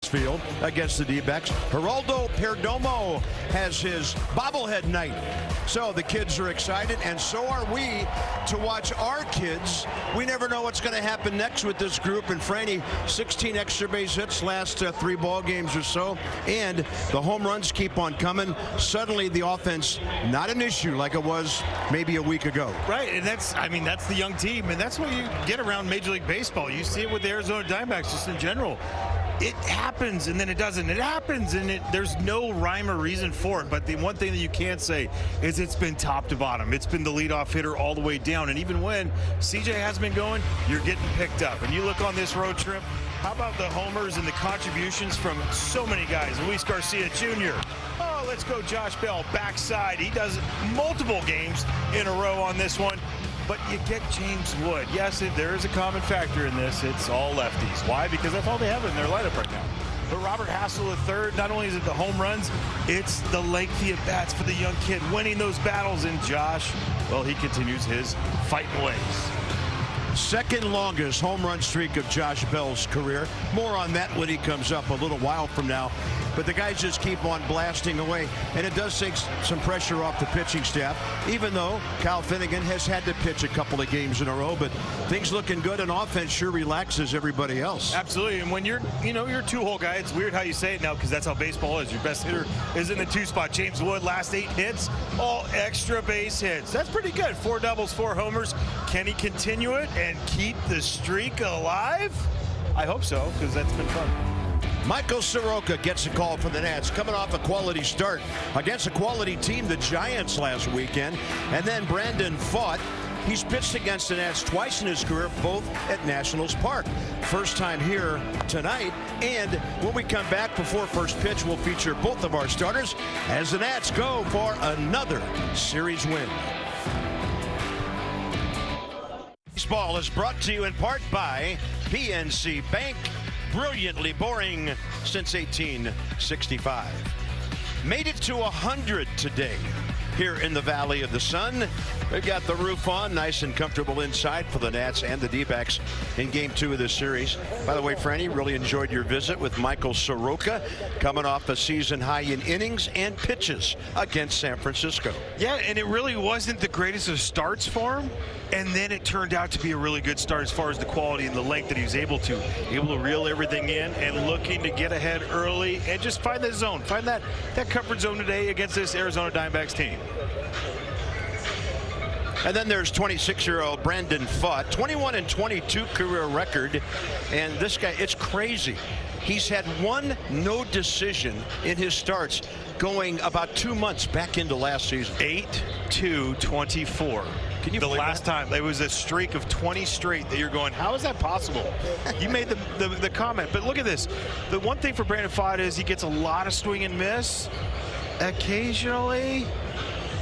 Field against the D-backs. Geraldo Perdomo has his bobblehead night. So the kids are excited, and so are we to watch our kids. We never know what's going to happen next with this group. And Franny, 16 extra base hits last 3 ball games or so, and the home runs keep on coming. Suddenly the offense not an issue like it was maybe a week ago. Right, and that's the young team, and that's what you get around Major League Baseball. You see it with the Arizona Diamondbacks just in general. It happens and then it doesn't. It happens and there's no rhyme or reason for it. But the one thing that you can't say is it's been top to bottom. It's been the leadoff hitter all the way down. And even when CJ has been going, you're getting picked up. And you look on this road trip, how about the homers and the contributions from so many guys? Luis Garcia Jr. Oh, let's go Josh Bell, backside. He does multiple games in a row on this one. But you get James Wood. Yes, there is a common factor in this. It's all lefties. Why? Because that's all they have in their lineup right now. But Robert Hassel III, not only is it the home runs, it's the lengthy at-bats for the young kid, winning those battles. And Josh, well, he continues his fighting ways. Second longest home run streak of Josh Bell's career. More on that when he comes up a little while from now. But the guys just keep on blasting away, and it does take some pressure off the pitching staff, even though Kyle Finnegan has had to pitch a couple of games in a row. But things looking good, and offense sure relaxes everybody else. Absolutely, and when you're a two-hole guy, it's weird how you say it now because that's how baseball is. Your best hitter is in the 2 spot. James Wood, last 8 hits, all extra base hits. That's pretty good. 4 doubles, 4 homers. Can he continue it and keep the streak alive? I hope so, because that's been fun. Michael Soroka gets a call for the Nats, coming off a quality start against a quality team, the Giants, last weekend. And then Brandon Pfaadt. He's pitched against the Nats twice in his career, both at Nationals Park. First time here tonight. And when we come back before first pitch, we'll feature both of our starters as the Nats go for another series win. Baseball is brought to you in part by PNC Bank. Brilliantly boring since 1865. Made it to 100 today here in the Valley of the Sun. We've got the roof on, nice and comfortable inside for the Nats and the D-backs in Game 2 of this series. By the way, Franny, really enjoyed your visit with Michael Soroka, coming off a season high in innings and pitches against San Francisco. Yeah, and it really wasn't the greatest of starts for him. And then it turned out to be a really good start as far as the quality and the length that he was able to reel everything in and looking to get ahead early and just find the zone, find that comfort zone today against this Arizona Diamondbacks team. And then there's 26-year-old Brandon Pfaadt, 21-22 career record. And this guy, it's crazy. He's had 1 no decision in his starts going about 2 months back into last season. 8-2-24. Can you the last time there was a streak of 20 straight that you're going, how is that possible? You made the comment, but look at this. The one thing for Brandon Pfaadt is he gets a lot of swing and miss occasionally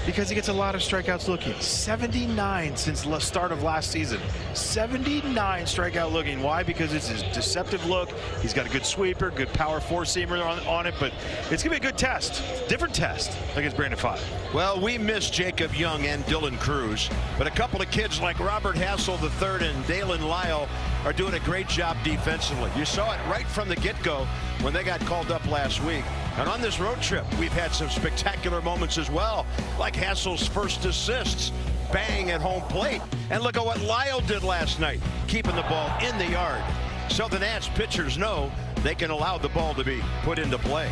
because he gets a lot of strikeouts looking. 79 since the start of last season. 79 strikeout looking. Why? Because it's his deceptive look. He's got a good sweeper, good power 4-seamer on it, but it's going to be a good test. Different test against Brandon Pfaadt. Well, we miss Jacob Young and Dylan Cruz, but a couple of kids like Robert Hassel III and Dalen Lyle are doing a great job defensively. You saw it right from the get-go when they got called up last week. And on this road trip, we've had some spectacular moments as well, like Hassel's first assists, bang at home plate. And look at what Lyle did last night, keeping the ball in the yard. So the Nats pitchers know they can allow the ball to be put into play.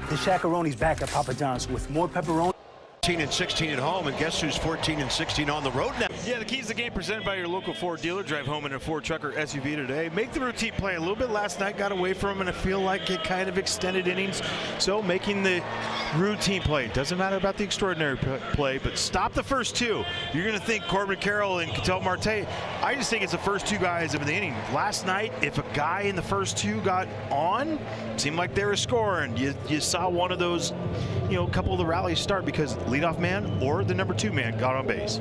The Shaq-a-Roni's back at Papa John's with more pepperoni. 14-16 at home, and guess who's 14-16 on the road now? Yeah, the keys to the game presented by your local Ford dealer. Drive home in a Ford truck or SUV today. Make the routine play a little bit last night, got away from him, and I feel like it kind of extended innings. So making the routine play. Doesn't matter about the extraordinary play, but stop the first 2. You're going to think Corbin Carroll and Ketel Marte. I just think it's the first 2 guys of the inning. Last night, if a guy in the first 2 got on, seemed like they were scoring. You saw one of those, a couple of the rallies start because leadoff man or the number 2 man got on base.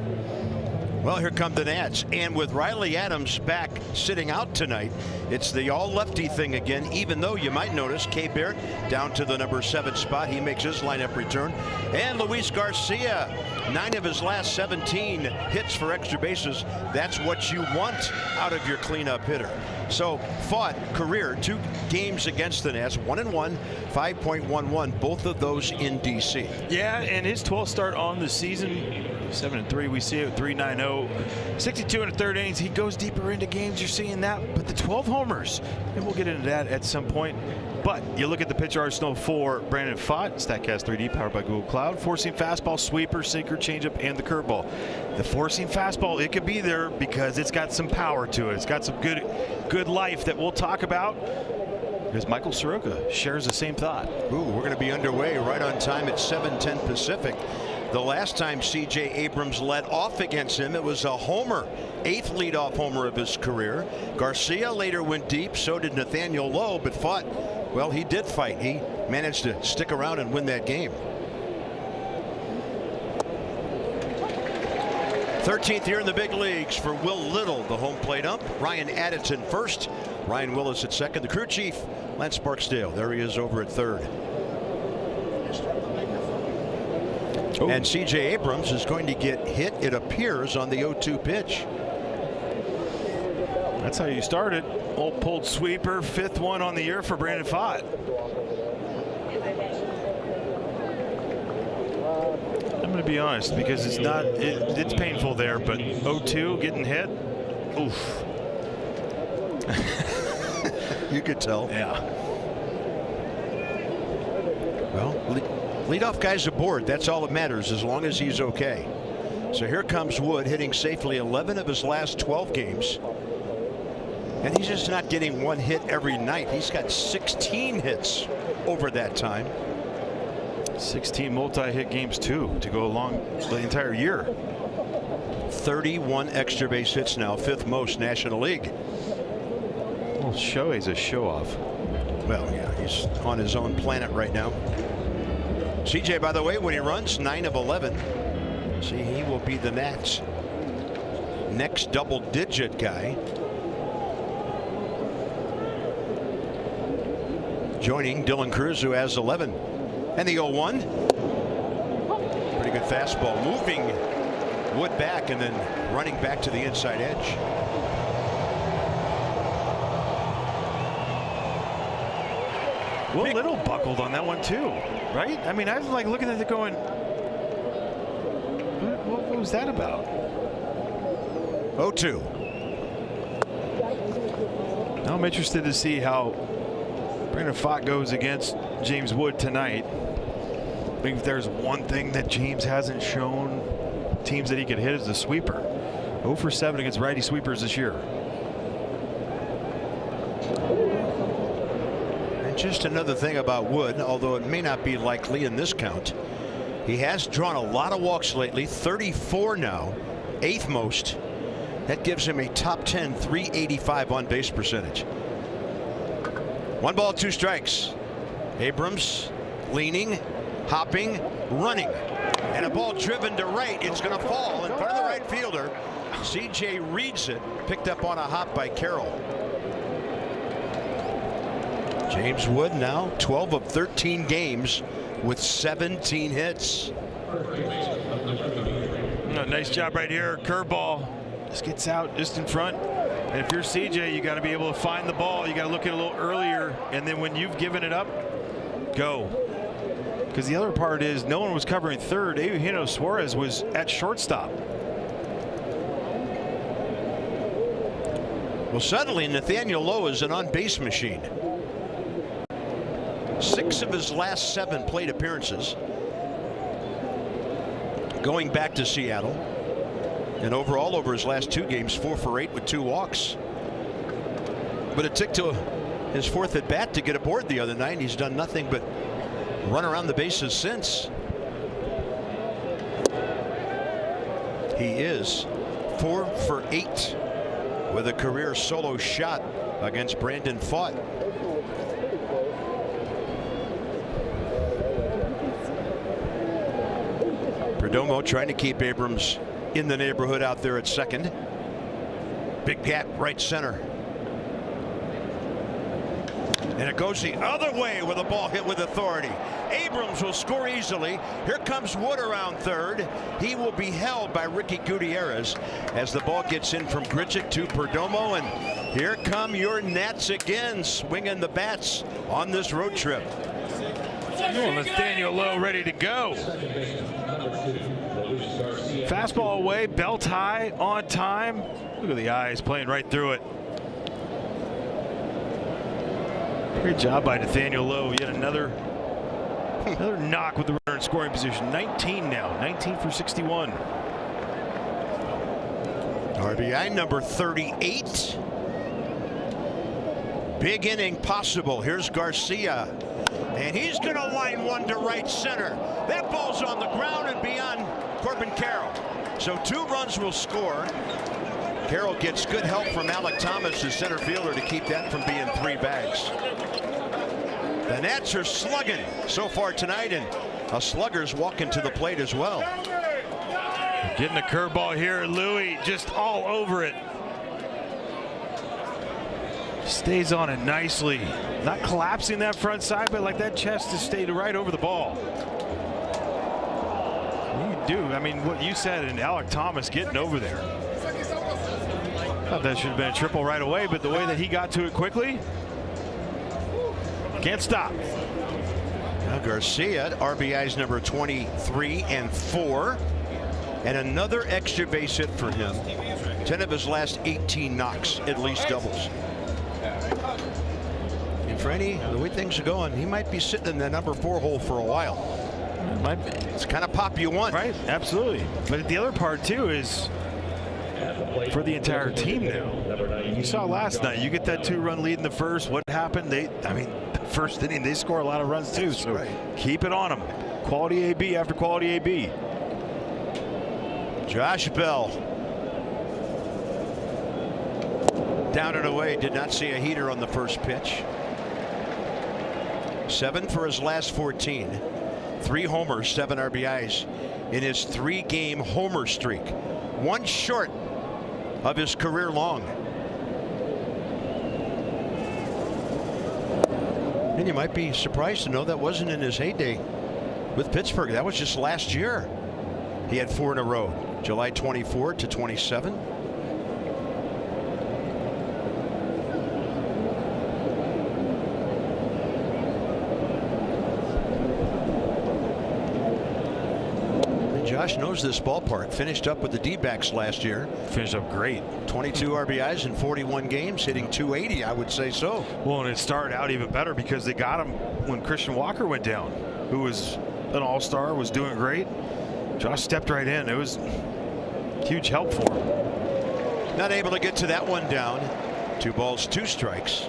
Well, here come the Nats, and with Riley Adams back sitting out tonight, it's the all-lefty thing again, even though you might notice Kay Barrett down to the number 7 spot. He makes his lineup return. And Luis Garcia 9 of his last 17 hits for extra bases. That's what you want out of your cleanup hitter. So Fought career 2 games against the Nats, 1-1, 5.11, both of those in DC. Yeah, and his 12th start on the season, 7-3. We see it 3.90, 62 and a third innings. He goes deeper into games. You're seeing that, but the 12 homers, and we'll get into that at some point. But you look at the pitch arsenal for Brandon Fought, StatCast 3D powered by Google Cloud. Four-seam fastball, sweeper, sinker, changeup, and the curveball. The four-seam fastball, it could be there because it's got some power to it. It's got some good life that we'll talk about, because Michael Soroka shares the same thought. Ooh, we're going to be underway right on time at 7:10 Pacific. The last time C.J. Abrams led off against him, it was a homer, 8th leadoff homer of his career. Garcia later went deep, so did Nathaniel Lowe, but Fought, well, he did fight. He managed to stick around and win that game. 13th year in the big leagues for Will Little, the home plate ump. Ryan Addison first, Ryan Willis at second. The crew chief, Lance Barksdale, there he is over at third. Oh. And C.J. Abrams is going to get hit, it appears, on the 0-2 pitch. That's how you start it. Old pulled sweeper, 5th one on the year for Brandon Fought. I'm going to be honest, because it's not, it's painful there, but 0-2 getting hit, oof. You could tell. Yeah. Well, leadoff guy's aboard. That's all that matters, as long as he's okay. So here comes Wood, hitting safely 11 of his last 12 games. And he's just not getting one hit every night. He's got 16 hits over that time. 16 multi-hit games too, to go along the entire year. 31 extra base hits now, 5th most National League. Well, Shohei's a show-off. Well, yeah, he's on his own planet right now. CJ, by the way, when he runs, 9 of 11. See, he will be the Nats' next double-digit guy. Joining Dylan Cruz, who has 11. And the 0-1. Pretty good fastball. Moving Wood back and then running back to the inside edge. Will Little buckled on that one too, right? I mean, I was like looking at it going, what was that about? 0-2. Now I'm interested to see how Brandon Fought goes against James Wood tonight. I think if there's one thing that James hasn't shown teams that he could hit is the sweeper. 0 for 7 against righty sweepers this year. And just another thing about Wood, although it may not be likely in this count, he has drawn a lot of walks lately, 34 now, 8th most. That gives him a top 10 .385 on base percentage. 1 ball, 2 strikes. Abrams leaning, hopping, running, and a ball driven to right. It's going to fall in front of the right fielder. CJ reads it, picked up on a hop by Carroll. James Wood now 12 of 13 games with 17 hits. Nice job right here. Curveball just gets out just in front. And if you're CJ, you got to be able to find the ball. You got to look at it a little earlier, and then when you've given it up, go. Because the other part is no one was covering third. Eugenio Suarez was at shortstop. Well, suddenly Nathaniel Lowe is an on-base machine. 6 of his last 7 plate appearances going back to Seattle. And overall, over his last 2 games, 4 for 8 with 2 walks. But it took to his 4th at bat to get aboard the other night. He's done nothing but run around the bases since. He is 4 for 8 with a career solo shot against Brandon Fought. Perdomo trying to keep Abrams in the neighborhood out there at second. Big gap right center. And it goes the other way with a ball hit with authority. Abrams will score easily. Here comes Wood around third. He will be held by Ricky Gutierrez as the ball gets in from Grichuk to Perdomo. And here come your Nats again, swinging the bats on this road trip. Oh, Nathaniel Lowe ready to go. Fastball away, belt high, on time. Look at the eyes playing right through it. Great job by Nathaniel Lowe. Yet another knock with the runner in scoring position. 19 now, 19 for 61. RBI number 38. Big inning possible. Here's Garcia. And he's going to line one to right center. That ball's on the ground and beyond Corbin Carroll. So 2 runs will score. Carroll gets good help from Alec Thomas, the center fielder, to keep that from being 3 bags. The Nats are slugging so far tonight, and a slugger's walking to the plate as well. Getting the curveball here, Louis just all over it. Stays on it nicely. Not collapsing that front side, but like that chest has stayed right over the ball. You do. I mean, what you said, and Alec Thomas getting over there. Thought that should have been a triple right away, but the way that he got to it quickly, can't stop. Now Garcia, RBI's number 23 and 4. And another extra base hit for him. 10 of his last 18 knocks, at least doubles. And Freddie, the way things are going, he might be sitting in the number 4 hole for a while. It's kind of pop you want. Right, absolutely. But the other part too is for the entire team now. You saw last night, you get that 2-run lead in the first. What happened? The first inning, they score a lot of runs too. So keep it on them. Quality AB after quality AB. Josh Bell. Down and away, did not see a heater on the first pitch. 7 for his last 14. 3 homers, 7 RBIs in his 3-game homer streak. 1 short of his career long. And you might be surprised to know that wasn't in his heyday with Pittsburgh. That was just last year. He had 4 in a row. July 24 to 27. Josh knows this ballpark. Finished up with the D-backs last year. Finished up great. 22 RBIs in 41 games, hitting .280, I would say so. Well, and it started out even better because they got him when Christian Walker went down, who was an all-star, was doing great. Josh stepped right in. It was huge help for him. Not able to get to that one down. 2 balls, 2 strikes.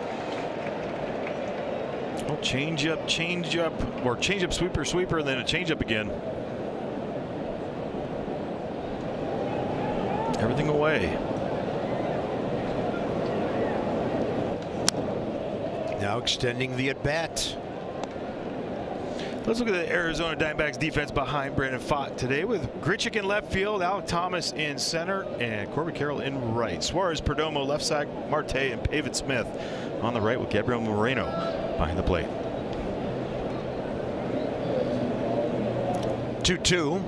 Well, change up, or change up, sweeper, and then a change up again. Everything away. Now extending the at-bat. Let's look at the Arizona Diamondbacks defense behind Brandon Pfaadt today with Grichuk in left field, Alec Thomas in center, and Corbin Carroll in right. Suarez, Perdomo left side, Marte, and Pavin Smith on the right with Gabriel Moreno behind the plate. 2-2.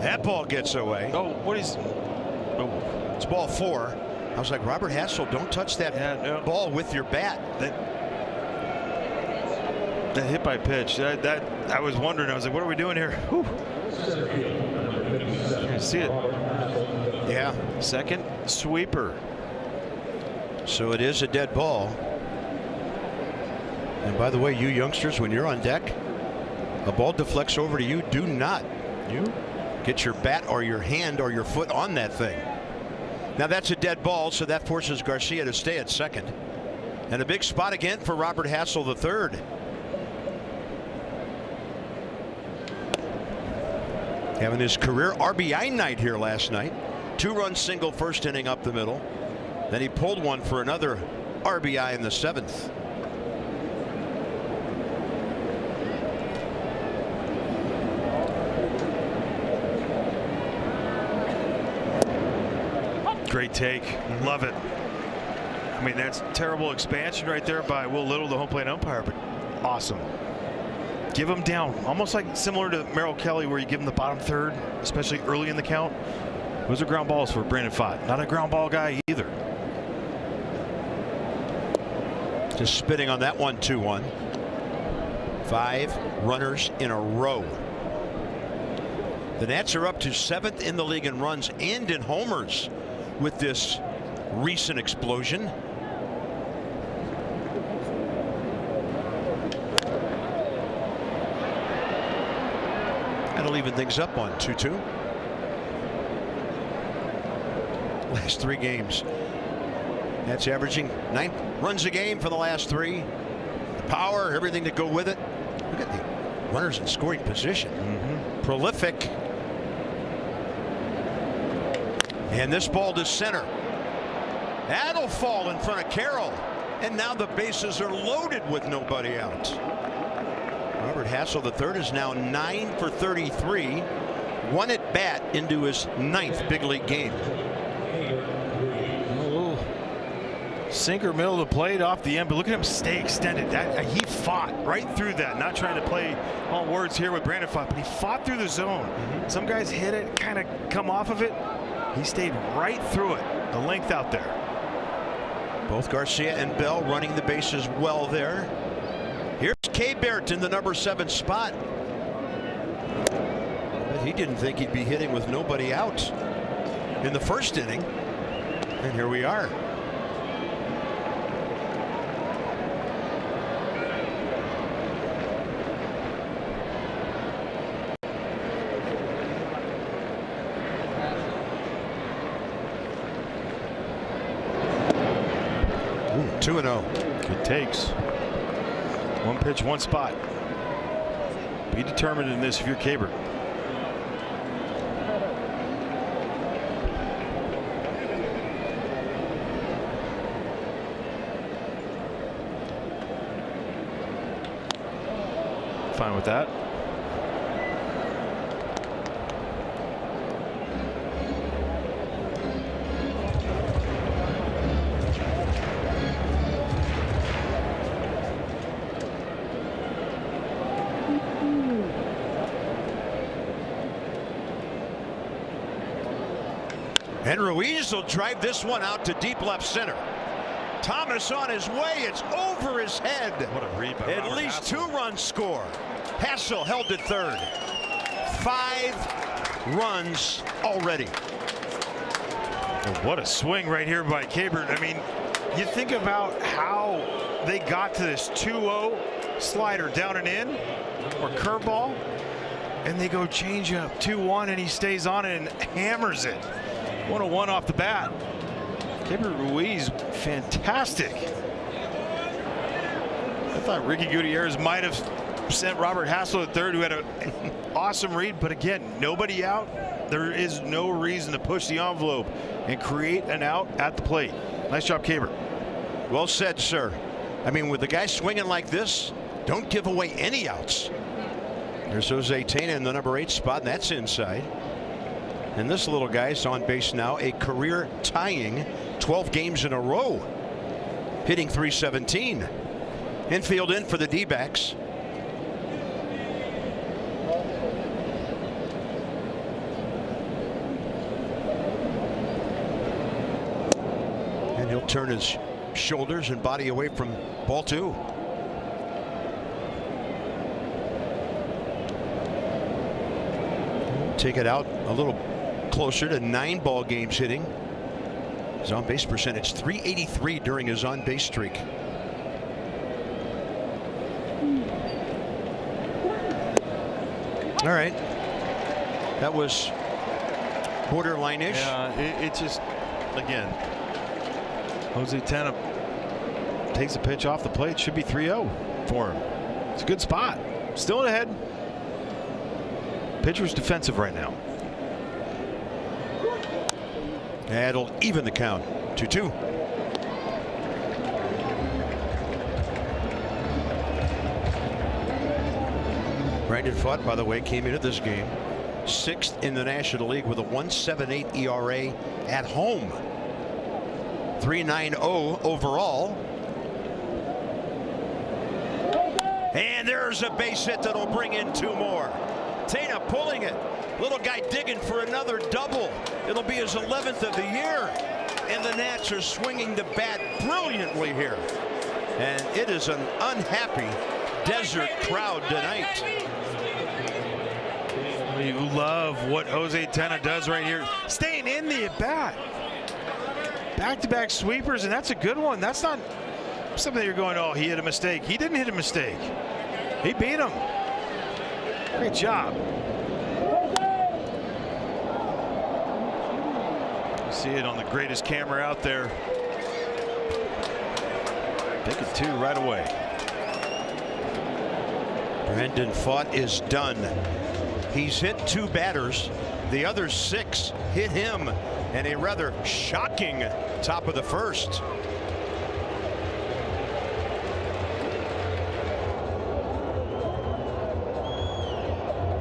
That ball gets away. Oh, what is? Oh, it's ball 4. I was like, Robert Hassel, don't touch that ball with your bat. That hit by pitch. That I was wondering. I was like, what are we doing here? Whew. I see it. Yeah. Second sweeper. So it is a dead ball. And by the way, you youngsters, when you're on deck, a ball deflects over to you. Do not get your bat or your hand or your foot on that thing. Now that's a dead ball, so that forces Garcia to stay at second. And a big spot again for Robert Hassel III. Having his career RBI night here last night. 2-run single first inning up the middle. Then he pulled one for another RBI in the 7th. Great take. Love it. I mean, that's terrible expansion right there by Will Little, the home plate umpire, but awesome. Give him down, almost like similar to Merrill Kelly, where you give him the bottom third, especially early in the count. Those are ground balls for Brandon Pfaadt. Not a ground ball guy either. Just spitting on that 1-2-1. 5 runners in a row. The Nats are up to 7th in the league in runs and in homers with this recent explosion. That'll even things up on 2-2. Last 3 games. That's averaging 9 runs a game for the last 3. The power, everything to go with it. Look at the runners in scoring position. Prolific. And this ball to center. That'll fall in front of Carroll. And now the bases are loaded with nobody out. Robert Hassel III is now 9 for 33. 1 at bat into his 9th big league game. Sinker middle of the plate off the end, but look at him stay extended. He fought right through that. Not trying to play all words here with Brandon Pfaadt, but he fought through the zone. Some guys hit it, kind of come off of it. He stayed right through it. The length out there. Both Garcia and Bell running the bases well there. Here's K-Bert in the number 7 spot. But he didn't think he'd be hitting with nobody out in the first inning. And here we are. Ooh, 2-0. Good takes. 1 pitch, 1 spot. Be determined in this if you're K-Bert. Fine with that. And Ruiz will drive this one out to deep left center. Thomas on his way. It's over his head. What a read by At Robert least Hassel. 2-run score. Hassel held at third. 5 runs already. What a swing right here by K-Bert. I mean, you think about how they got to this 2-0 slider down and in or curveball, and they go change up 2-1, and he stays on it and hammers it. 101 off the bat. K-Bert Ruiz, fantastic. I thought Ricky Gutierrez might have sent Robert Hassel at third, who had an awesome read, but again, nobody out. There is no reason to push the envelope and create an out at the plate. Nice job, K-Bert. Well said, sir. I mean, with the guy swinging like this, don't give away any outs. There's Jose Tena in the number 8 spot, and that's inside. And this little guy's on base now, a career tying 12 games in a row, hitting .317. Infield in for the D-backs. And he'll turn his shoulders and body away from ball 2. Take it out a little closer to 9 ball games hitting. His on base percentage .383 during his on base streak. All right, that was borderline-ish. Yeah, it just, again, Jose Tena takes a pitch off the plate. Should be 3-0 for him. It's a good spot. Still ahead. Pitcher's defensive right now. That'll even the count. 2-2. Brandon Pfaadt, by the way, came into this game 6th in the National League with a 1.78 ERA at home. .390 overall. And there's a base hit that'll bring in 2 more. Tena pulling it. Little guy digging for another double. It'll be his 11th of the year. And the Nats are swinging the bat brilliantly here. And it is an unhappy Desert crowd tonight. You love what Jose Tena does right here. Staying in the at-bat. Back-to-back sweepers, and that's a good one. That's not something that you're going, oh, he hit a mistake. He didn't hit a mistake. He beat him. Great job. You see it on the greatest camera out there. Take it 2 right away. Brandon Pfaadt is done. He's hit 2 batters. The other 6 hit him. And a rather shocking top of the first.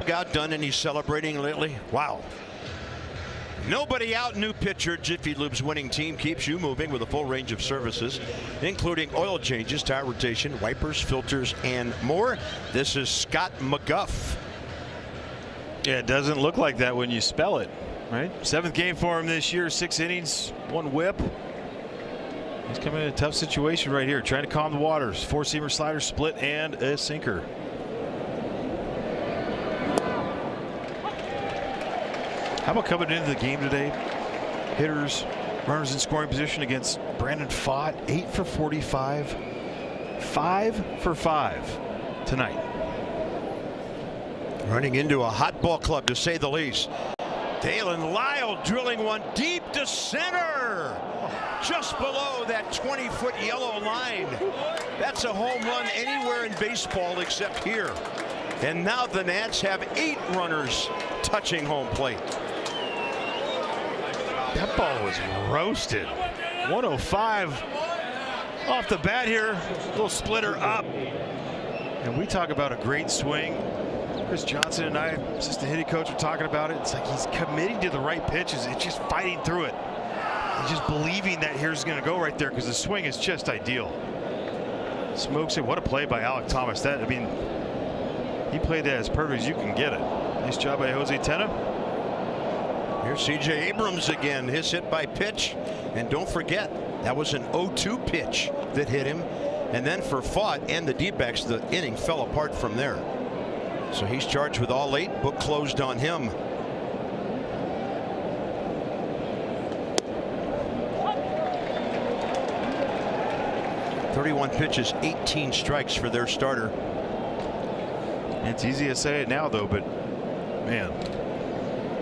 Got done and he's celebrating lately. Wow. Nobody out. New pitcher. Jiffy Lube's winning team keeps you moving with a full range of services, including oil changes, tire rotation, wipers, filters, and more. This is Scott McGuff. Yeah, it doesn't look like that when you spell it, right? 7th game for him this year, 6 innings, 1 whip. He's coming in a tough situation right here, trying to calm the waters. 4-seamer slider, split, and a sinker. How about coming into the game today? Hitters, runners in scoring position against Brandon Pfaadt, 8 for 45, 5 for 5 tonight. Running into a hot ball club, to say the least. Dalen Lyle drilling one deep to center, just below that 20-foot yellow line. That's a home run anywhere in baseball except here. And now the Nats have 8 runners touching home plate. That ball was roasted. 105 off the bat here. Little splitter up. And we talk about a great swing. Chris Johnson and I, assistant hitting coach, are talking about it. It's like he's committing to the right pitches. It's just fighting through it. He's just believing that here's going to go right there because the swing is just ideal. Smokes it. What a play by Alec Thomas. That, I mean, he played that as perfect as you can get it. Nice job by Jose Tena. Here's C.J. Abrams again. His hit by pitch. And don't forget, that was an 0-2 pitch that hit him. And then for Pfaadt and the D-backs, the inning fell apart from there. So he's charged with all 8. Book closed on him. .31 pitches, 18 strikes for their starter. It's easy to say it now, though, but man,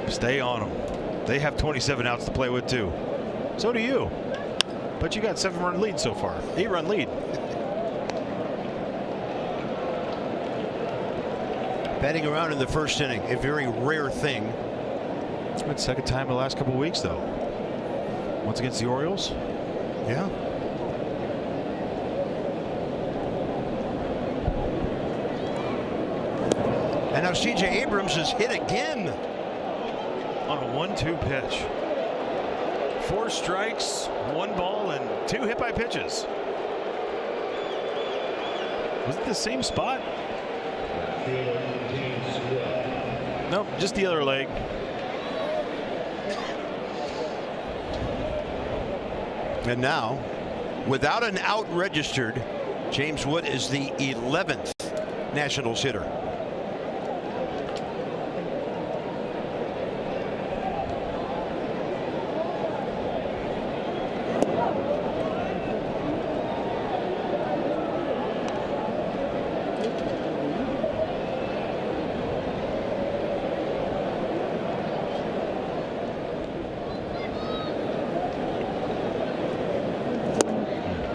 stay on them. They have 27 outs to play with, too. So do you. But you got 7-run lead so far. 8-run lead. Batting around in the first inning, a very rare thing. It's been 2nd time in the last couple of weeks, though. Once against the Orioles. Yeah. And now C.J. Abrams is hit again. On a 1-2 pitch. 4 strikes, 1 ball, and 2 hit by pitches. Was it the same spot? Nope, just the other leg. And now, without an out registered, James Wood is the 11th Nationals hitter.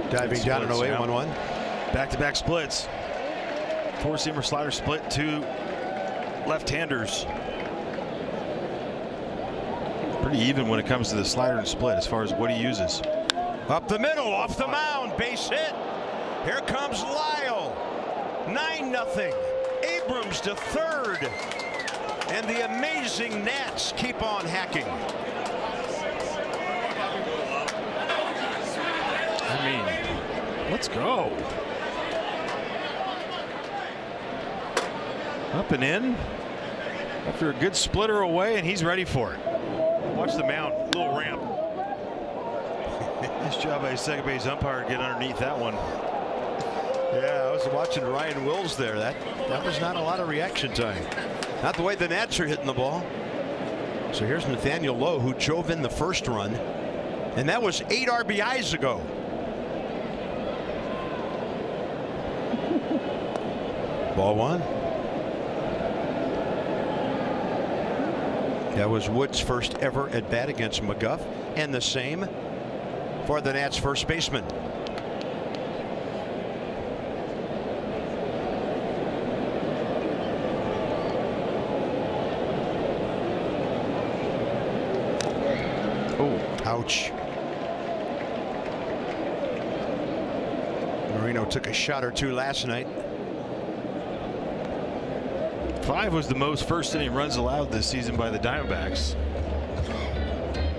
Diving down and away, 1-1. Back-to-back splits. 4-seamer slider split, 2 left-handers. Pretty even when it comes to the slider and split as far as what he uses. Up the middle, off the mound, base hit. Here comes Lyle. 9-0. Abrams to third. And the amazing Nats keep on hacking. Let's go. Up and in. After a good splitter away, and he's ready for it. Watch the mound. Little ramp. Nice job by second base umpire to get underneath that one. Yeah, I was watching Ryan Wills there. That was not a lot of reaction time. Not the way the Nats are hitting the ball. So here's Nathaniel Lowe, who drove in the first run, and that was 8 RBIs ago. Ball 1. That was Wood's first ever at bat against McGuff, and the same for the Nats first baseman. Oh, ouch. Marino took a shot or two last night. 5 was the most first inning runs allowed this season by the Diamondbacks.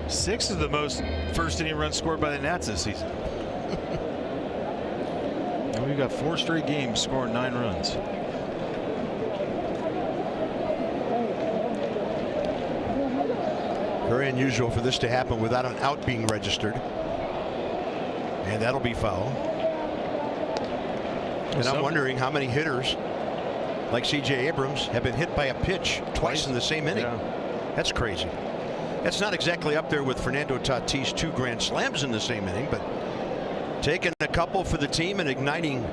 6 is the most first inning runs scored by the Nats this season. And we've got 4 straight games scoring 9 runs. Very unusual for this to happen without an out being registered. And that'll be foul. And I'm wondering how many hitters like C.J. Abrams have been hit by a pitch twice in the same inning. Yeah. That's crazy. That's not exactly up there with Fernando Tatis' 2 grand slams in the same inning, but taking a couple for the team and igniting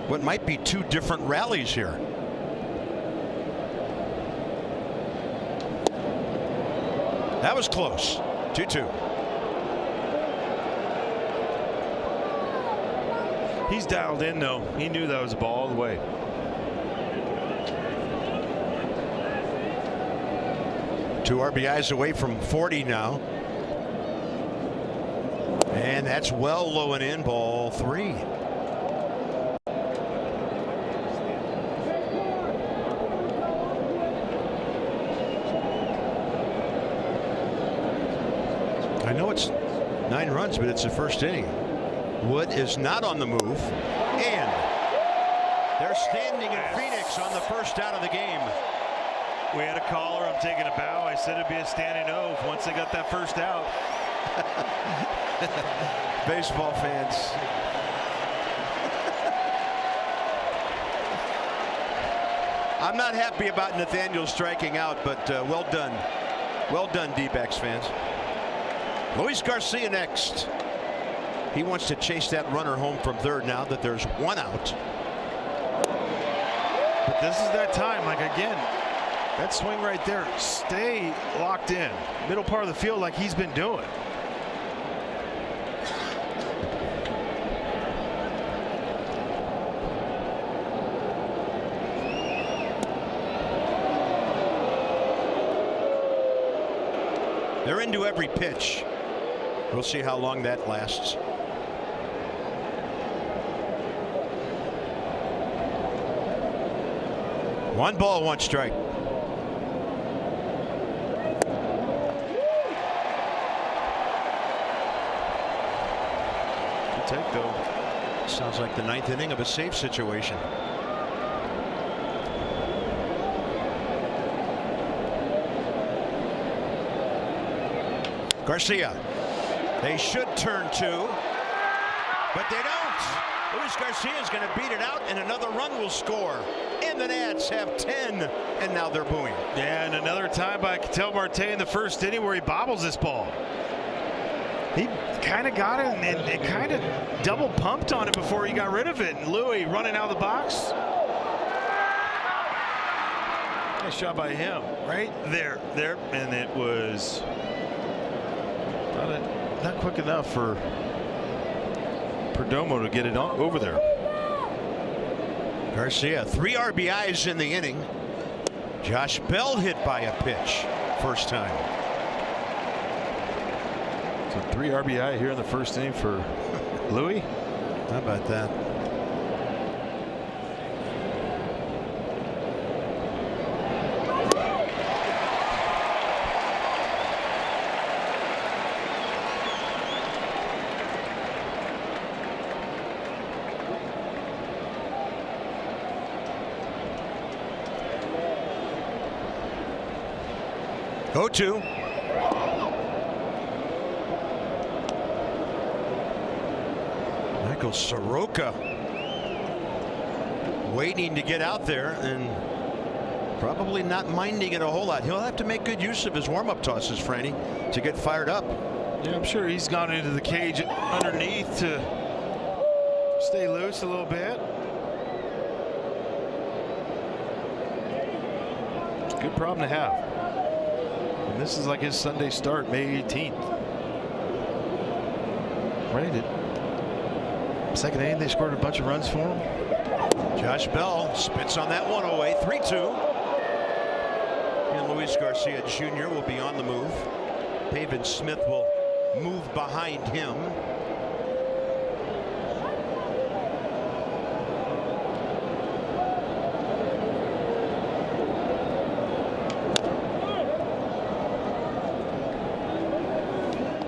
what might be 2 different rallies here. That was close. 2-2. He's dialed in, though. He knew that was a ball all the way. Two RBIs away from 40 now. And that's well low and in. Ball 3. I know it's 9 runs, but it's the first inning. Wood is not on the move, and they're standing in Phoenix on the first out of the game. We had a caller. I'm taking a bow. I said it'd be a standing O once they got that first out. Baseball fans. I'm not happy about Nathaniel striking out, but well done. Well done, D-backs fans. Luis Garcia next. He wants to chase that runner home from third now that there's 1 out. But this is that time. Like, again, that swing right there. Stay locked in. Middle part of the field like he's been doing. They're into every pitch. We'll see how long that lasts. One ball, 1 strike. Good take, though. Sounds like the 9th inning of a save situation. Garcia. They should turn 2, but they don't. Luis Garcia is going to beat it out, and another run will score. And the Nats have 10, and now they're booing. Yeah, and another time by Ketel Marte in the first inning where he bobbles this ball. He kind of got it and kind of double pumped on it before he got rid of it. And Louis running out of the box. Nice shot by him. Right there. And it was not quick enough for Perdomo to get it over there. Garcia, 3 RBIs in the inning. Josh Bell hit by a pitch first time. So 3 RBI here in the first inning for Louis. How about that? 0-2. Michael Soroka waiting to get out there and probably not minding it a whole lot. He'll have to make good use of his warm-up tosses, Franny, to get fired up. Yeah, I'm sure he's gone into the cage underneath to stay loose a little bit. It's a good problem to have. And this is like his Sunday start, May 18th. Right? Second inning, they scored a bunch of runs for him. Josh Bell spits on that one away. 3-2. And Luis Garcia Jr. will be on the move. Pavin Smith will move behind him.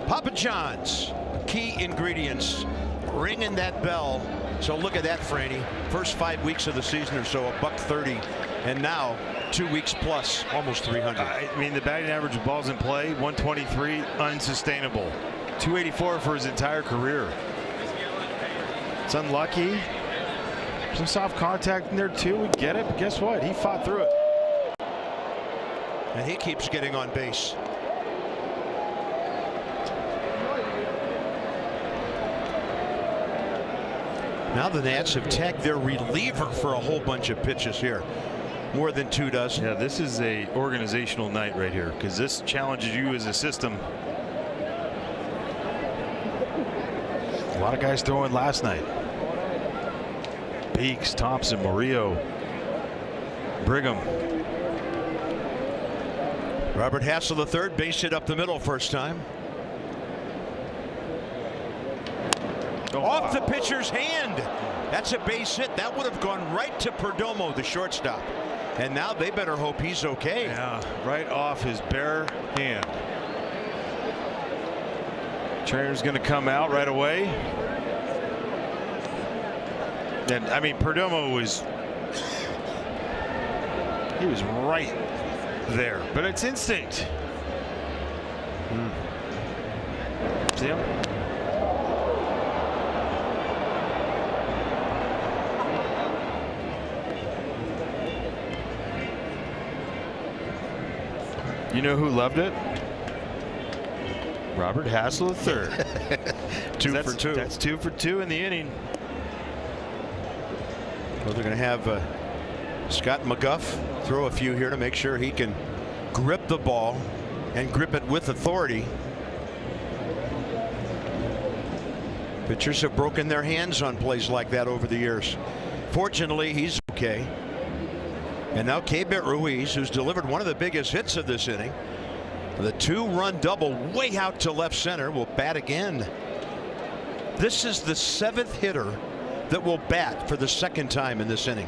Papa John's, key ingredients, ringing that bell. So look at that, Franny. First 5 weeks of the season or so, $130, and now 2 weeks plus, almost 300. I mean, the batting average of balls in play, 123, unsustainable. 284 for his entire career. It's unlucky. Some soft contact in there too. We get it, but guess what? He fought through it. And he keeps getting on base. Now the Nats have tagged their reliever for a whole bunch of pitches here. More than 2 dozen. Yeah, this is a organizational night right here because this challenges you as a system. A lot of guys throwing last night. Beeks, Thompson, Murillo, Brigham. Robert Hassel III base hit up the middle first time. Off the pitcher's hand. That's a base hit. That would have gone right to Perdomo, the shortstop. And now they better hope he's okay. Yeah, right off his bare hand. Trainer's going to come out right away. And I mean, Perdomo was right there, but it's instinct. See him? You know who loved it? Robert Hassel III. 2 for 2. That's 2 for 2 in the inning. Well, they're going to have Scott McGuff throw a few here to make sure he can grip the ball and grip it with authority. Pitchers have broken their hands on plays like that over the years. Fortunately, he's okay. And now Keibert Ruiz, who's delivered one of the biggest hits of this inning, the 2-run double way out to left center, will bat again. This is the 7th hitter that will bat for the 2nd time in this inning.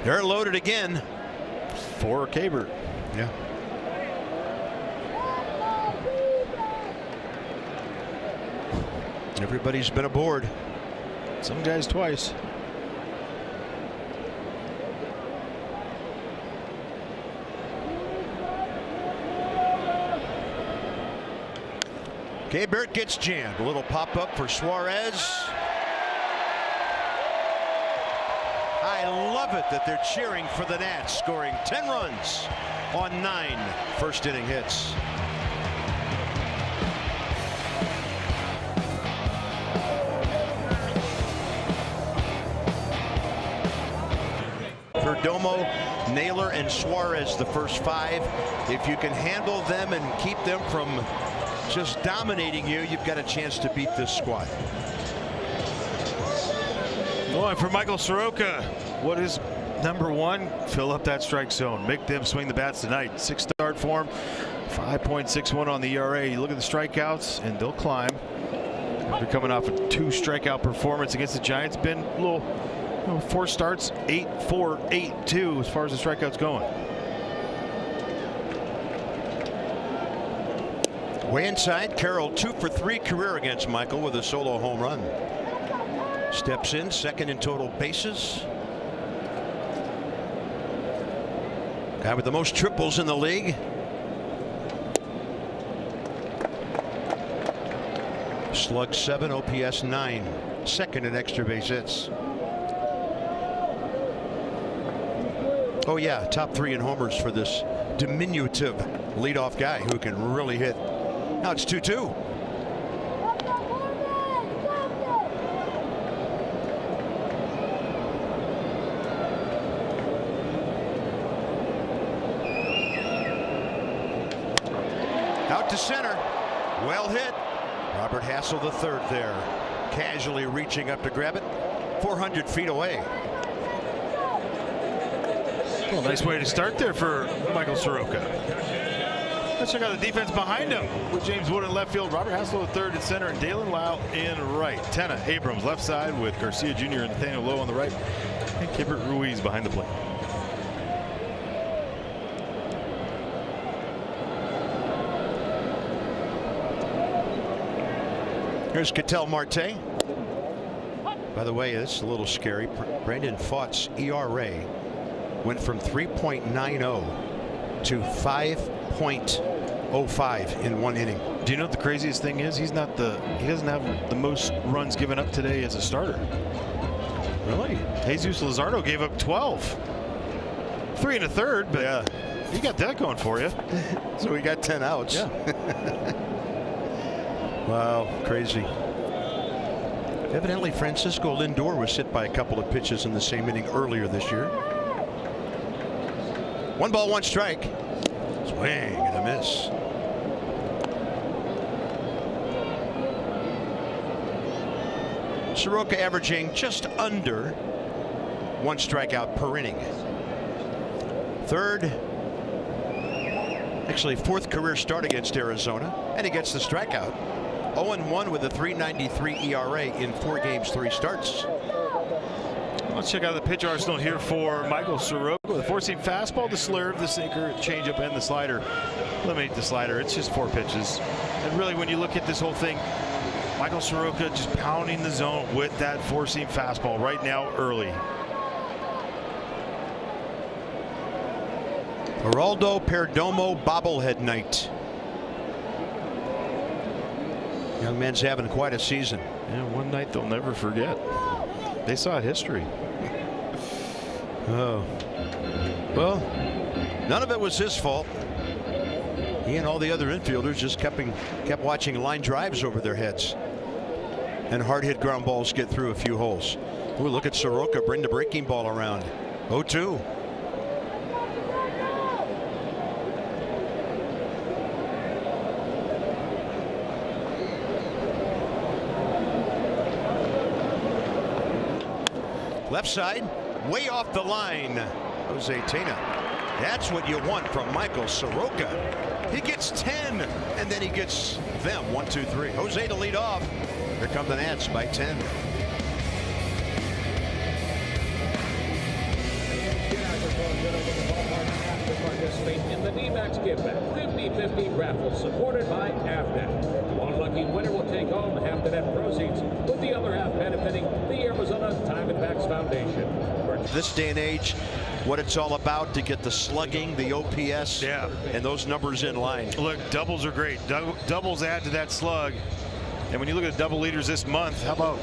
They're loaded again. For Keibert. Yeah. Everybody's been aboard. Some guys twice. Keibert gets jammed. A little pop-up for Suarez. I love it that they're cheering for the Nats, scoring 10 runs on 9 first-inning hits. Perdomo, Naylor, and Suarez the first 5. If you can handle them and keep them from just dominating you, you've got a chance to beat this squad. Boy, for Michael Soroka, what is number 1? Fill up that strike zone. Make them swing the bats tonight. 6-start form, 5.61 on the ERA. You look at the strikeouts, and they'll climb. They're coming off a 2 strikeout performance against the Giants. Been a little 4 starts, 8-4, 8-2 as far as the strikeouts going. Way inside, Carroll 2 for 3 career against Michael with a solo home run. Steps in, second in total bases. Guy with the most triples in the league. Slug 7, OPS 9. Second in extra base hits. Oh yeah, top 3 in homers for this diminutive leadoff guy who can really hit. Now it's 2-2. Out to center. Well hit. Robert Hassel the third there. Casually reaching up to grab it. 400 feet away. Well, nice way to start there for Michael Soroka. Let's check out the defense behind him with James Wood in left field, Robert Hassel the third in center, and Dalen Lyle in right. Tenna Abrams left side with Garcia Jr. and Nathaniel Lowe on the right, and Kibbert Ruiz behind the plate. Here's Ketel Marte. By the way, it's a little scary. Brandon Pfaudt's ERA went from 3.90 to 5.05 in one inning. Do you know what the craziest thing is? He doesn't have the most runs given up today as a starter. Really? Jesus Luzardo gave up 12. 3 1/3, but yeah, he got that going for you. So we got 10 outs. Yeah. Wow, crazy. Evidently, Francisco Lindor was hit by a couple of pitches in the same inning earlier this year. 1 ball, 1 strike. Swing and a miss. Soroka averaging just under 1 strikeout per inning. Fourth career start against Arizona, and he gets the strikeout. 0-1 with a 3.93 ERA in 4 games, 3 starts. Let's check out the pitch arsenal here for Michael Soroka. The 4-seam fastball, the slurve, the sinker, changeup, and the slider. Eliminate the slider. It's just 4 pitches. And really, when you look at this whole thing, Michael Soroka just pounding the zone with that 4-seam fastball right now early. Geraldo Perdomo bobblehead night. Young man's having quite a season. Yeah, one night they'll never forget. They saw history. Oh. Well, none of it was his fault. He and all the other infielders just kept watching line drives over their heads. And hard hit ground balls get through a few holes. Ooh, look at Soroka bring the breaking ball around. 0-2. Left side, way off the line. Jose Tena. That's what you want from Michael Soroka. He gets 10, and then he gets them 1, 2, 3. Jose to lead off. Here come the Nats by 10. Participate in the D-Max Give Back 50-50 raffle supported by Avnet. One lucky winner will take home half the net proceeds, with the other half benefiting the Arizona Diamondbacks Foundation. This day and age, what it's all about to get the slugging, the OPS, and those numbers in line. Look, doubles are great. Doubles add to that slug. And when you look at the double leaders this month, how about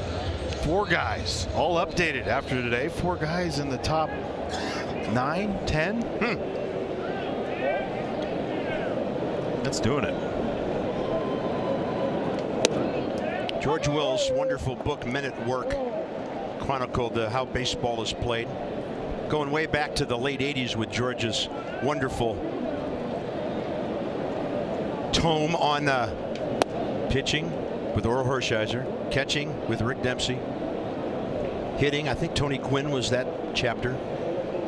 4 guys all updated after today? 4 guys in the top 9, 10. That's doing it. George Will's wonderful book, Men at Work, chronicled how baseball is played. Going way back to the late 80s with George's wonderful tome on pitching with Orel Hershiser, catching with Rick Dempsey, hitting, I think Tony Quinn was that chapter,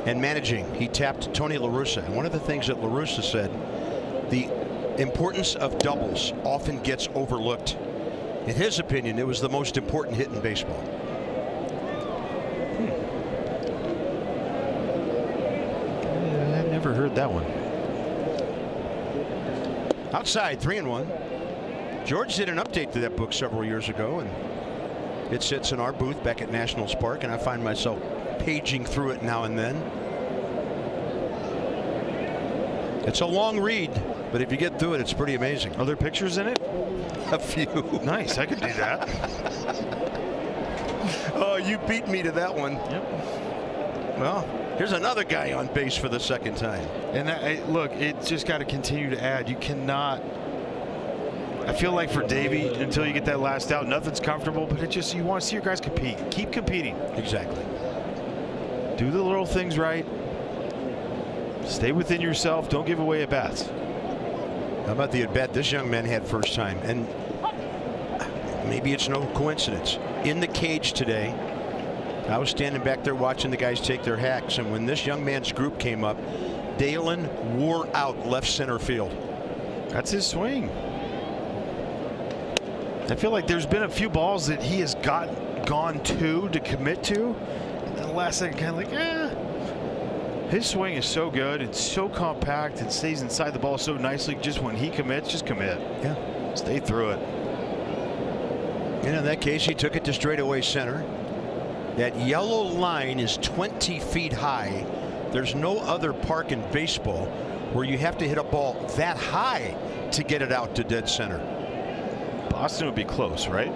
and managing. He tapped Tony La Russa. And one of the things that La Russa said, the importance of doubles often gets overlooked. In his opinion, it was the most important hit in baseball. I've never heard that one. Outside, 3-1. George did an update to that book several years ago, and It sits in our booth back at Nationals Park, and I find myself paging through it now and then. It's a long read, but if you get through it, it's pretty amazing. Are there pictures in it? A few. Nice. I could do that. Oh, you beat me to that one. Yep. Well, here's another guy on base for the second time. And look, it's just got to continue to add. You cannot. I feel like for Davey, until you get that last out, nothing's comfortable. But it just, you want to see your guys compete. Keep competing. Exactly. Do the little things right. Stay within yourself. Don't give away at bats. How about the at bat this young man had first time? And maybe it's no coincidence. In the cage today, I was standing back there watching the guys take their hacks, and when this young man's group came up, Dalen wore out left center field. That's his swing. I feel like there's been a few balls that he has gone to commit to, and the last second kind of like, His swing is so good. It's so compact. It stays inside the ball so nicely. Just when he commits, just commit. Yeah. Stay through it. And in that case, he took it to straightaway center. That yellow line is 20 feet high. There's no other park in baseball where you have to hit a ball that high to get it out to dead center. Boston would be close, right?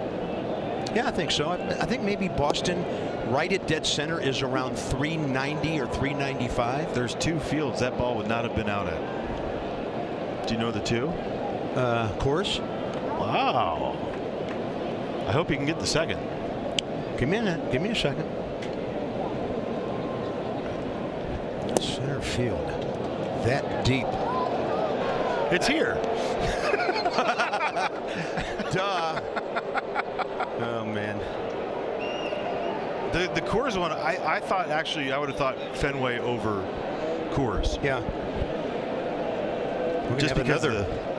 Yeah, I think so. I think maybe Boston right at dead center is around 390 or 395. There's two fields that ball would not have been out at. Do you know the two? Course. Wow. I hope you can get the second. Give me a second. Center field. That deep. It's here. Duh. Oh, man. The Coors one, I thought actually I would have thought Fenway over Coors. Yeah. We're Just have because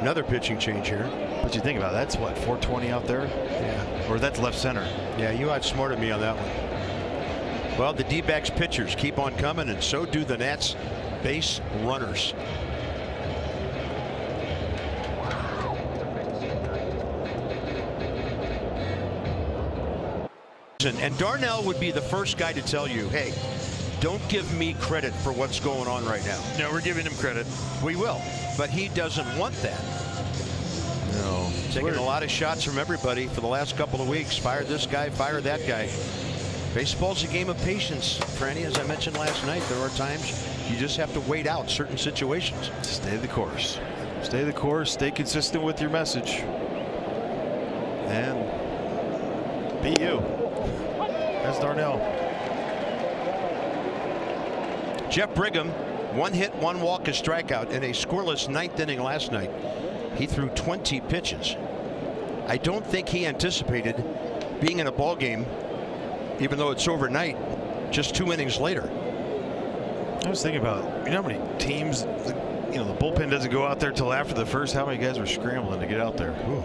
another pitching change here. But you think about it, that's what, 420 out there? Yeah. Or that's left center. Yeah, you outsmarted me on that one. Well, the D-backs pitchers keep on coming, and so do the Nats base runners. And Darnell would be the first guy to tell you, hey, don't give me credit for what's going on right now. No, we're giving him credit. We will. But he doesn't want that. No. Taking a lot of shots from everybody for the last couple of weeks. Fire this guy, fire that guy. Baseball's a game of patience, Franny. As I mentioned last night, there are times you just have to wait out certain situations. Stay the course. Stay the course. Stay consistent with your message. And be you. That's Darnell. Jeff Brigham, 1 hit, 1 walk, a strikeout in a scoreless 9th inning last night. He threw 20 pitches. I don't think he anticipated being in a ball game, even though it's overnight, just 2 innings later. I was thinking about, you know how many teams, you know, the bullpen doesn't go out there till after the first. How many guys were scrambling to get out there? Ooh.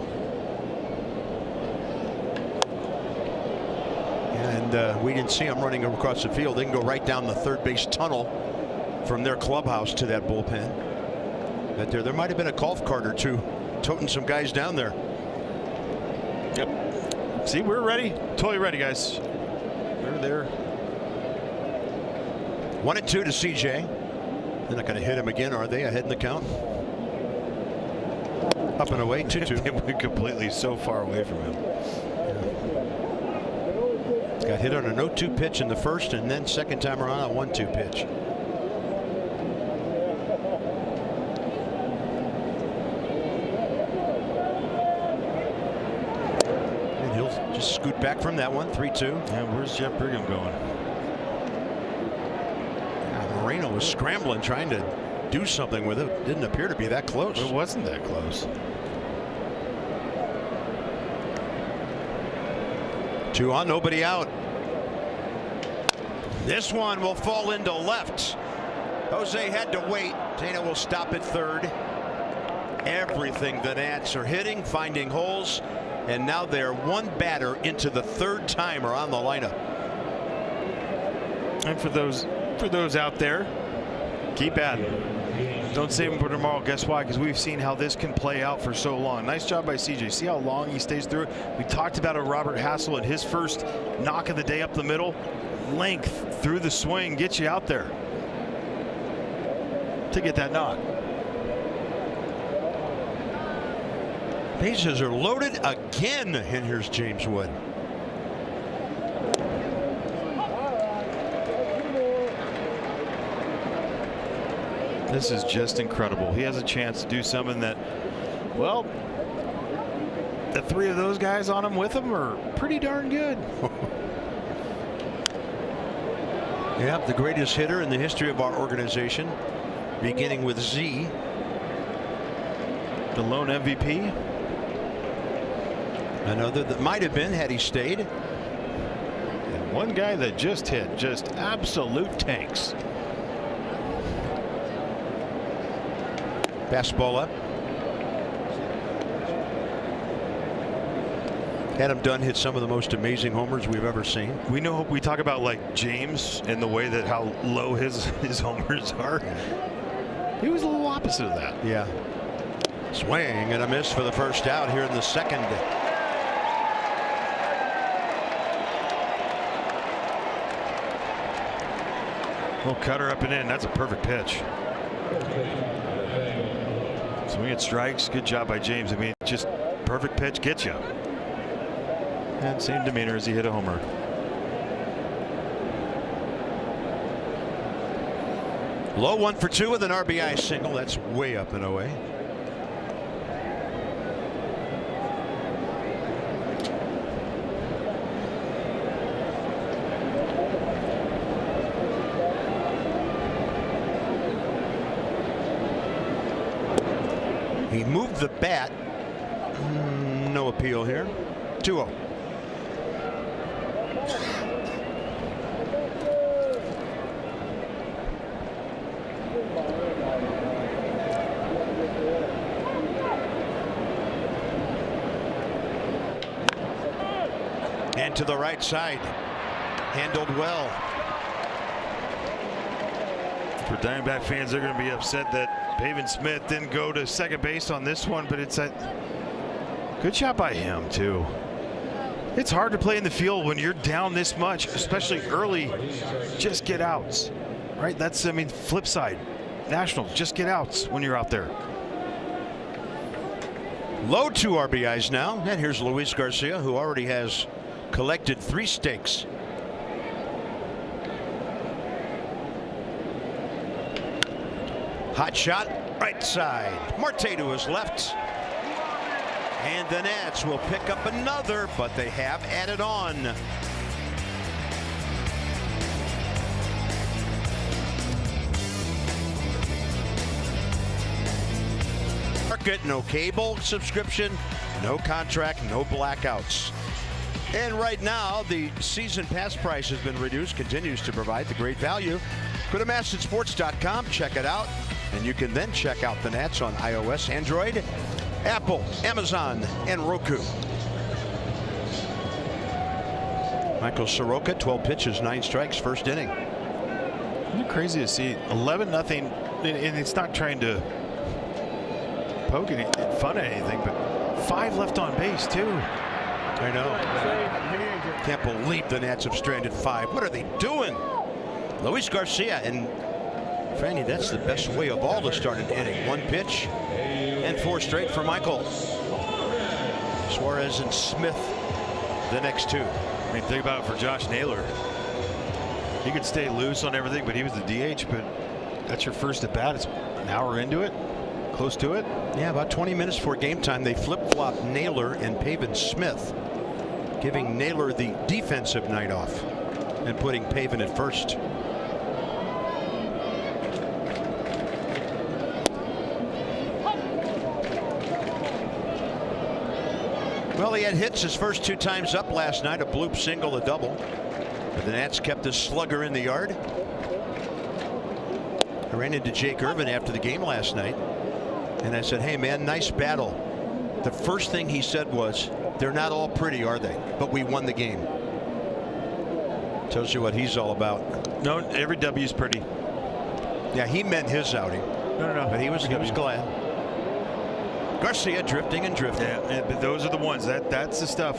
And we didn't see them running across the field. They can go right down the third base tunnel from their clubhouse to that bullpen. But there might have been a golf cart or two toting some guys down there. Yep. See, we're ready. Totally ready, guys. We're there. 1-2 to CJ. They're not going to hit him again, are they? Ahead in the count. Up and away, 2-2. They went completely so far away from him. Got hit on a 0-2 pitch in the first, and then second time around a 1-2 pitch. And he'll just scoot back from that one. 3-2. Yeah, where's Jeff Brigham going? Moreno was scrambling, trying to do something with it. Didn't appear to be that close. It wasn't that close. 2 on, nobody out. This one will fall into left. Jose had to wait. Tana will stop at third. Everything the Nats are hitting, finding holes, and now they're 1 batter into the 3rd timer on the lineup. And for those out there, keep at it. Don't save him for tomorrow. Guess why? Because we've seen how this can play out for so long. Nice job by CJ. See how long he stays through it? We talked about it, Robert Hassel, and his first knock of the day up the middle. Length through the swing gets you out there to get that knock. Bases are loaded again, and here's James Wood. This is just incredible. He has a chance to do something that, well, the three of those guys on him with him are pretty darn good. Yeah, the greatest hitter in the history of our organization, beginning with Z. The lone MVP. Another that might have been had he stayed. And one guy that just hit just absolute tanks. Fastball up. Adam Dunn hit some of the most amazing homers we've ever seen. We know, we talk about like James and the way that how low his homers are. He was a little opposite of that. Yeah. Swing and a miss for the first out here in the second. Well, cutter up and in. That's a perfect pitch. Swing at strikes. Good job by James. I mean, just perfect pitch gets you. And same demeanor as he hit a homer. Low 1 for 2 with an RBI single. That's way up and away. He moved the bat. No appeal here. 2-0. And to the right side. Handled well. For Diamondback fans, they're going to be upset that Pavin Smith didn't go to second base on this one, but it's a good shot by him too. It's hard to play in the field when you're down this much, especially early. Just get outs, right? That's, I mean, flip side. Nationals, just get outs when you're out there. Low 2 RBIs now, and here's Luis Garcia, who already has collected 3 stakes. Hot shot, right side. Marte to his left. And the Nats will pick up another, but they have added on. Market, no cable subscription, no contract, no blackouts. And right now, the season pass price has been reduced, continues to provide the great value. Go to MASNsports.com, check it out, and you can then check out the Nats on iOS, Android, Apple, Amazon, and Roku. Michael Soroka, 12 pitches, 9 strikes, first inning. Isn't it crazy to see 11-0, and it's not trying to poke any fun at anything, but 5 left on base too. I know. Can't believe the Nats have stranded 5. What are they doing? Luis Garcia, and Franny, that's the best way of all to start an inning. 1 pitch and 4 straight for Michael. Suarez and Smith the next 2. I mean, think about it for Josh Naylor. He could stay loose on everything, but he was the DH. But that's your first at bat. It's an hour into it, close to it. Yeah, about 20 minutes before game time, they flip-flopped Naylor and Pavin Smith, giving Naylor the defensive night off and putting Pavin at first. Well, he had hits his first 2 times up last night, a bloop single, a double. But the Nats kept the slugger in the yard. I ran into Jake Irvin after the game last night, and I said, hey, man, nice battle. The first thing he said was, they're not all pretty, are they? But we won the game. Tells you what he's all about. No, every W is pretty. Yeah, he meant his outing. No. But he was glad. Garcia drifting and drifting. Yeah, but those are the ones. That's the stuff.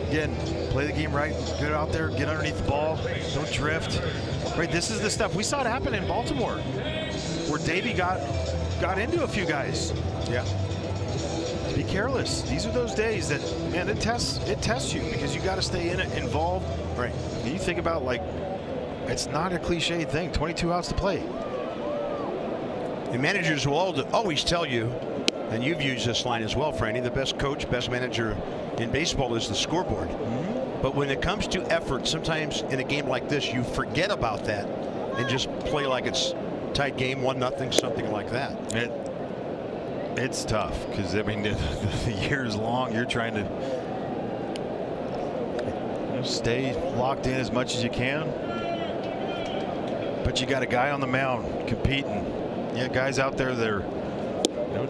Again, play the game right. Get out there, get underneath the ball. Don't drift. Right, this is the stuff. We saw it happen in Baltimore, where Davey got into a few guys. Yeah. Be careless. These are those days that, man, it tests you because you got to stay in it, involved. Right. And you think about, like, it's not a cliche thing. 22 outs to play. And managers will always tell you, and you've used this line as well, Franny, the best coach, best manager in baseball is the scoreboard. But when it comes to effort, sometimes in a game like this, you forget about that and just play like it's tight game, 1-0, something like that. It's tough because, I mean, the year's long. You're trying to stay locked in as much as you can. But you got a guy on the mound competing. Yeah, guys out there that are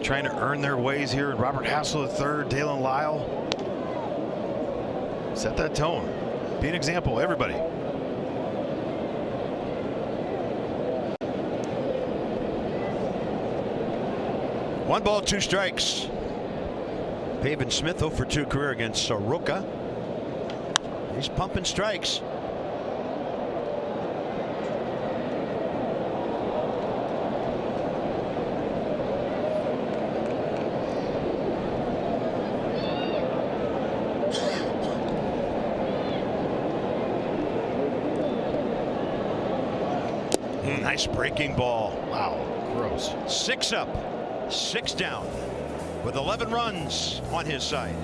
trying to earn their ways here. Robert Hassel III, Dalen Lyle. Set that tone. Be an example, everybody. One ball, 2 strikes. Pavin Smith 0 for 2 career against Soroka. He's pumping strikes. Nice breaking ball. Wow, gross. 6 up, 6 down, with 11 runs on his side.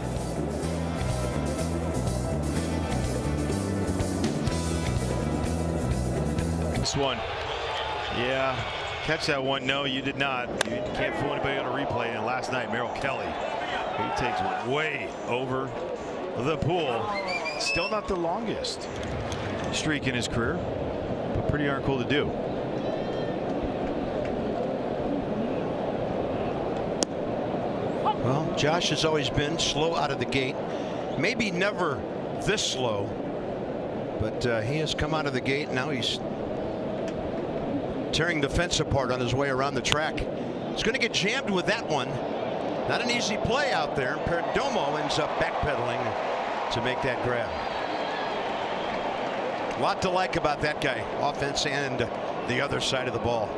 This one. Yeah. Catch that one. No, you did not. You can't fool anybody on a replay. And last night, Merrill Kelly, he takes way over the pool. Still not the longest streak in his career, but pretty darn cool to do. Well, Josh has always been slow out of the gate. Maybe never this slow, but he has come out of the gate. Now he's tearing the fence apart on his way around the track. He's going to get jammed with that one. Not an easy play out there. Perdomo ends up backpedaling to make that grab. A lot to like about that guy, offense and the other side of the ball.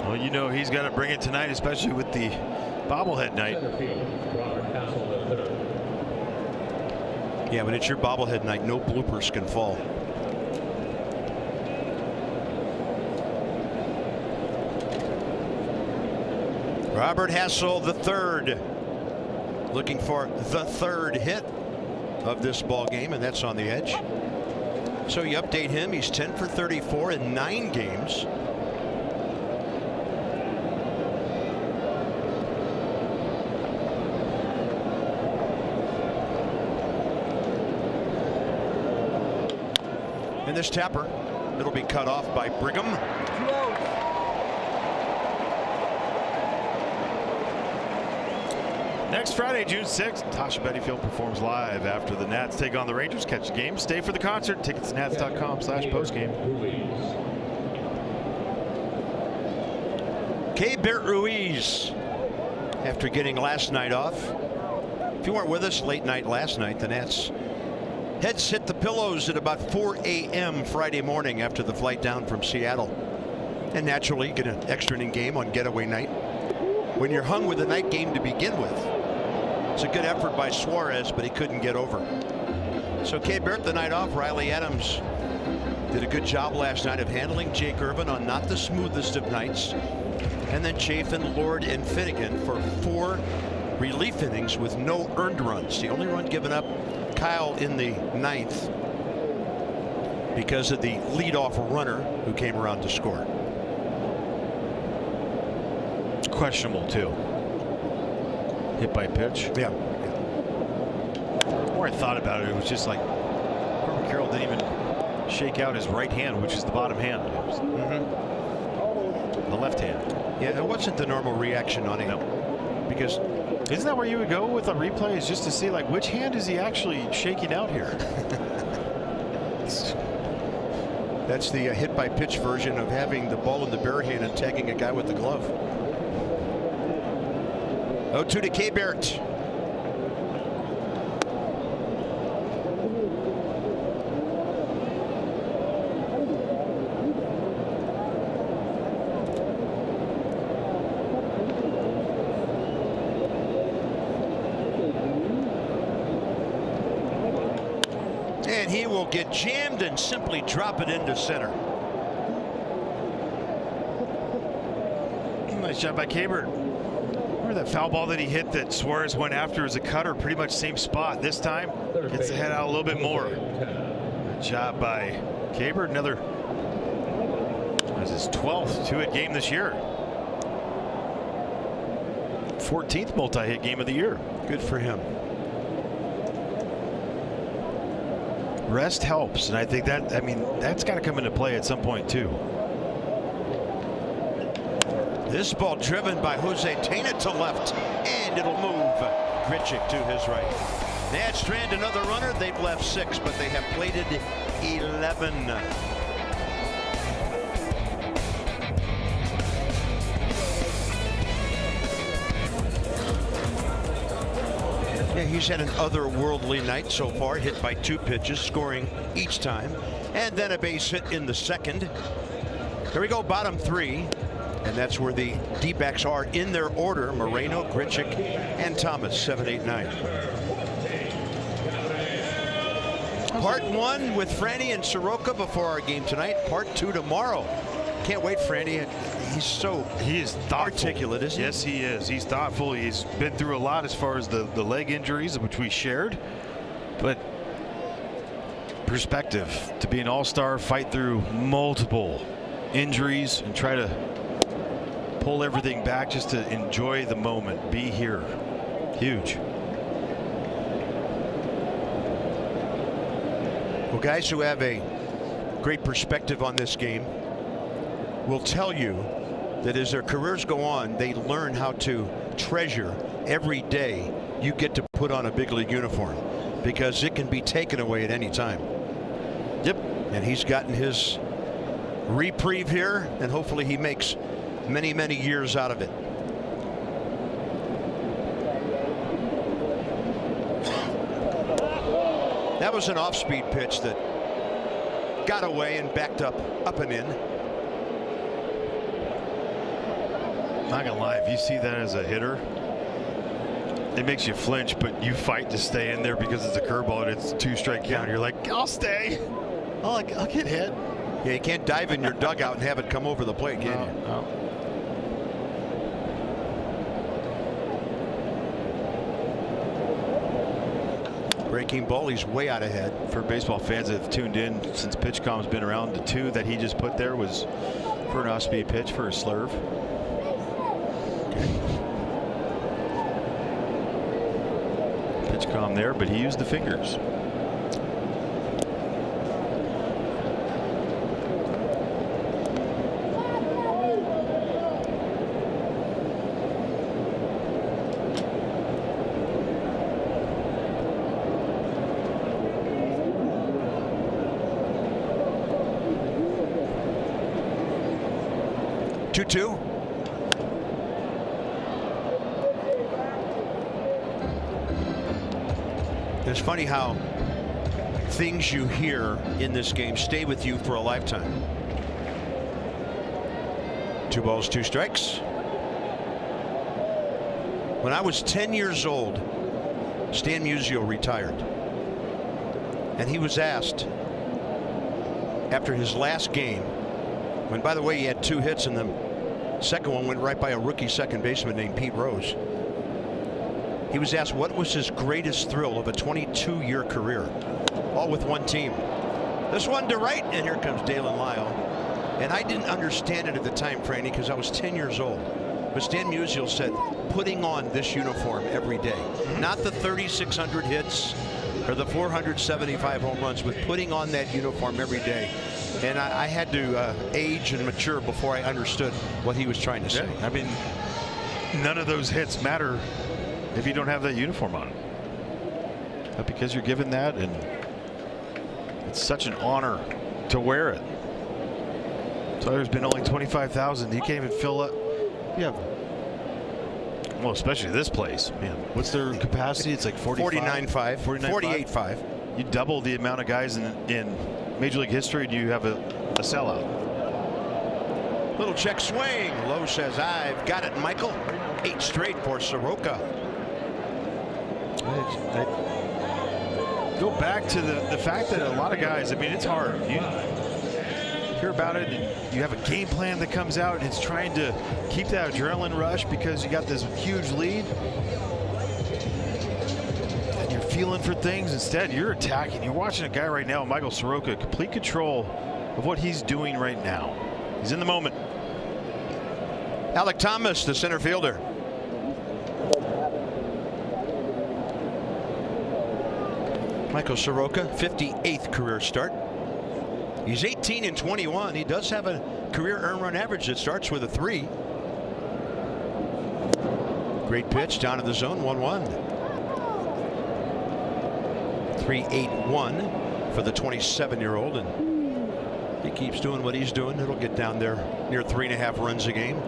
Well, you know he's got to bring it tonight, especially with the bobblehead night. Yeah, but it's your bobblehead night. No bloopers can fall. Robert Hassel III looking for the 3rd hit of this ball game, and that's on the edge. So you update him. He's 10 for 34 in 9 games. And this tapper, it'll be cut off by Brigham. Next Friday, June 6th, Tasha Bettyfield performs live after the Nats take on the Rangers. Catch the game, stay for the concert. Tickets at nats.com/postgame. Keibert Ruiz, after getting last night off. If you weren't with us late night last night, the Nats heads hit the pillows at about 4 a.m. Friday morning after the flight down from Seattle. And naturally, get an extra inning game on getaway night. When you're hung with a night game to begin with, it's a good effort by Suarez, but he couldn't get over. So Keibert the night off. Riley Adams did a good job last night of handling Jake Irvin on not the smoothest of nights. And then Chafin, Lord, and Finnegan for 4 relief innings with no earned runs. The only run given up, Kyle, in the 9th because of the leadoff runner who came around to score. Questionable too. Hit by pitch. Yeah. The more I thought about it, it was just like Corbin Carroll didn't even shake out his right hand, which is the bottom hand. It was the left hand. Yeah, it wasn't the normal reaction on him. No. Because isn't that where you would go with a replay, is just to see like which hand is he actually shaking out here? That's the hit-by-pitch version of having the ball in the bare hand and tagging a guy with the glove. 0-2 to K-Bert. And he will get jammed and simply drop it into center. Nice job by K-Bert. Remember that foul ball that he hit that Suarez went after as a cutter? Pretty much same spot. This time, gets the head out a little bit more. Good job by K-Bert. Another, that's his 12th two-hit game this year. 14th multi-hit game of the year. Good for him. Rest helps, and I think that, I mean, that's got to come into play at some point too. This ball driven by Jose Tena to left, and it'll move Grichuk to his right. They had stranded another runner. They've left 6, but they have plated 11. Yeah, he's had an otherworldly night so far, hit by 2 pitches, scoring each time, and then a base hit in the second. Here we go, bottom 3, and that's where the D-backs are in their order: Moreno, Grichuk, and Thomas. 7, 8, 9. Part 1 with Franny and Soroka before our game tonight. Part 2 tomorrow. Can't wait, Franny. He is thoughtful. Articulate, isn't he? Yes, he is. He's thoughtful. He's been through a lot as far as the leg injuries, which we shared. But perspective to be an all-star, fight through multiple injuries, and try to pull everything back just to enjoy the moment, be here. Huge. Well, guys who have a great perspective on this game will tell you that as their careers go on, they learn how to treasure every day you get to put on a big league uniform, because it can be taken away at any time. Yep. And he's gotten his reprieve here, and hopefully he makes many, many years out of it. That was an off-speed pitch that got away and backed up and in. Not gonna lie, if you see that as a hitter, it makes you flinch, but you fight to stay in there because it's a curveball and it's 2-strike count. You're like, I'll stay. I'll get hit. Yeah, you can't dive in your dugout and have it come over the plate, can you? No. Breaking ball, he's way out ahead. For baseball fans that have tuned in since PitchCom's been around, the 2 that he just put there was for an off-speed pitch for a slurve. PitchCom there, but he used the fingers. Two. It's funny how things you hear in this game stay with you for a lifetime. 2 balls, 2 strikes. When I was 10 years old, Stan Musial retired, and he was asked after his last game, when, by the way, he had 2 hits, and the second one went right by a rookie second baseman named Pete Rose. He was asked what was his greatest thrill of a 22-year career, all with one team. This one to right, and here comes Dalen Lyle. And I didn't understand it at the time, Franny, because I was 10 years old. But Stan Musial said, putting on this uniform every day, not the 3,600 hits or the 475 home runs, but putting on that uniform every day. And I had to age and mature before I understood what he was trying to say. Yeah, I mean, none of those hits matter if you don't have that uniform on. But because you're given that, and it's such an honor to wear it. So there's been only 25,000. You can't even fill up. Yeah. Well, especially this place, man. What's their capacity? It's like 49.5, 48.5. You double the amount of guys in Major League history, and you have a sellout. Little check swing. Lowe says, "I've got it, Michael." 8 straight for Soroka. Go back to the fact that a lot of guys, I mean, it's hard. You hear about it, and you have a game plan that comes out, and it's trying to keep that adrenaline rush because you got this huge lead. And you're feeling for things. Instead, you're attacking. You're watching a guy right now, Michael Soroka, complete control of what he's doing right now. He's in the moment. Alec Thomas, the center fielder. Michael Soroka, 58th career start. He's 18 and 21. He does have a career earned run average that starts with a 3. Great pitch down to the zone, 1-1. 3-8-1 for the 27-year-old, and he keeps doing what he's doing. It'll get down there near 3.5 runs a game.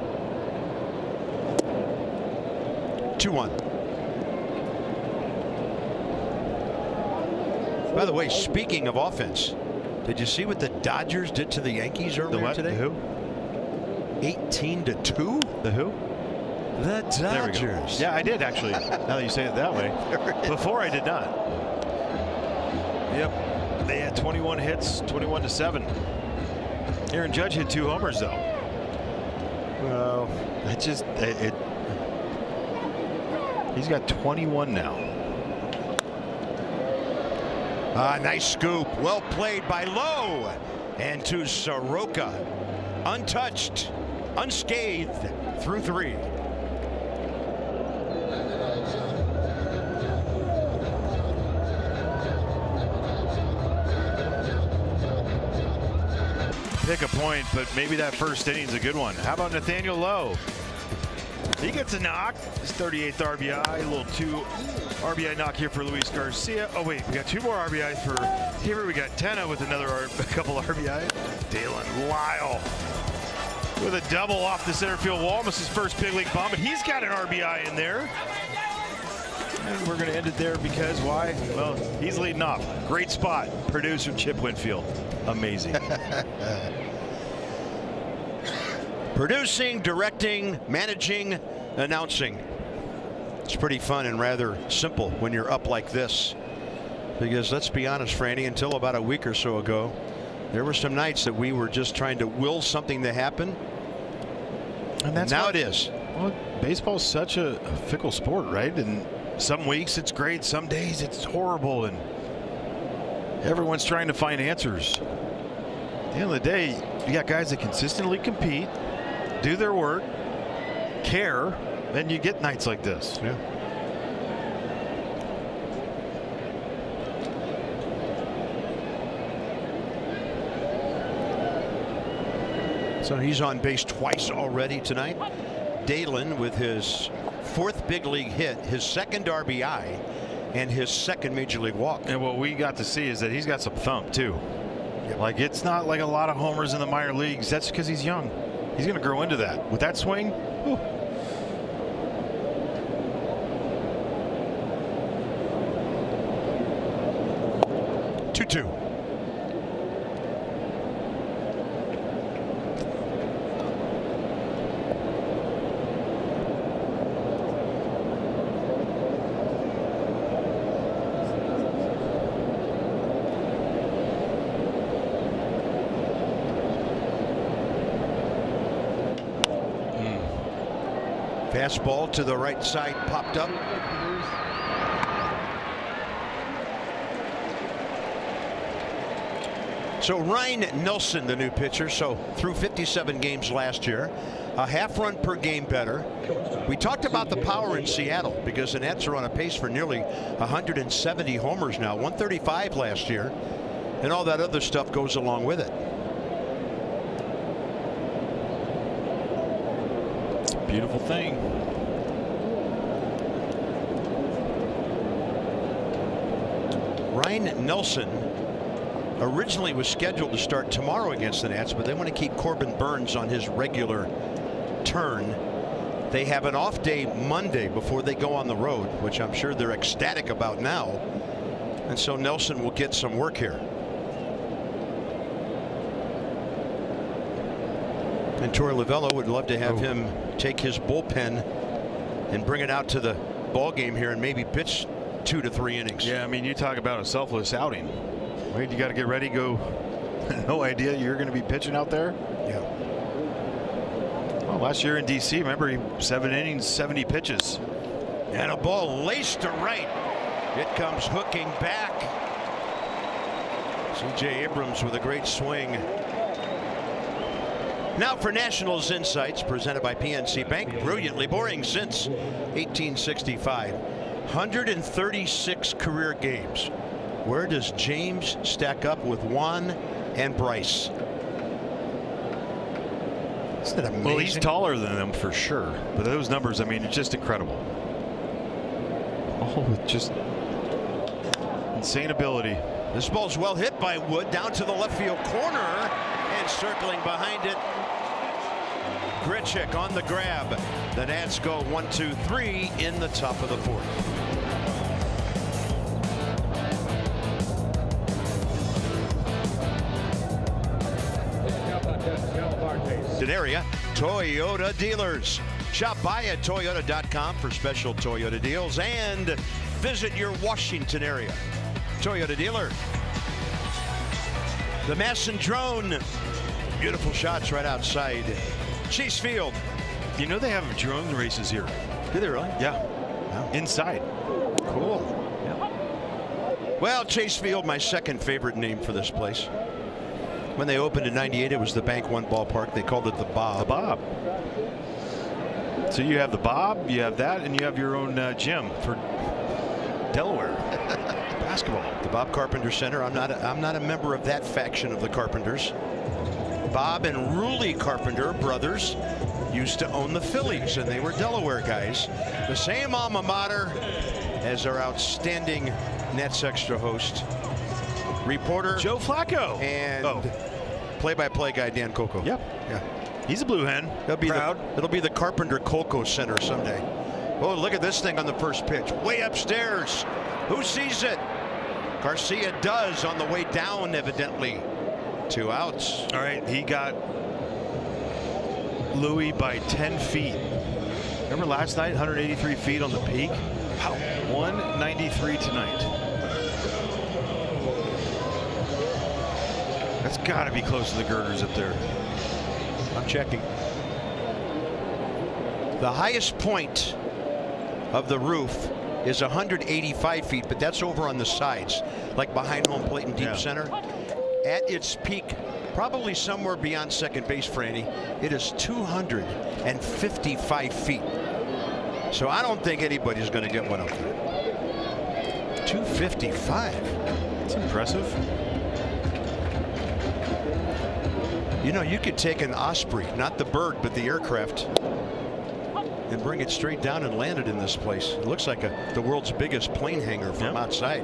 2-1. By the way, speaking of offense, did you see what the Dodgers did to the Yankees earlier today? The who? 18-2. The who? The Dodgers. Yeah, I did actually. Now that you say it that way. Before I did not. Yep. They had 21 hits, 21-7. Aaron Judge hit 2 homers though. Well, he's got 21 now. Nice scoop. Well played by Lowe. And to Soroka. Untouched, unscathed through 3. Pick a point, but maybe that first inning's a good one. How about Nathaniel Lowe? He gets a knock. His 38th RBI. A little 2 RBI knock here for Luis Garcia. Oh wait, we got 2 more RBIs for here. We got Tenna with a couple RBIs. Dalen Lyle with a double off the center field wall. Almost his first big league bomb, but he's got an RBI in there. And we're going to end it there because why? Well, he's leading off. Great spot. Producer Chip Winfield. Amazing. Producing, directing, managing, announcing. It's pretty fun and rather simple when you're up like this. Because let's be honest, Franny, until about a week or so ago, there were some nights that we were just trying to will something to happen. And that's now it is. Well, baseball's such a fickle sport, right? And some weeks it's great, some days it's horrible, and everyone's trying to find answers. At the end of the day, you got guys that consistently compete, do their work, care, and you get nights like this. Yeah. So he's on base twice already tonight. Dalen with his 4th big league hit, his 2nd RBI, and his 2nd major league walk. And what we got to see is that he's got some thump too. Like, it's not like a lot of homers in the minor leagues. That's because he's young. He's going to grow into that. With that swing, whew. Fastball to the right side popped up. So Ryan Nelson, the new pitcher, so through 57 games last year, a half run per game better. We talked about the power in Seattle because the Nats are on a pace for nearly 170 homers now, 135 last year, and all that other stuff goes along with it. Beautiful thing. Ryan Nelson originally was scheduled to start tomorrow against the Nats, but they want to keep Corbin Burns on his regular turn. They have an off day Monday before they go on the road, which I'm sure they're ecstatic about now. And so Nelson will get some work here. And Torey Lovullo would love to have him take his bullpen and bring it out to the ball game here and maybe pitch 2 to 3 innings. Yeah, I mean, you talk about a selfless outing. Right? You got to get ready, go. No idea you're going to be pitching out there. Yeah. Well, last year in DC, remember, 7 innings, 70 pitches. And a ball laced to right. It comes hooking back. C.J. Abrams with a great swing. Now for Nationals Insights, presented by PNC Bank. Brilliantly boring since 1865. 136 career games. Where does James stack up with Juan and Bryce? Isn't that amazing? Well, he's taller than them for sure. But those numbers, I mean, it's just incredible. All with just insane ability. This ball's well hit by Wood down to the left field corner, and circling behind it, Grichuk on the grab. The Nats go 1-2-3 in the top of the 4th. Area Toyota dealers. Shop by at Toyota.com for special Toyota deals and visit your Washington area Toyota dealer. The Masson drone. Beautiful shots right outside Chase Field. You know they have drone races here. Do they really? Yeah. Wow. Inside. Cool. Yeah. Well, Chase Field, my second favorite name for this place. When they opened in '98, it was the Bank One ballpark. They called it the Bob. The Bob. So you have the Bob, you have that, and you have your own gym for Delaware basketball. The Bob Carpenter Center. I'm not a member of that faction of the Carpenters. Bob and Ruley Carpenter brothers used to own the Phillies, and they were Delaware guys. The same alma mater as our outstanding Nets Extra host, reporter Joe Flacco, and play-by-play guy Dan Coco. Yep. Yeah. He's a blue hen. It'll be the Carpenter Coco Center someday. Oh, look at this thing on the first pitch. Way upstairs. Who sees it? Garcia does on the way down, evidently. 2 outs. All right, he got Louis by 10 feet. Remember last night, 183 feet on the peak? Wow. 193 tonight. That's got to be close to the girders up there. I'm checking. The highest point of the roof is 185 feet, but that's over on the sides, like behind home plate and deep center. At its peak, probably somewhere beyond second base, Franny, it is 255 feet. So I don't think anybody's going to get one up there. 255. That's impressive. You know, you could take an Osprey, not the bird, but the aircraft, and bring it straight down and land it in this place. It looks like the world's biggest plane hangar from outside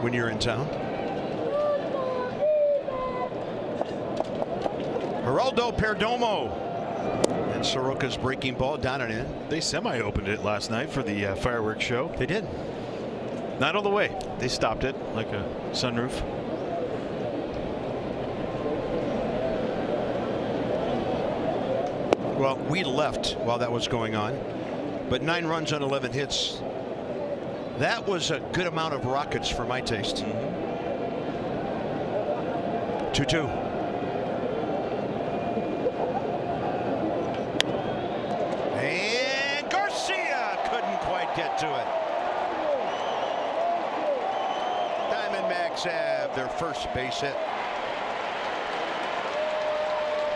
when you're in town. Geraldo Perdomo. And Soroka's breaking ball down and in. They semi-opened it last night for the fireworks show. They did. Not all the way. They stopped it like a sunroof. Well, we left while that was going on, but 9 runs on 11 hits. That was a good amount of rockets for my taste. 2-2. And Garcia couldn't quite get to it. Diamondbacks have their first base hit.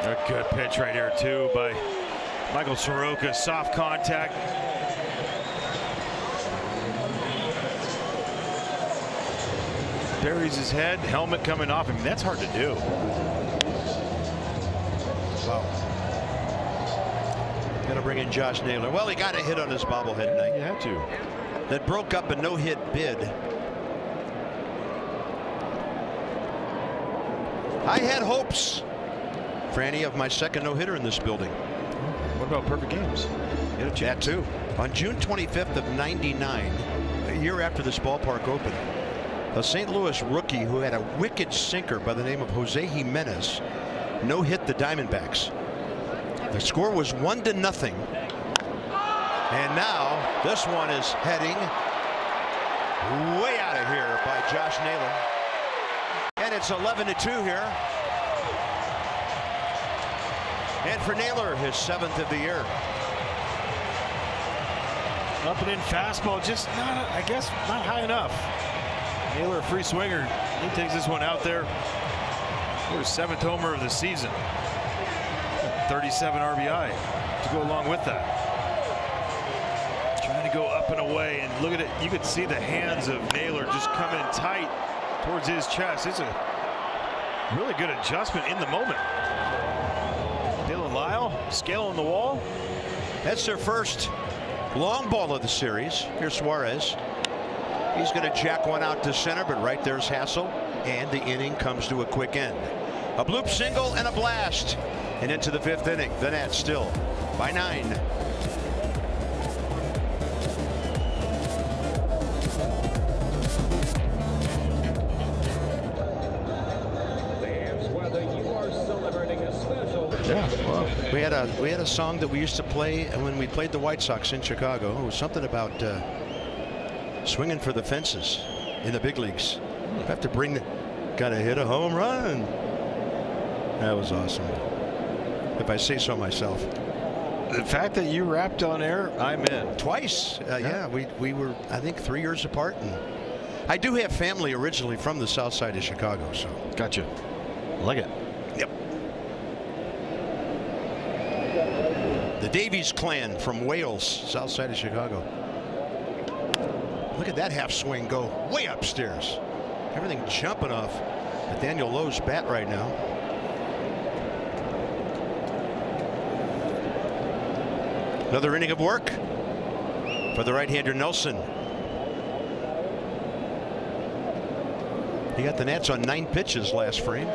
A good pitch right here, too, by Michael Soroka. Soft contact. Buries his head, helmet coming off. I mean, that's hard to do. Wow. Gonna bring in Josh Naylor. Well, he got a hit on his bobblehead tonight. You had to. That broke up a no-hit bid. I had hopes, Franny, of my second no-hitter in this building. What about perfect games? That too. On June 25th of '99, a year after this ballpark opened, a St. Louis rookie who had a wicked sinker by the name of Jose Jimenez no-hit the Diamondbacks. The score was 1-0. And now this one is heading way out of here by Josh Naylor. And it's 11-2 here. And for Naylor, his 7th of the year. Up and in fastball, just not, I guess, not high enough. Naylor, a free swinger. He takes this one out there. His 7th homer of the season. 37 RBI to go along with that. Trying to go up and away, and look at it. You could see the hands of Naylor just coming tight towards his chest. It's a really good adjustment in the moment. Dylan Lyle scaling the wall. That's their first long ball of the series. Here's Suarez. He's going to jack one out to center, but right there's Hassel, and the inning comes to a quick end. A bloop single and a blast, and into the 5th inning. The Nats still by 9. Whether you are celebrating a special. Yeah, well, we had a song that we used to play when we played the White Sox in Chicago. It was something about swinging for the fences in the big leagues. You have to bring the, gotta hit a home run. That was awesome, if I say so myself. The fact that you rapped on air, I'm in. Twice. Yeah, we were, I think, 3 years apart. And I do have family originally from the south side of Chicago, so. Gotcha. Like it. Yep. The Davies clan from Wales, south side of Chicago. Look at that half swing go way upstairs. Everything jumping off Daniel Lowe's bat right now. Another inning of work for the right-hander Nelson. He got the Nats on 9 pitches last frame.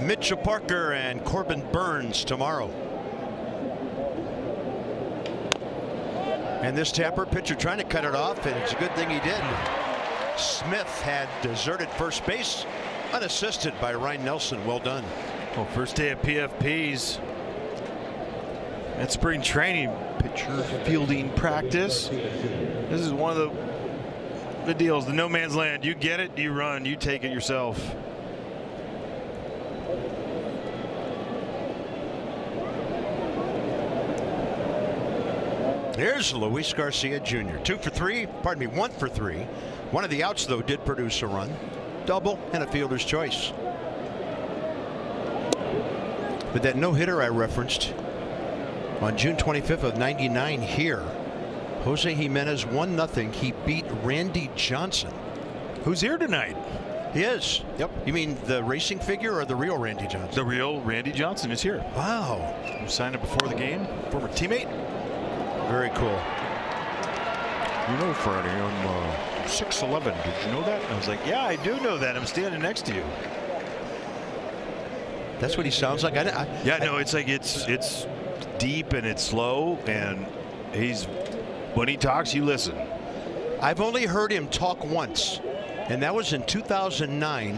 Mitchell Parker and Corbin Burns tomorrow. And this Tapper pitcher trying to cut it off, and it's a good thing he did. Smith had deserted first base, unassisted by Ryan Nelson. Well done. Well, first day of PFPs at spring training, pitcher fielding practice. This is one of the deals, the no man's land. You get it, you run, you take it yourself. Here's Luis Garcia Jr. 2 for 3, pardon me, 1 for 3. One of the outs, though, did produce a run. Double and a fielder's choice. But that no-hitter I referenced on June 25th of '99 here, Jose Jimenez 1-0. He beat Randy Johnson. Who's here tonight? He is. Yep. You mean the racing figure or the real Randy Johnson? The real Randy Johnson is here. Wow. Who signed up before the game? Former teammate. Very cool. You know, Freddie, I'm 6'11". Did you know that? I was like, yeah, I do know that. I'm standing next to you. That's what he sounds like. Yeah, no, it's like it's deep and it's slow, and when he talks, you listen. I've only heard him talk once, and that was in 2009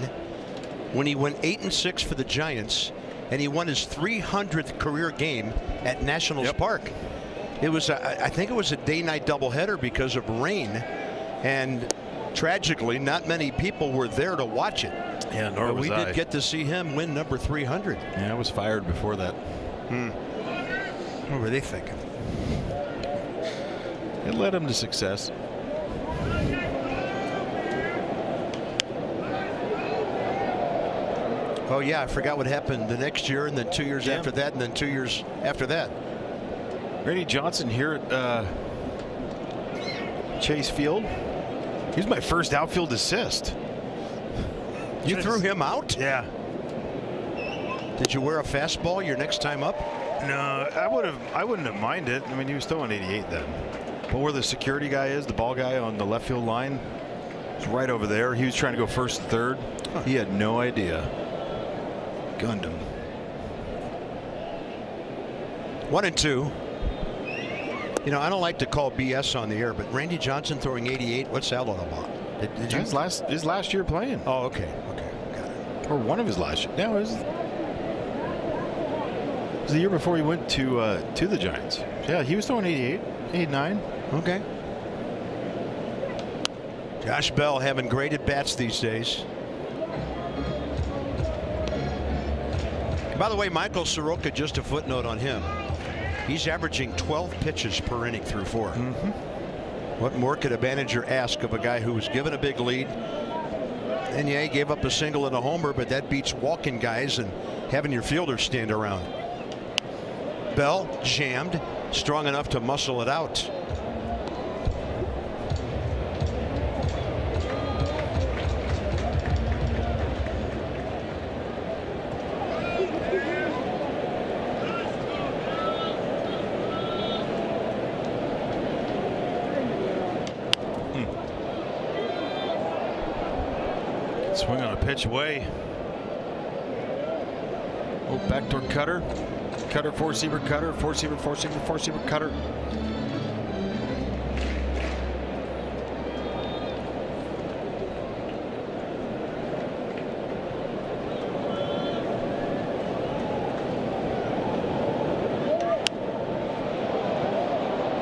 when he went 8-6 for the Giants, and he won his 300th career game at Nationals Park. It was, I think it was a day-night doubleheader because of rain, and tragically, not many people were there to watch it. Yeah, nor was I. We did get to see him win number 300. Yeah, I was fired before that. What were they thinking? It led him to success. Oh yeah, I forgot what happened the next year, and then 2 years after that, and then 2 years after that. Randy Johnson here at Chase Field. He's my first outfield assist. You threw him out? Yeah. Did you wear a fastball your next time up? No, I wouldn't have minded. I mean, he was throwing 88 then. But where the security guy is, the ball guy on the left field line, it's right over there. He was trying to go first and third. He had no idea. Gunned him. 1-2. You know, I don't like to call BS on the air, but Randy Johnson throwing 88. What's that all about? Did you? His last year playing. Oh, okay. Okay, got it. Or one of his last year. No, it was the year before he went to the Giants. Yeah, he was throwing 88, 89. Okay. Josh Bell having great at bats these days. By the way, Michael Soroka, just a footnote on him. He's averaging 12 pitches per inning through 4. What more could a manager ask of a guy who was given a big lead? And yeah, he gave up a single and a homer, but that beats walking guys and having your fielders stand around. Bell jammed, strong enough to muscle it out. Swing on a pitch away. Oh, backdoor cutter. Cutter, four-seamer, cutter, four-seamer, four-seamer, four-seamer, cutter.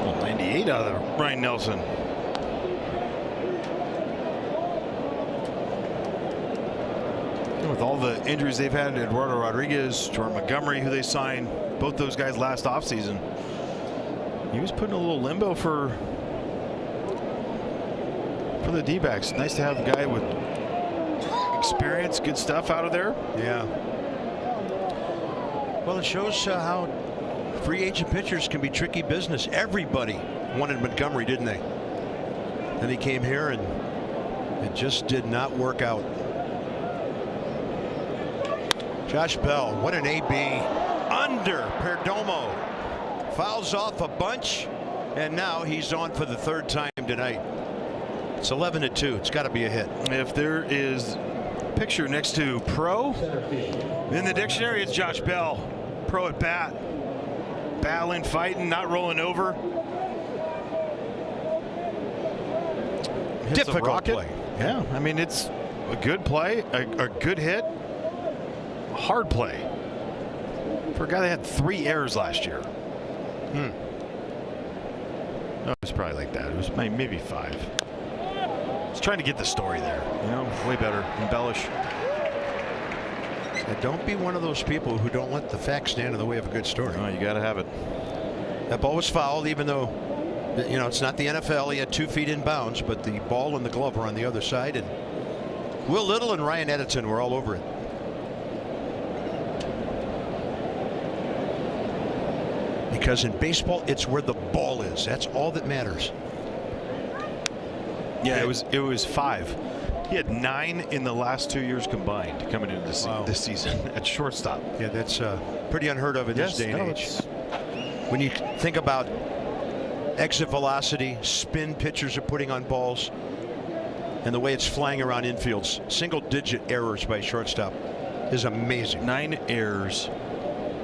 Oh, 98 out of Ryan Nelson. With all the injuries they've had, Eduardo Rodriguez, Jordan Montgomery, who they signed, both those guys last offseason, he was put in a little limbo for the D-backs. Nice to have a guy with experience, good stuff out of there. Yeah. Well, it shows how free agent pitchers can be tricky business. Everybody wanted Montgomery, didn't they? Then he came here and it just did not work out. Josh Bell, what an AB. Under Perdomo. Fouls off a bunch, and now he's on for the third time tonight. It's 11-2. It's got to be a hit. If there is a picture next to pro in the dictionary, it's Josh Bell. Pro at bat. Battling, fighting, not rolling over. Hits Difficult play. Yeah, I mean, it's a good play, a good hit. Hard play for a guy that had 3 errors last year. No, it was probably like that. It was maybe 5. It's trying to get the story there, you know, way better. Embellish. And don't be one of those people who don't let the facts stand in the way of a good story. Oh, you got to have it. That ball was fouled, even though, you know, it's not the NFL. He had 2 feet in bounds, but the ball and the glove were on the other side, and Will Little and Ryan Edison were all over it. Because in baseball, it's where the ball is. That's all that matters. Yeah, it was 5. He had 9 in the last 2 years combined coming into this season at shortstop. Yeah, that's pretty unheard of in this day and age. When you think about exit velocity, spin pitchers are putting on balls, and the way it's flying around infields, single-digit errors by shortstop is amazing. 9 errors.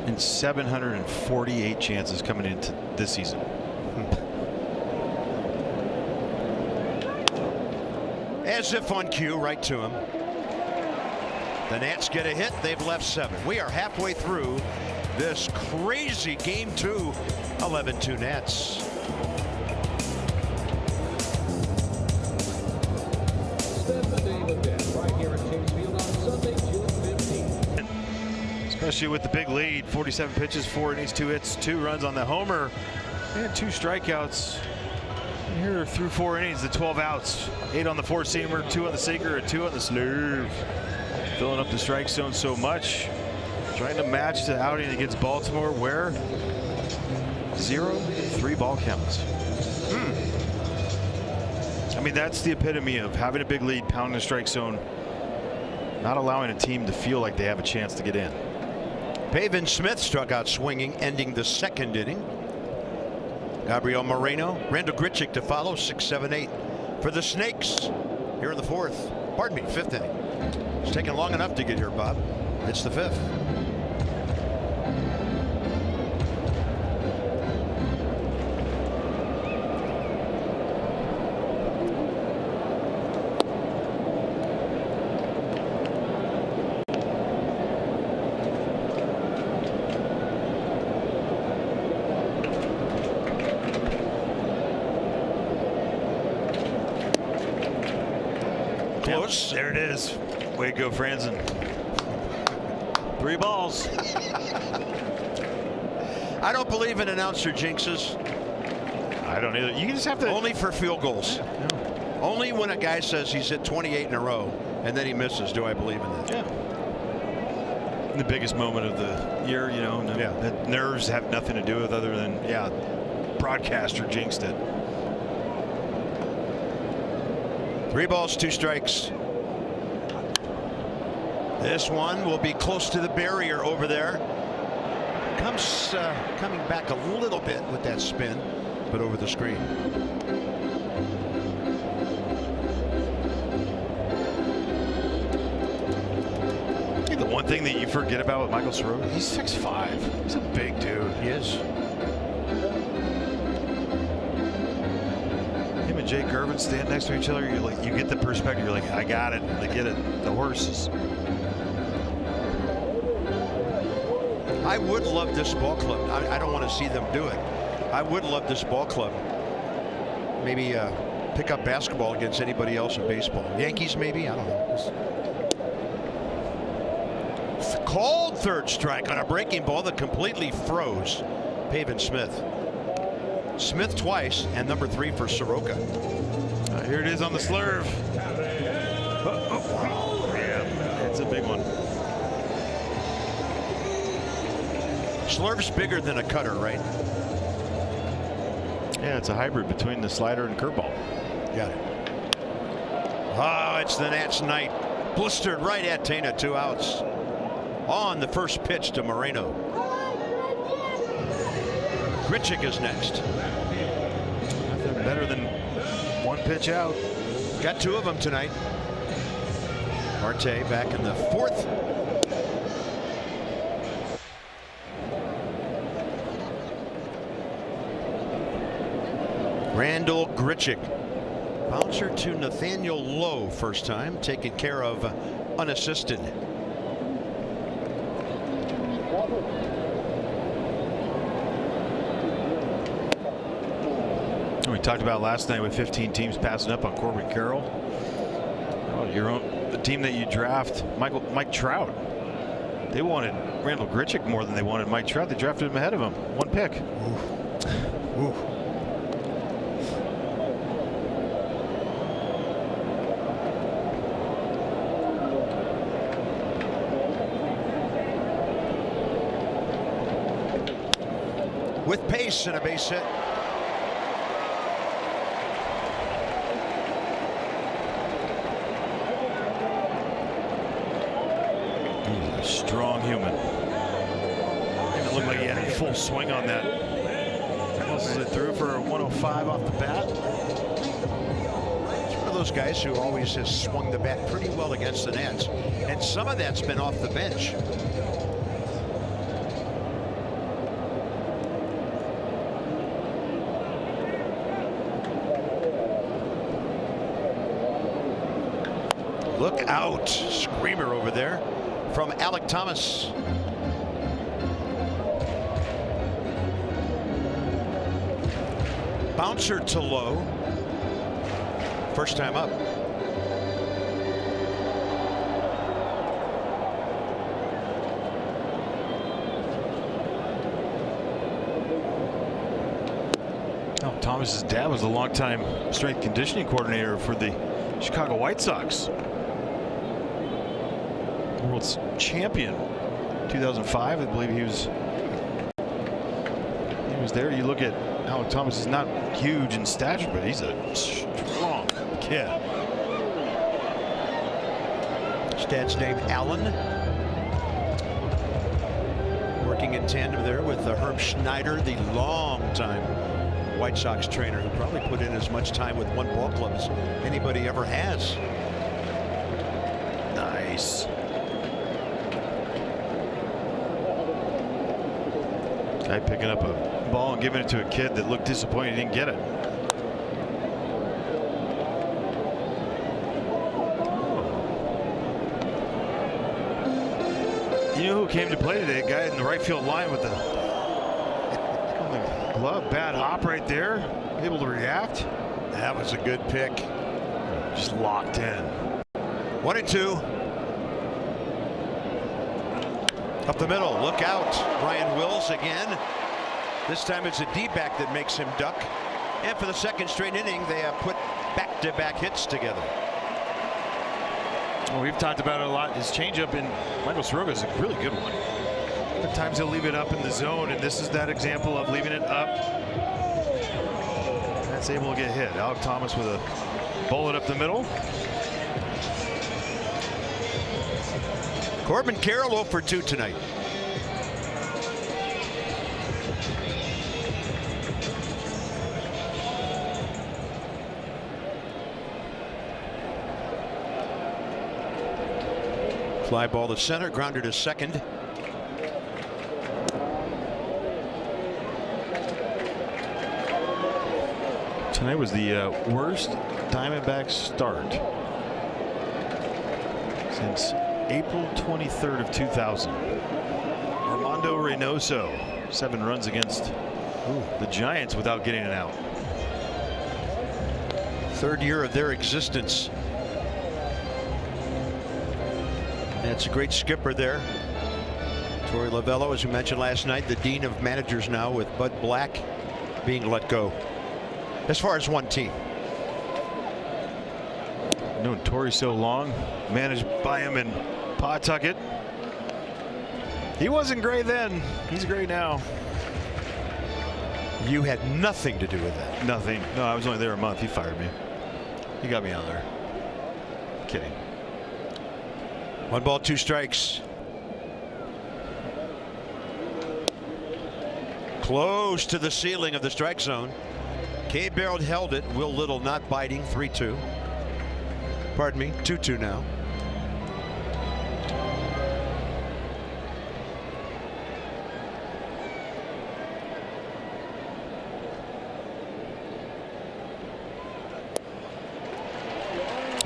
And 748 chances coming into this season. As if on cue, right to him. The Nats get a hit. They've left 7. We are halfway through this crazy game 2. 11-2 Nats. Spend the day with them right here at Chase Field on Sunday, June 15th. Especially with the big lead, 47 pitches, 4 innings, 2 hits, 2 runs on the homer, and 2 strikeouts. And here through 4 innings, the 12 outs, 8 on the four-seamer, 2 on the sinker, and 2 on the sleeve. Filling up the strike zone so much. Trying to match the outing against Baltimore, where 0-3 ball counts. I mean, that's the epitome of having a big lead, pounding the strike zone, not allowing a team to feel like they have a chance to get in. Pavin Smith struck out swinging, ending the second inning. Gabriel Moreno, Randall Grichuk to follow, 6, 7, 8 for the Snakes here in the fourth. Pardon me, fifth inning. It's taken long enough to get here, Bob. It's the fifth. Close. There it is. Way to go, Franzen. 3 balls. I don't believe in announcer jinxes. I don't either. You just have to. Only for field goals. Yeah. Only when a guy says he's hit 28 in a row and then he misses do I believe in that. Yeah. The biggest moment of the year, you know. Yeah. The nerves have nothing to do with other than, yeah, broadcaster jinxed it. 3 balls, 2 strikes. This one will be close to the barrier over there. Comes coming back a little bit with that spin, but over the screen. I think the one thing that you forget about with Michael Soroka, he's 6'5". He's a big dude. He is. Him and Jake Irvin stand next to each other. You're like, you get the perspective. You're like, I got it. I get it. The horses. I would love this ball club. I don't want to see them do it. I would love this ball club. Maybe pick up basketball against anybody else in baseball. Yankees, maybe? I don't know. Called third strike on a breaking ball that completely froze Pavin Smith. Smith twice and number 3 for Soroka. Here it is on the slurve. Yeah, it's a big one. Slurve's bigger than a cutter, right? Yeah, it's a hybrid between the slider and curveball. Got it. Oh, it's the Nats night. Blistered right at Tana, 2 outs. On the first pitch to Moreno. Grichuk is next. Nothing better than 1 pitch out. Got 2 of them tonight. Marte back in the 4th. Randall Grichuk. Bouncer to Nathaniel Lowe first time, taken care of unassisted. We talked about last night with 15 teams passing up on Corbin Carroll. Oh, the team that you draft, Mike Trout. They wanted Randall Grichuk more than they wanted Mike Trout. They drafted him ahead of him. 1 pick. Ooh. Ooh. With pace and a base hit. He's a strong human. It looked like he had a full swing on that. Almost it through for a 105 off the bat. He's one of those guys who always has swung the bat pretty well against the Nats, and some of that's been off the bench. Look out. Screamer over there from Alec Thomas. Bouncer to Lowe. First time up. Oh, Thomas's dad was a longtime strength conditioning coordinator for the Chicago White Sox. World's champion 2005, I believe he was there. You look at Alec Thomas, is not huge in stature, but he's a strong kid. His dad's name Allen. working in tandem there with Herb Schneider, the long-time White Sox trainer, who probably put in as much time with one ball club as anybody ever has. Nice. Guy picking up a ball and giving it to a kid that looked disappointed he didn't get it. You know who came to play today? A guy in the right field line with the glove. Bad hop right there. Able to react. That was a good pick. Just locked in. 1-2. Up the middle. Look out. Ryan Wills again. This time it's a D-back that makes him duck. And for the second straight inning, they have put back-to-back hits together. Well, we've talked about it a lot. His changeup in Michael Soroka is a really good one. At times he'll leave it up in the zone, and this is that example of leaving it up. That's able to get hit. Alec Thomas with a bullet up the middle. Corbin Carroll 0 for 2 tonight. Fly ball to center, grounder to second. Tonight was the worst Diamondbacks start since April 23rd of 2000. Armando Reynoso, 7 runs against the Giants without getting an out. Third year of their existence. That's a great skipper there. Torey Lovello, as we mentioned last night, the dean of managers now, with Bud Black being let go. As far as one team. Known Torey so long, managed by him in Pawtucket. He wasn't great then. He's great now. You had nothing to do with that. Nothing. No, I was only there a month. He fired me. He got me out there. Kidding. 1 ball, 2 strikes. Close to the ceiling of the strike zone. Cade Barrett held it. Will Little not biting. 3-2. Pardon me. 2-2 now.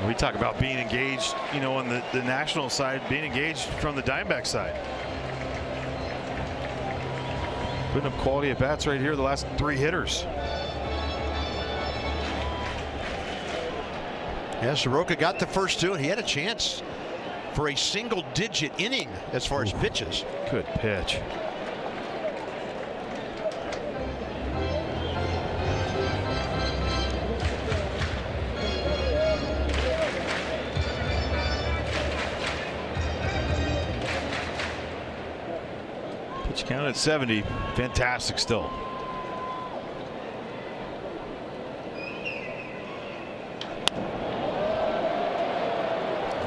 We talk about being engaged, you know, on the national side, being engaged from the Diamondback side. Putting up quality at bats right here, the last 3 hitters. Yeah, Soroka got the first 2, and he had a chance for a single-digit inning as far as pitches. Good pitch. Pitch count at 70. Fantastic still.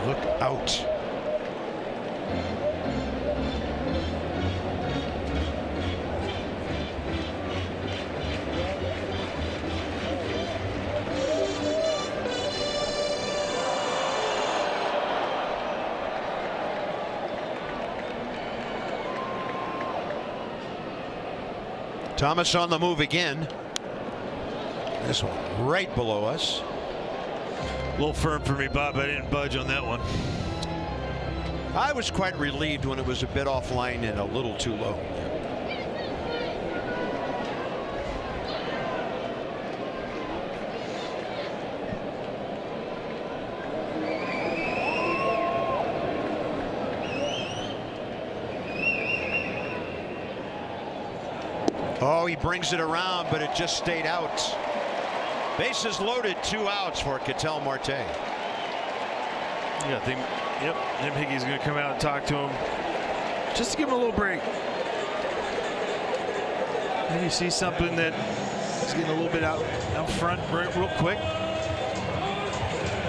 Look out. Thomas on the move again. This one right below us. A little firm for me, Bob. I didn't budge on that one. I was quite relieved when it was a bit offline and a little too low. Oh, he brings it around, but it just stayed out. Bases loaded, 2 outs for Ketel Marte. Yeah, I think, yep, Jim Hickey's going to come out and talk to him just to give him a little break. Maybe see something that is getting a little bit out front real quick.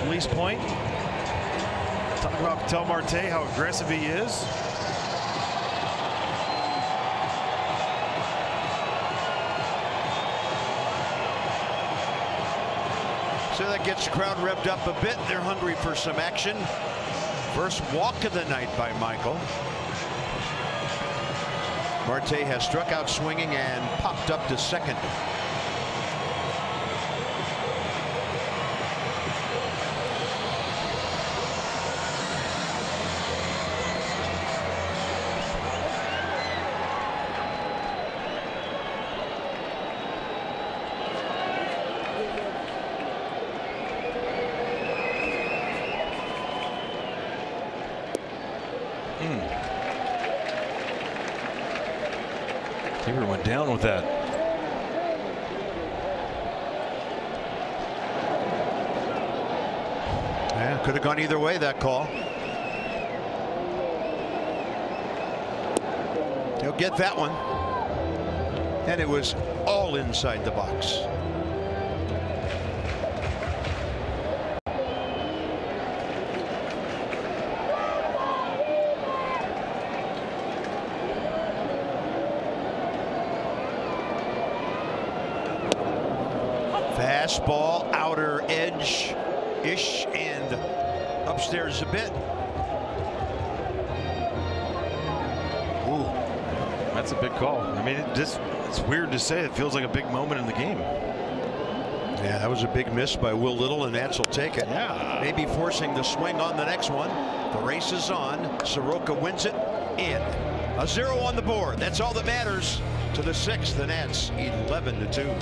Release point. Talk about Ketel Marte, how aggressive he is. So that gets the crowd revved up a bit. They're hungry for some action. First walk of the night by Michael. Marte has struck out swinging and popped up to second. Keeper went down with that. Yeah, could have gone either way, that call. He'll get that one. And it was all inside the box. Fastball, outer edge-ish, and upstairs a bit. Ooh, that's a big call. I mean, it's weird to say. It feels like a big moment in the game. Yeah, that was a big miss by Will Little, and Nats will take it. Yeah. Maybe forcing the swing on the next one. The race is on. Soroka wins it in. A 0 on the board. That's all that matters. To the 6th, the Nats 11-2.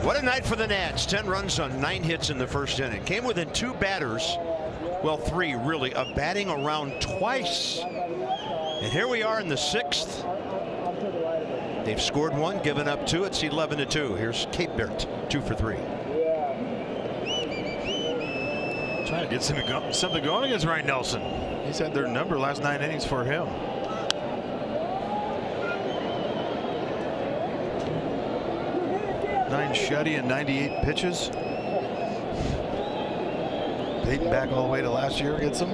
What a night for the Nats. 10 runs on 9 hits in the first inning. Came within 2 batters, well 3 really, of batting around twice. And here we are in the 6th. They've scored 1, given up 2. It's 11-2. Here's Cape Bert, 2 for 3. Trying to get something going against Ryan Nelson. He's had their number last 9 innings for him. Shutty and 98 pitches. Dating back all the way to last year gets him.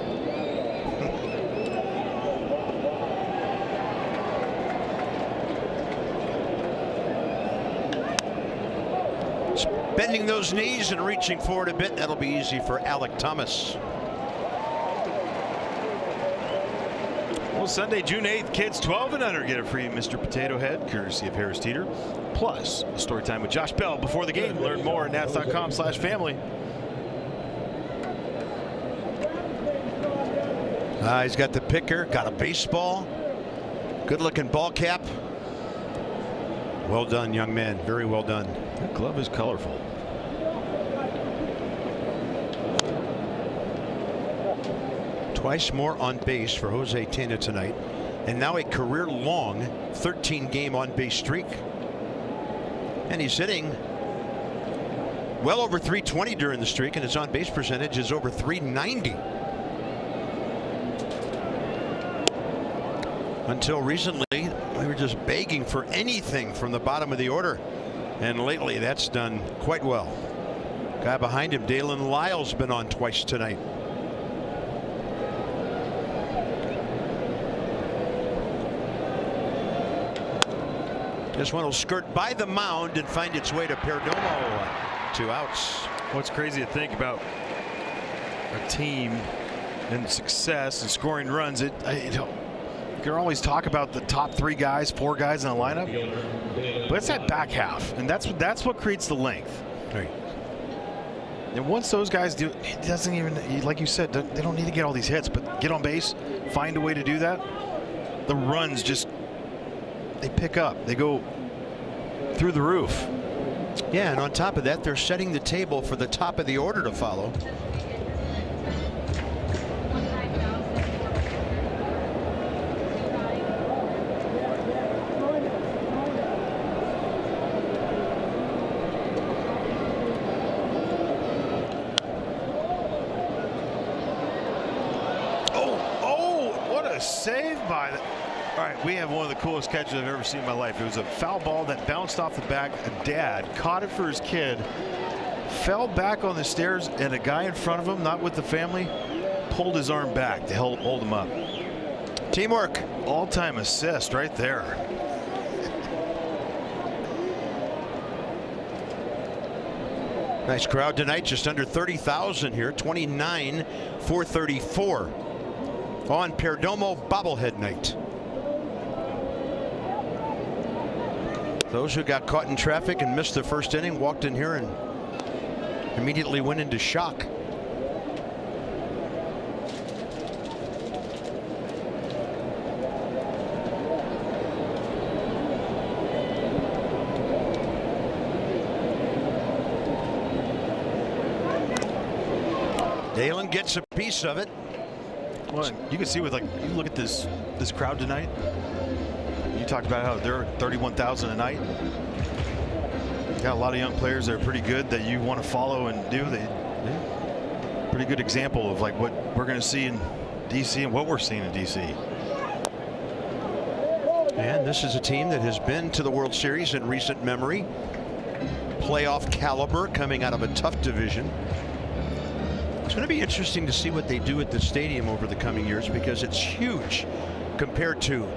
Bending those knees and reaching forward a bit. That'll be easy for Alec Thomas. Well, Sunday, June 8th, kids 12 and under get a free Mr. Potato Head, courtesy of Harris Teeter. Plus, a story time with Josh Bell before the game. Learn more at nats.com/family. He's got the picker, got a baseball. Good looking ball cap. Well done, young man. Very well done. That glove is colorful. Twice more on base for Jose Tena tonight, and now a career-long 13-game on-base streak. And he's hitting well over 320 during the streak, and his on-base percentage is over 390. Until recently, we were just begging for anything from the bottom of the order, and lately that's done quite well. Guy behind him, Dalen Lyle's been on twice tonight. This one will skirt by the mound and find its way to Perdomo. 2 outs. What's crazy to think about a team and success and scoring runs. You can always talk about the top 3 guys, 4 guys in the lineup, but it's that back half, and that's what creates the length. Right. And once those guys do, it doesn't even, like you said, they don't need to get all these hits, but get on base, find a way to do that. The runs just, they pick up, they go through the roof. Yeah, and on top of that, they're setting the table for the top of the order to follow. Oh, what a save by All right, we have one of the coolest catches I've ever seen in my life. It was a foul ball that bounced off the back. A dad caught it for his kid, fell back on the stairs, and a guy in front of him, not with the family, pulled his arm back to hold him up. Teamwork. All-time assist right there. Nice crowd tonight, just under 30,000 here, 29,434 on Perdomo bobblehead night. Those who got caught in traffic and missed the first inning walked in here and immediately went into shock. Dalen gets a piece of it. Well, you can see with, like, you look at this crowd tonight. You talked about how there are 31,000 a night. Got a lot of young players that are pretty good that you want to follow and do. Pretty good example of like what we're going to see in DC and what we're seeing in DC. And this is a team that has been to the World Series in recent memory. Playoff caliber, coming out of a tough division. It's going to be interesting to see what they do at the stadium over the coming years, because it's huge compared to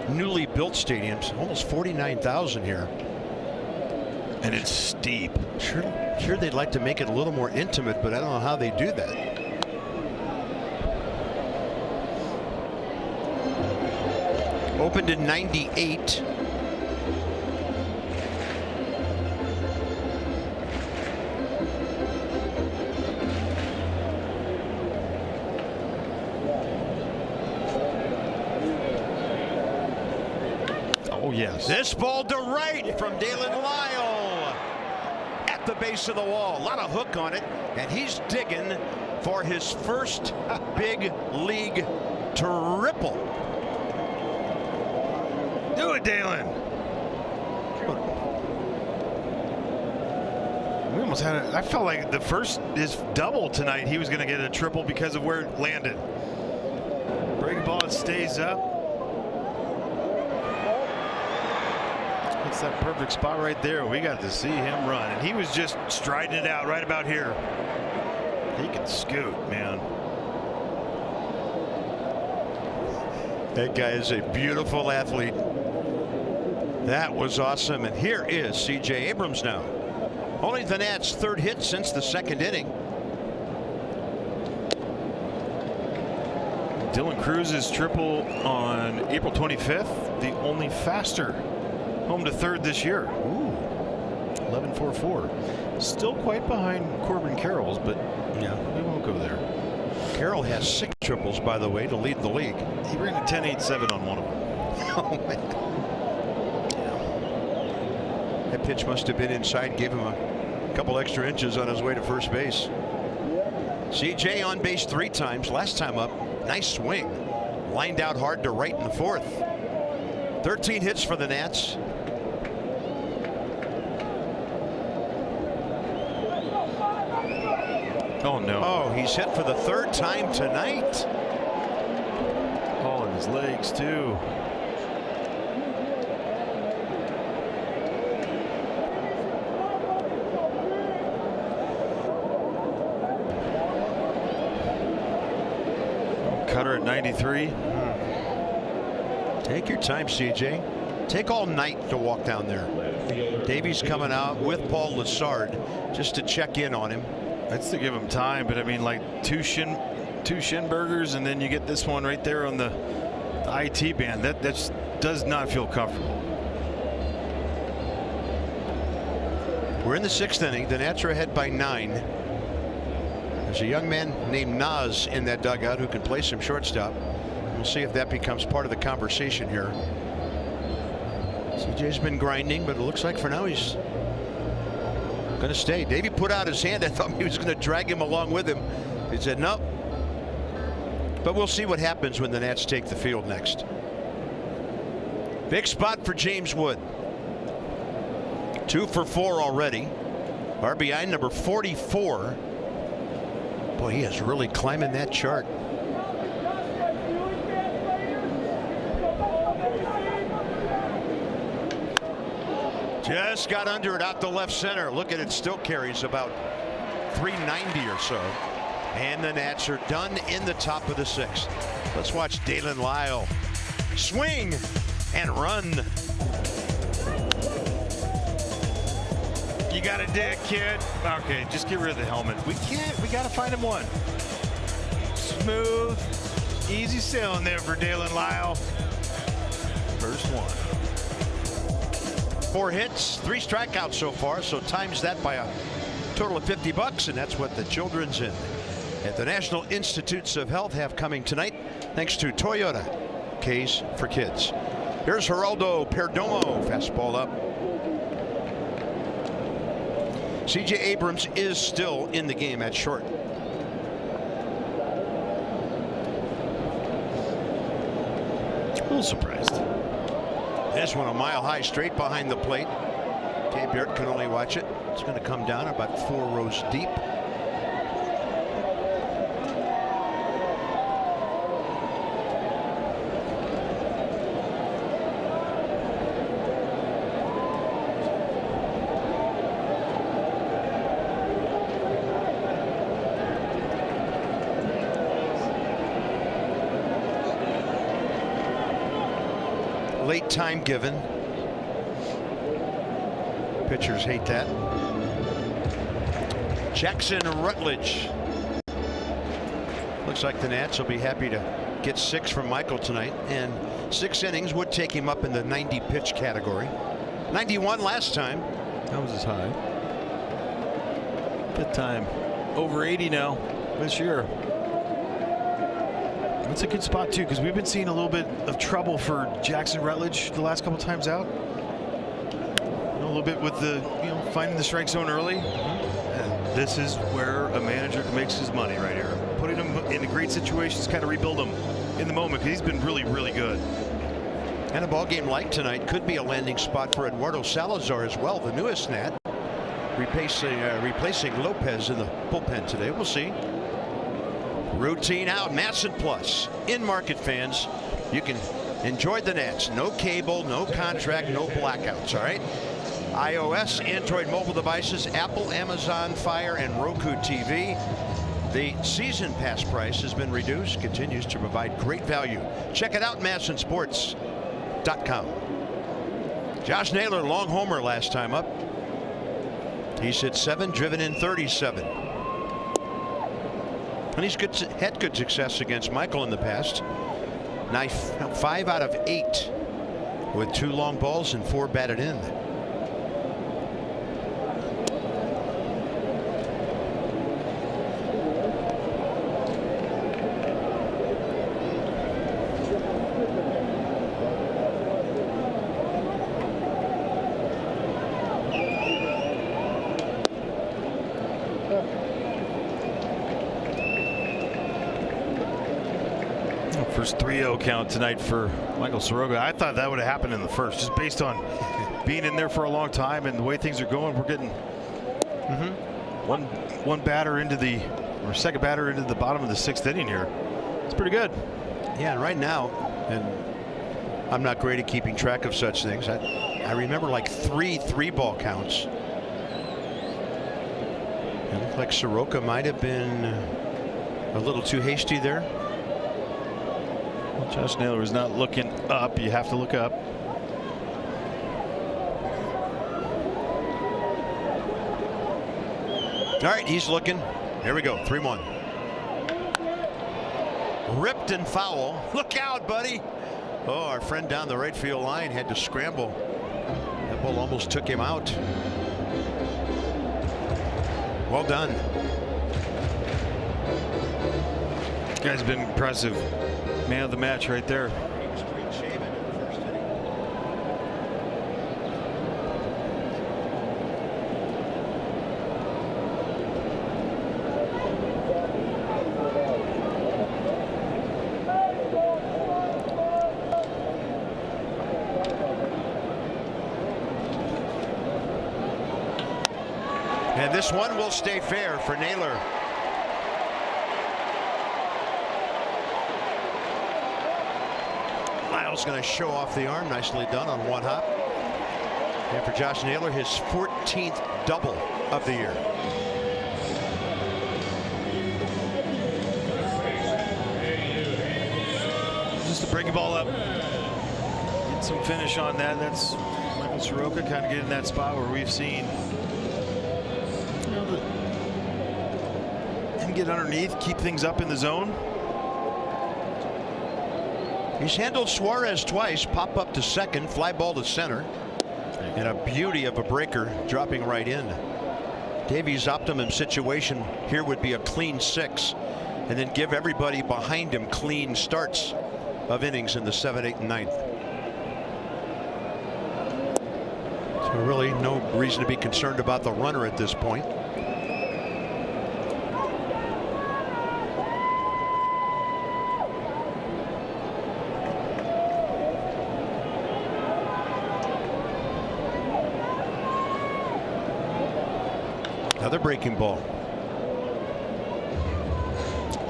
newly built stadiums. Almost 49,000 here. And it's steep. Sure they'd like to make it a little more intimate, but I don't know how they do that. Opened in '98. Oh, yes. This ball to right from Dalen Lyle at the base of the wall. A lot of hook on it, and he's digging for his first big league triple. Do it, Dalen. We almost had it. I felt like the first is double tonight. He was going to get a triple because of where it landed. Breaking ball, it stays up. It's that perfect spot right there. We got to see him run, and he was just striding it out right about here. He can scoot, man. That guy is a beautiful athlete. That was awesome. And here is C.J. Abrams now. Only the Nats' third hit since the second inning. Dylan Cruz's triple on April 25th, the only faster home to third this year. Ooh, 11.44. Still quite behind Corbin Carroll's, but yeah, we won't go there. Carroll has 6 triples, by the way, to lead the league. He ran a 10.87 on one of them. Oh, man. Yeah. That pitch must have been inside, gave him a couple extra inches on his way to first base. CJ on base 3 times. Last time up, nice swing. Lined out hard to right in the fourth. 13 hits for the Nats. Oh, no. Oh, he's hit for the 3rd time tonight. All in his legs, too. Cutter at 93. Take your time, CJ. Take all night to walk down there. Davies coming out with Paul Lessard just to check in on him. That's to give him time, but I mean, like two shin burgers, and then you get this one right there on the IT band. That just does not feel comfortable. We're in the 6th inning. The Nats are ahead by 9. There's a young man named Nas in that dugout who can play some shortstop. We'll see if that becomes part of the conversation here. CJ's been grinding, but it looks like for now he's going to stay. Davey put out his hand. I thought he was going to drag him along with him. He said no. But we'll see what happens when the Nats take the field next. Big spot for James Wood. 2 for 4 already. RBI number 44. Boy, he is really climbing that chart. Just got under it out to left center. Look at it, still carries about 390 or so. And the Nats are done in the top of the 6th. Let's watch Dalen Lyle swing and run. You got a dick, kid. Okay, just get rid of the helmet. We got to find him one. Smooth, easy sailing there for Dalen Lyle. First one. 4 hits, 3 strikeouts so far, so times that by a total of $50, and that's what the children's in at the National Institutes of Health have coming tonight, thanks to Toyota. K's for kids. Here's Geraldo Perdomo, fastball up. C.J. Abrams is still in the game at short. A little surprised. This one a mile high, straight behind the plate. Kay Beard can only watch it. It's going to come down about 4 rows deep. Late time given. Pitchers hate that. Jackson Rutledge. Looks like the Nats will be happy to get 6 from Michael tonight, and 6 innings would take him up in the 90 pitch category. 91 last time. That was his high. Good time. Over 80 now this year. That's a good spot too, because we've been seeing a little bit of trouble for Jackson Rutledge the last couple times out. A little bit with the, finding the strike zone early. And this is where a manager makes his money right here. Putting him in great situations, kind of rebuild him in the moment, because he's been really, really good. And a ball game like tonight could be a landing spot for Eduardo Salazar as well, the newest Nat, replacing Lopez in the bullpen today. We'll see. Routine out, Masson Plus. In-market fans, you can enjoy the Nats. No cable, no contract, no blackouts, all right? iOS, Android mobile devices, Apple, Amazon, Fire, and Roku TV. The season pass price has been reduced, continues to provide great value. Check it out, MassonSports.com. Josh Naylor, long homer last time up. He's hit 7, driven in 37. And he's had good success against Michael in the past. Now 5 out of 8 with 2 long balls and 4 batted in. First 3-0 count tonight for Michael Soroka. I thought that would have happened in the first, just based on being in there for a long time and the way things are going. We're getting one batter into the, or second batter into the bottom of the 6th inning here. It's pretty good. Yeah, and right now, and I'm not great at keeping track of such things. I remember like 3 3-ball counts. It looked like Soroka might have been a little too hasty there. Josh Naylor is not looking up. You have to look up. All right, he's looking. Here we go, 3-1. Ripped and foul. Look out, buddy. Oh, our friend down the right field line had to scramble. That ball almost took him out. Well done. This guy's been impressive. Man of the match right there. And this one will stay fair for Naylor. Lyle's going to show off the arm. Nicely done on one hop. And for Josh Naylor, his 14th double of the year. Just to break the ball up, get some finish on that. That's Michael Soroka kind of getting in that spot where we've seen him get underneath, keep things up in the zone. He's handled Suarez twice, pop up to second, fly ball to center, and a beauty of a breaker dropping right in. Davies' optimum situation here would be a clean 6, and then give everybody behind him clean starts of innings in the 7th, 8th, and 9th. So really no reason to be concerned about the runner at this point. Another breaking ball.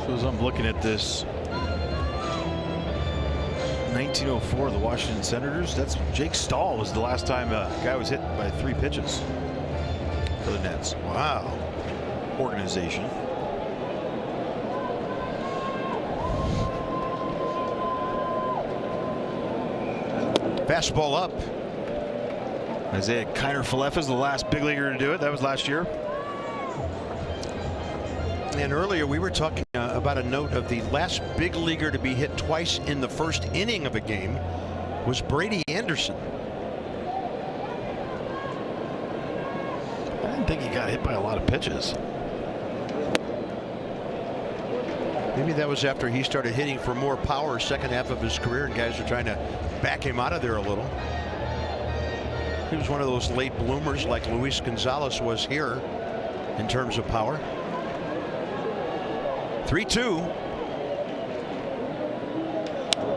So as I'm looking at this, 1904, the Washington Senators. That's Jake Stahl was the last time a guy was hit by 3 pitches for the Nets. Wow. Organization. Fastball up. Isaiah Kiner-Falefa is the last big leaguer to do it. That was last year. And earlier we were talking about a note of the last big leaguer to be hit twice in the first inning of a game was Brady Anderson. I didn't think he got hit by a lot of pitches. Maybe that was after he started hitting for more power second half of his career, and guys are trying to back him out of there a little. He was one of those late bloomers like Luis Gonzalez was here in terms of power. 3-2.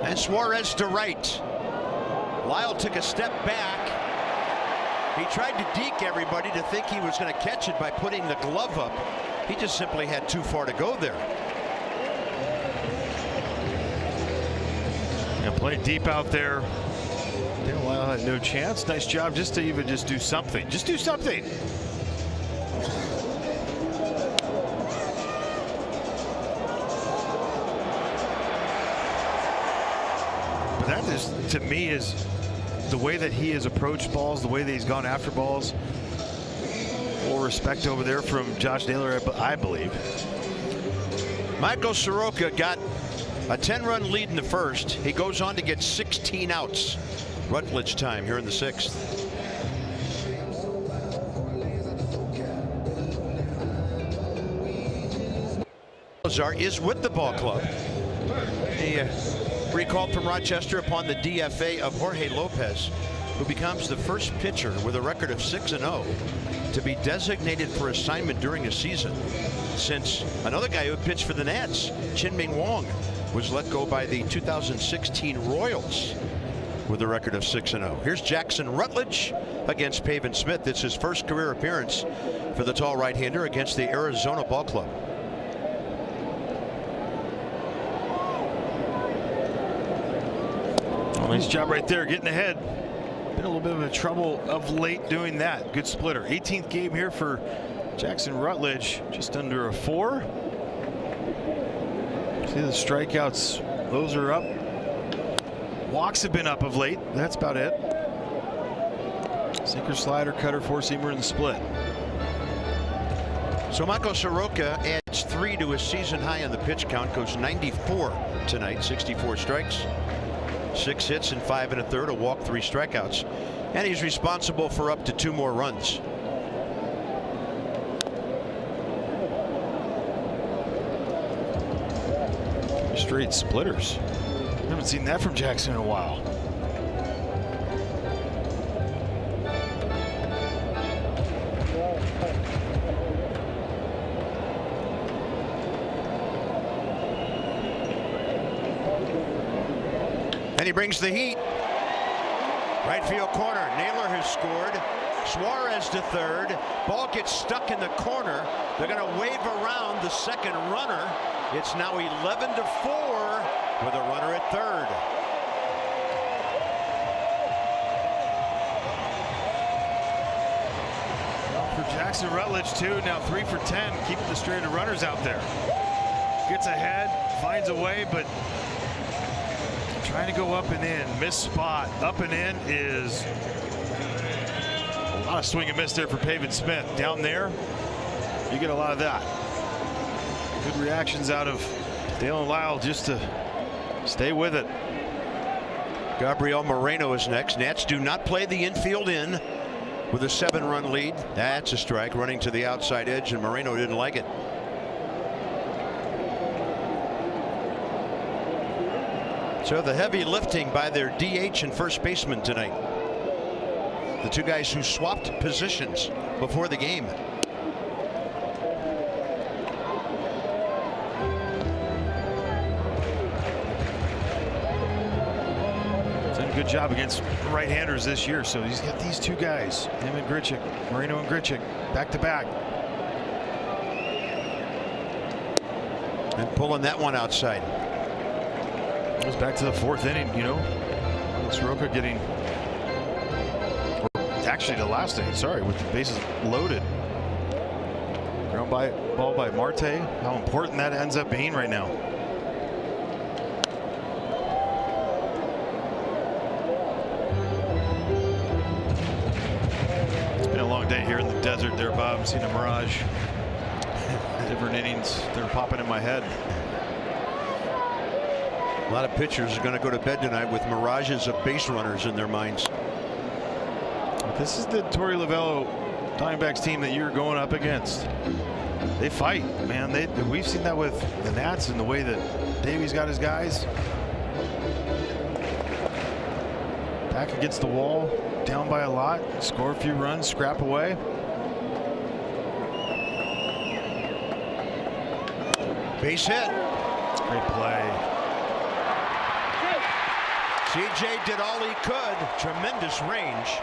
And Suarez to right. Lyle took a step back. He tried to deke everybody to think he was going to catch it by putting the glove up. He just simply had too far to go there. And play deep out there. Lyle had no chance. Nice job just to even just do something. Just do something. But that is, to me, is the way that he has approached balls, the way that he's gone after balls. Full respect over there from Josh Naylor, I believe. Michael Soroka got a 10-run lead in the first. He goes on to get 16 outs. Rutledge time here in the 6th. Salazar is with the ball club. He recalled from Rochester upon the DFA of Jorge Lopez, who becomes the first pitcher with a record of 6-0 to be designated for assignment during a season since another guy who pitched for the Nats, Chin-Ming Wong, was let go by the 2016 Royals with a record of 6-0. Here's Jackson Rutledge against Pavin Smith. It's his first career appearance for the tall right-hander against the Arizona Ball Club. Well, nice job right there, getting ahead. Been a little bit of a trouble of late doing that. Good splitter. 18th game here for Jackson Rutledge, just under a 4. See the strikeouts, those are up. Walks have been up of late. That's about it. Sinker, slider, cutter, 4-seamer in the split. So Michael Soroka adds 3 to his season high on the pitch count, goes 94 tonight, 64 strikes, 6 hits and 5 1/3, a walk, 3 strikeouts, and he's responsible for up to 2 more runs. Straight splitters. Haven't seen that from Jackson in a while. And he brings the heat. Right field corner. Naylor has scored. Suarez to third. Ball gets stuck in the corner. They're going to wave around the second runner. It's now 11-4 with a runner at third. Jackson Rutledge too, now 3 for 10, keeping the straight of runners out there. Gets ahead, finds a way, but trying to go up and in. Missed spot. Up and in is a lot of swing and miss there for Pavin Smith. Down there, you get a lot of that. Good reactions out of Dalen Lyle just to stay with it. Gabriel Moreno is next. Nats do not play the infield in with a 7-run lead. That's a strike, running to the outside edge, and Moreno didn't like it. So the heavy lifting by their DH and first baseman tonight. The two guys who swapped positions before the game. Good job against right-handers this year, so he's got these two guys, him and Grichuk, Moreno and Grichuk, back to back. And pulling that one outside. Goes back to the 4th inning, you know. Soroka getting, or actually the last inning, sorry, with the bases loaded. Ground ball by Marte. How important that ends up being right now. Day here in the desert there, Bob. I'm seeing a mirage. Different innings, they're popping in my head. A lot of pitchers are going to go to bed tonight with mirages of base runners in their minds. This is the Torey Lovello Diamondbacks team that you're going up against. They fight, man. We've seen that with the Nats and the way that Davies got his guys. Back against the wall, down by a lot, score a few runs, scrap away. Base hit. Great play. CJ did all he could. Tremendous range.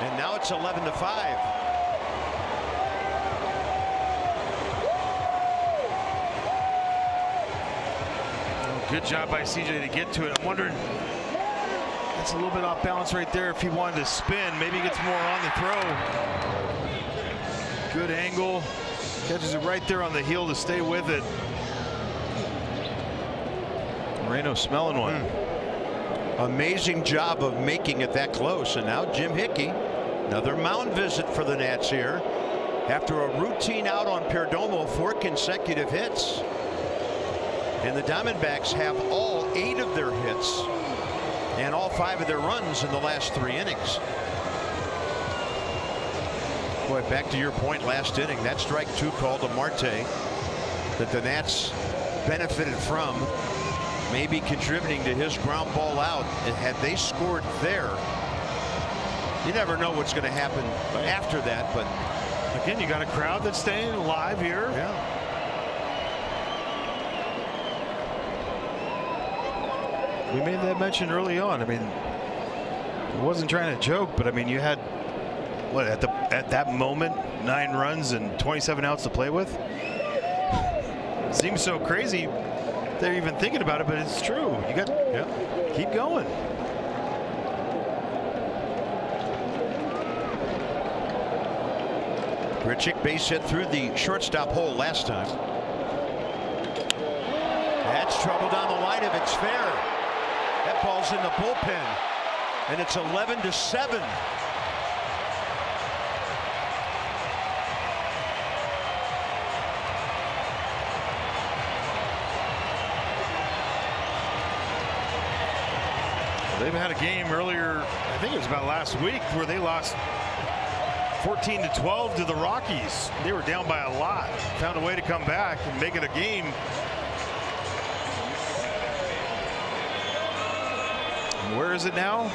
And now it's 11-5. Good job by CJ to get to it. I'm wondering, that's a little bit off balance right there. If he wanted to spin, maybe he gets more on the throw. Good angle. Catches it right there on the heel to stay with it. Moreno smelling one. Amazing job of making it that close. And now Jim Hickey, another mound visit for the Nats here. After a routine out on Perdomo, 4 consecutive hits. And the Diamondbacks have all 8 of their hits and all 5 of their runs in the last 3 innings. Boy, back to your point last inning, that strike 2 called to Marte that the Nats benefited from, maybe contributing to his ground ball out. And had they scored there, you never know what's going to happen after that. But again, you got a crowd that's staying alive here. Yeah. We made that mention early on. I mean, I wasn't trying to joke, but I mean, you had what at that moment 9 runs and 27 outs to play with. Seems so crazy they're even thinking about it, but it's true. You got keep going. Grichuk base hit through the shortstop hole last time. That's trouble down the line if it's fair. That ball's in the bullpen, and it's 11-7. They've had a game earlier, I think it was about last week, where they lost 14-12 to the Rockies. They were down by a lot, found a way to come back and make it a game. And where is it now?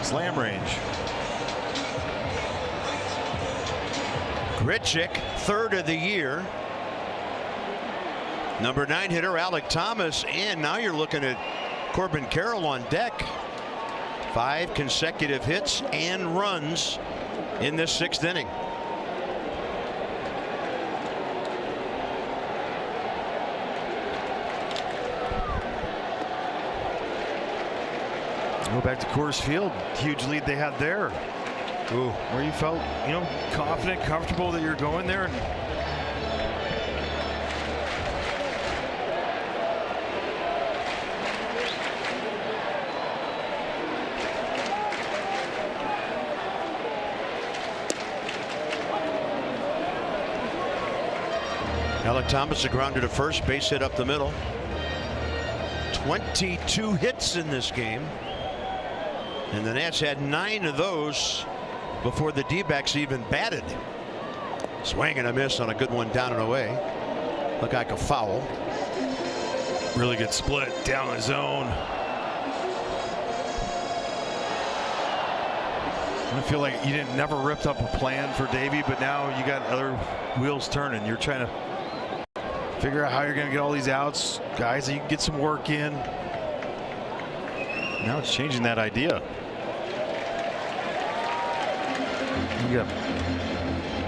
Slam range. Grichuk, 3rd of the year. Number 9 hitter Alec Thomas, and now you're looking at Corbin Carroll on deck. 5 consecutive hits and runs in this 6th inning. Go back to Coors Field. Huge lead they had there. Ooh. Where you felt, confident, comfortable that you're going there. Alec Thomas, a grounder to first, base hit up the middle. 22 hits in this game. And the Nats had 9 of those before the D-backs even batted. Swing and a miss on a good one down and away. Looked like a foul. Really good split down the zone. I feel like you never ripped up a plan for Davey, but now you got other wheels turning. You're trying to figure out how you're going to get all these outs, guys, that you can get some work in. Now it's changing that idea.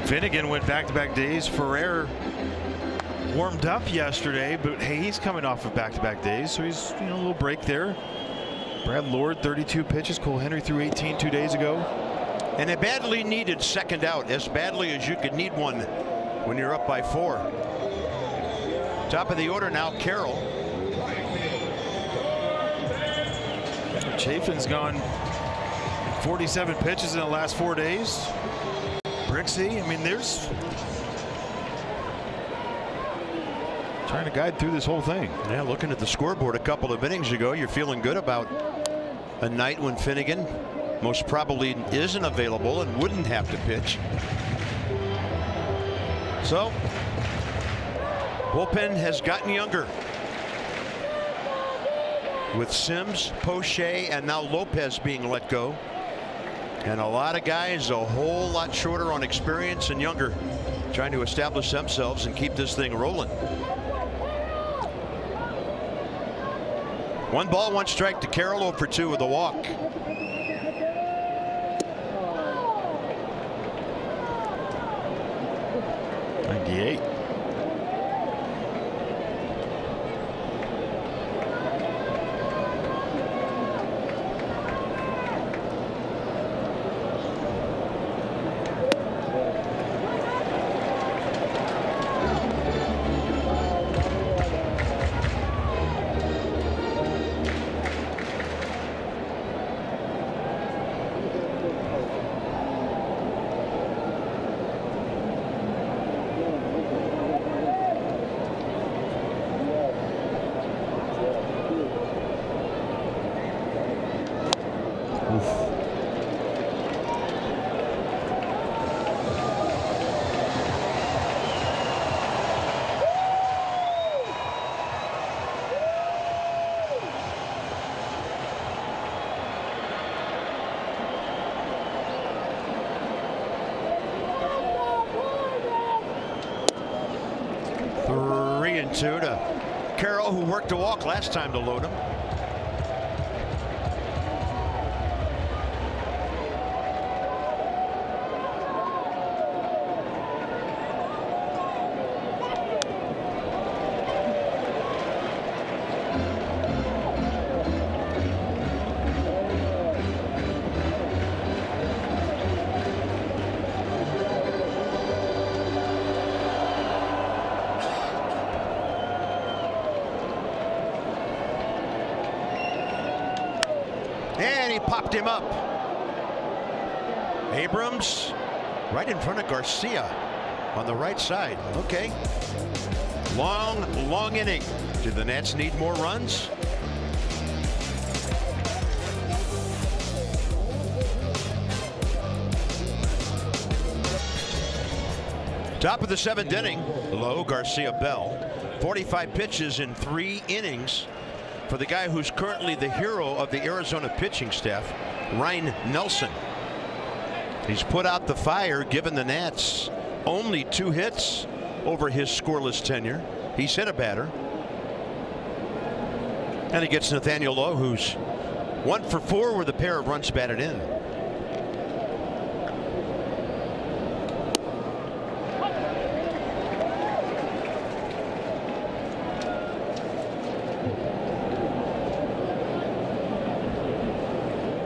Finnegan went back-to-back days. Ferrer warmed up yesterday, but hey, he's coming off of back-to-back days, so he's a little break there. Brad Lord, 32 pitches. Cole Henry threw 18 2 days ago. And a badly needed second out, as badly as you could need one when you're up by 4. Top of the order now, Carroll. Chafin's gone 47 pitches in the last 4 days. Brixey, I mean, there's trying to guide through this whole thing. Yeah, looking at the scoreboard a couple of innings ago, you're feeling good about a night when Finnegan most probably isn't available and wouldn't have to pitch. So, bullpen has gotten younger. With Sims, Poche, and now Lopez being let go. And a lot of guys a whole lot shorter on experience and younger, trying to establish themselves and keep this thing rolling. 1 ball, 1 strike to Carroll, 0 for 2 with a walk. To Carroll, who worked a walk last time to load him. And he popped him up. Abrams right in front of Garcia on the right side. Okay. Long inning. Do the Nats need more runs? Top of the 7th inning. Low, Garcia, Bell. 45 pitches in 3 innings. For the guy who's currently the hero of the Arizona pitching staff, Ryan Nelson. He's put out the fire, given the Nats only 2 hits over his scoreless tenure. He's hit a batter. And he gets Nathaniel Lowe, who's 1 for 4 with a pair of runs batted in.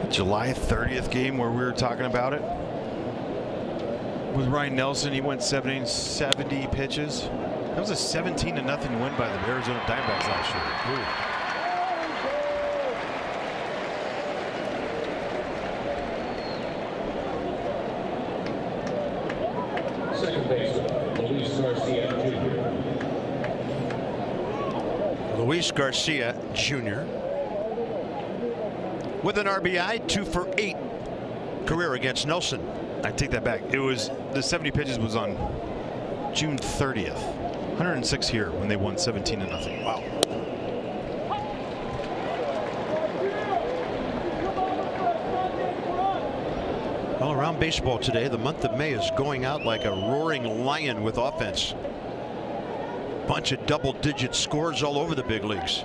July 30th game where we were talking about it. with Ryan Nelson. He went 70 pitches. That was a 17-0 win by the Arizona Diamondbacks last year. Ooh. Second base, Luis Garcia Jr. Luis Garcia Jr. with an RBI, 2 for 8 career against Nelson. I take that back. It was the 70 pitches was on June 30th. 106 here when they won 17-0. Wow. All around baseball today, the month of May is going out like a roaring lion with offense. Bunch of double-digit scores all over the big leagues.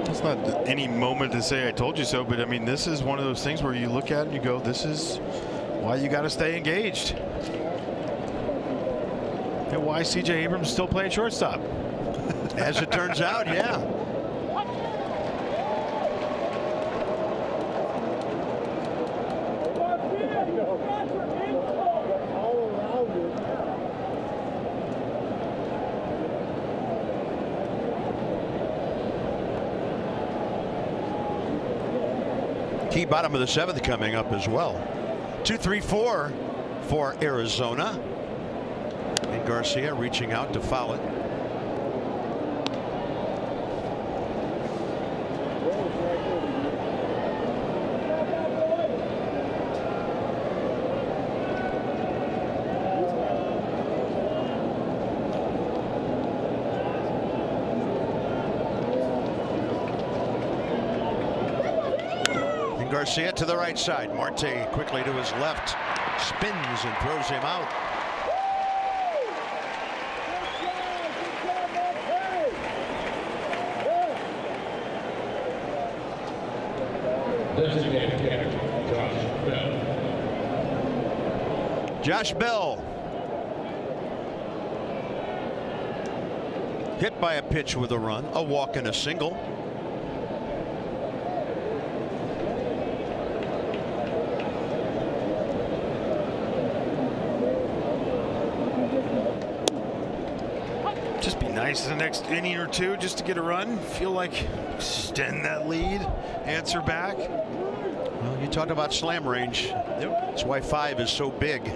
It's not any moment to say I told you so, but I mean, this is one of those things where you look at it and you go, this is why you got to stay engaged. And why C.J. Abrams still playing shortstop. As it turns out, yeah. Key bottom of the 7th coming up as well. 2-3-4 for Arizona. And Garcia reaching out to foul it. Garcia to the right side. Marte quickly to his left, spins and throws him out. Designated hitter, Josh Bell. Hit by a pitch with a run, a walk and a single. Just be nice the next inning or two just to get a run. Feel like extend that lead, answer back. Well, you talk about slam range. Yep. That's why 5 is so big.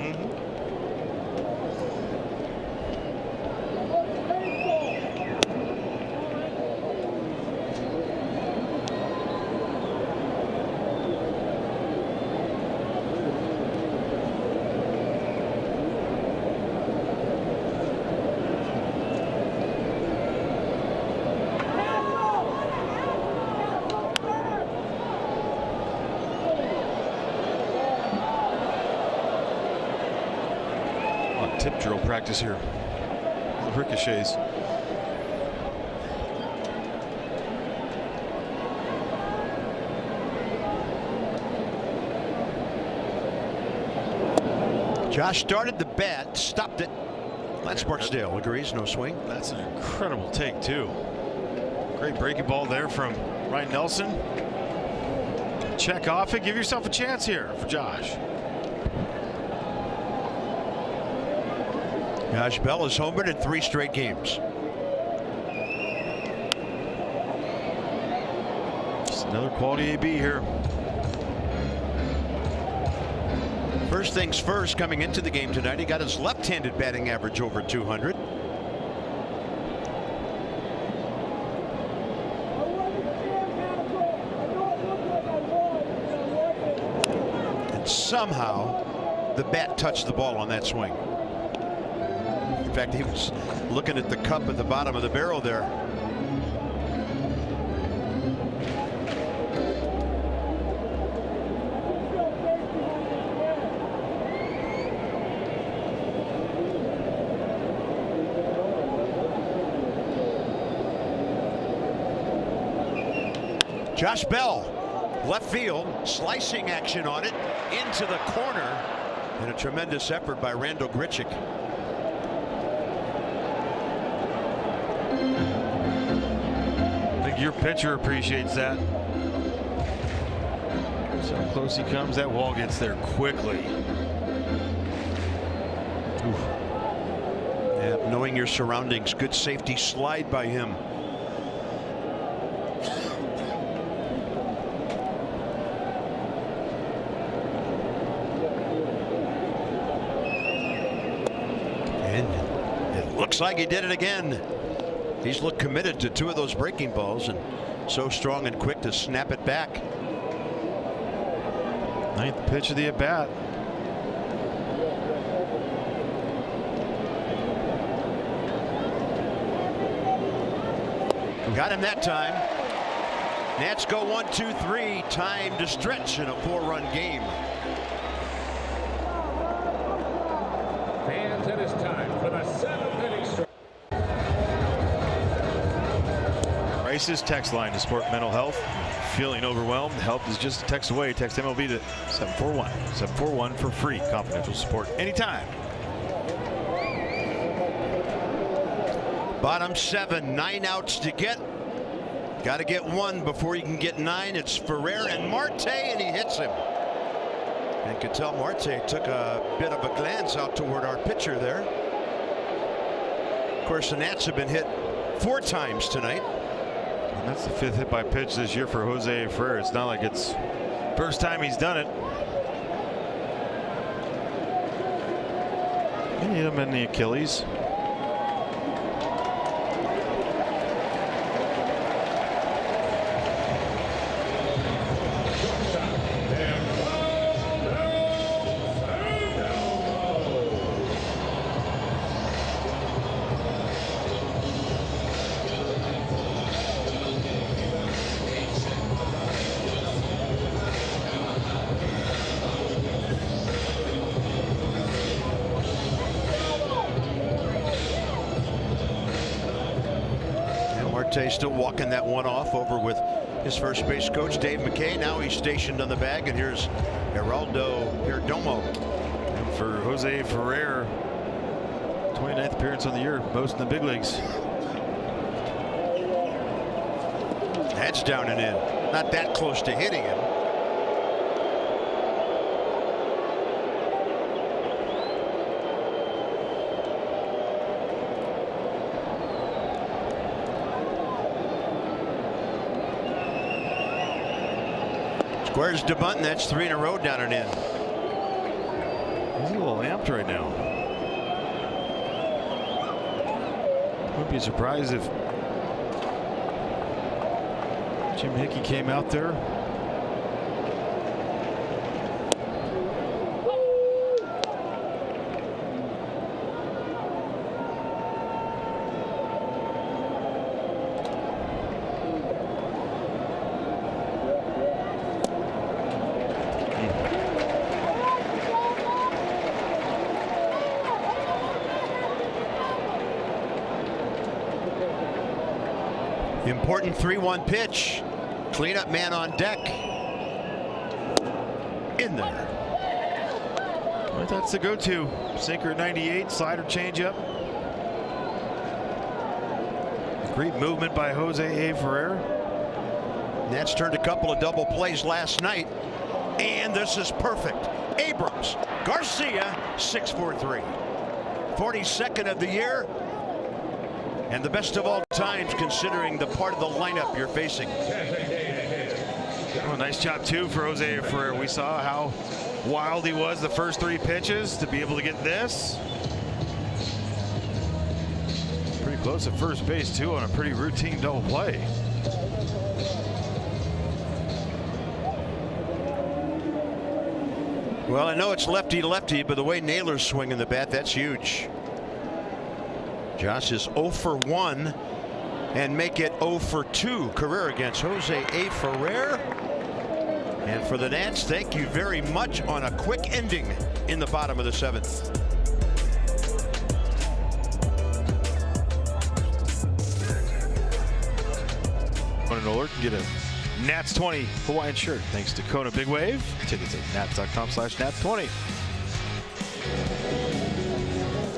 Tip drill practice here. Ricochets. Josh started the bat, stopped it. Lance Barksdale agrees, no swing. That's an incredible take too. Great breaking ball there from Ryan Nelson. Check off it. Give yourself a chance here for Josh. Josh Bell has homered in 3 straight games. Just another quality AB here. First things first, coming into the game tonight, he got his left-handed batting average over 200. And somehow the bat touched the ball on that swing. In fact, he was looking at the cup at the bottom of the barrel there. Josh Bell, left field, slicing action on it, into the corner, and a tremendous effort by Randall Grichuk. I think your pitcher appreciates that. So close he comes, that wall gets there quickly. Oof. Yeah, knowing your surroundings, good safety slide by him. Looks like he did it again. He's looked committed to 2 of those breaking balls and so strong and quick to snap it back. 9th pitch of the at bat. Got him that time. Nats go 1-2-3. Time to stretch in a 4-run game. Fans, it is time for the 7th inning stretch. Rice's text line to support mental health. Feeling overwhelmed? Help is just a text away. Text MLB to 741. 741 for free confidential support anytime. Bottom 7, 9 outs to get. Got to get 1 before you can get 9. It's Ferrer and Marte, and he hits him. And Ketel Marte took a bit of a glance out toward our pitcher there. Of course, the Nats have been hit 4 times tonight. And that's the 5th hit by pitch this year for Jose Ferrer. It's not like it's first time he's done it. He hit him in the Achilles. Still walking that one off over with his first base coach Dave McKay. Now he's stationed on the bag, and here's Geraldo Perdomo. And for Jose Ferrer, 29th appearance on the year, most in the big leagues. That's down and in. Not that close to hitting him. Squares to bunt, and that's 3 in a row down and in. He's a little amped right now. Wouldn't be surprised if Jim Hickey came out there. Important 3-1 pitch. Cleanup man on deck. In there. Well, that's the go-to. Sinker at 98, slider changeup. Great movement by Jose Ferrer. Nats turned a couple of double plays last night, and this is perfect. Abrams, Garcia, 6-4-3. 42nd of the year. And the best of all times, considering the part of the lineup you're facing. Oh, nice job, too, for Jose Ferrer. We saw how wild he was the first 3 pitches to be able to get this. Pretty close at first base, too, on a pretty routine double play. Well, I know it's lefty-lefty, but the way Naylor's swinging the bat, that's huge. Josh is 0 for 1 and make it 0 for 2 career against Jose Ferrer. And for the Nats, thank you very much on a quick ending in the bottom of the 7th. Nolan can get a Nats 20 Hawaiian shirt. Thanks to Kona Big Wave. Tickets at nats.com/nats20.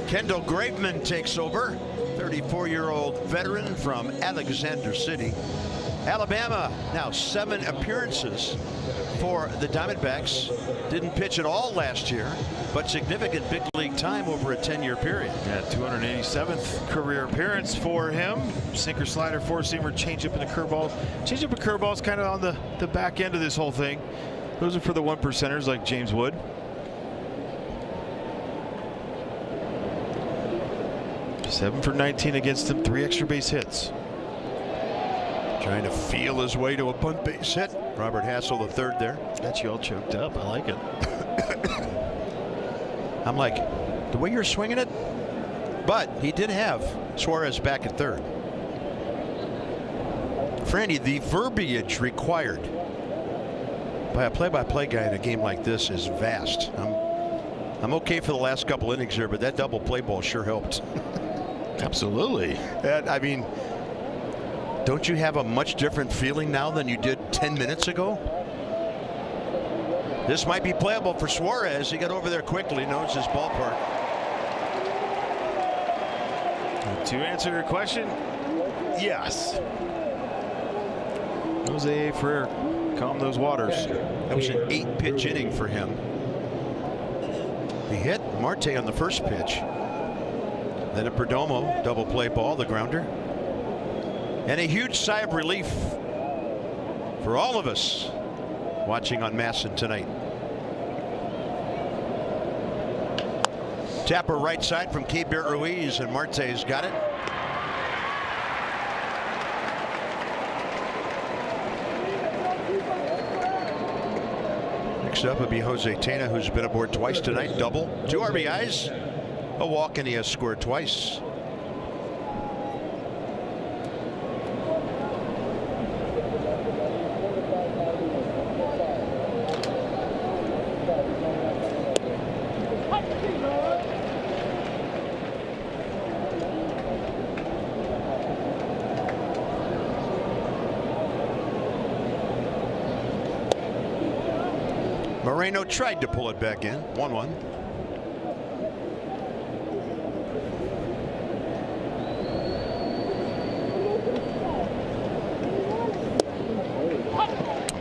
Kendall Graveman takes over. 34-year-old veteran from Alexander City, Alabama. Now 7 appearances for the Diamondbacks. Didn't pitch at all last year, but significant big league time over a 10-year period. Yeah, 287th career appearance for him. Sinker, slider, four-seamer, changeup, and a curveball. Changeup and curveball is kind of on the back end of this whole thing. Those are for the 1%ers like James Wood. Seven for 19 against him, 3 extra base hits. Trying to feel his way to a bunt base hit. Robert Hassel, the third there. Got you all choked up. I like it. I'm like, the way you're swinging it? But he did have Suarez back at third. Franny, the verbiage required by a play-by-play guy in a game like this is vast. I'm okay for the last couple innings here, but that double play ball sure helped. Absolutely. I mean, don't you have a much different feeling now than you did 10 minutes ago? This might be playable for Suarez. He got over there quickly, knows his ballpark. To answer your question, yes. Jose Ferrer, calm those waters. That was an 8-pitch inning for him. He hit Marte on the first pitch. Then a Perdomo double play ball, the grounder. And a huge sigh of relief for all of us watching on MASN tonight. Tapper right side from Keibert Ruiz, and Marte's got it. Next up would be Jose Tena, who's been aboard twice tonight. Double, 2 RBIs, a walk, and he has scored twice. Moreno tried to pull it back in. 1-1.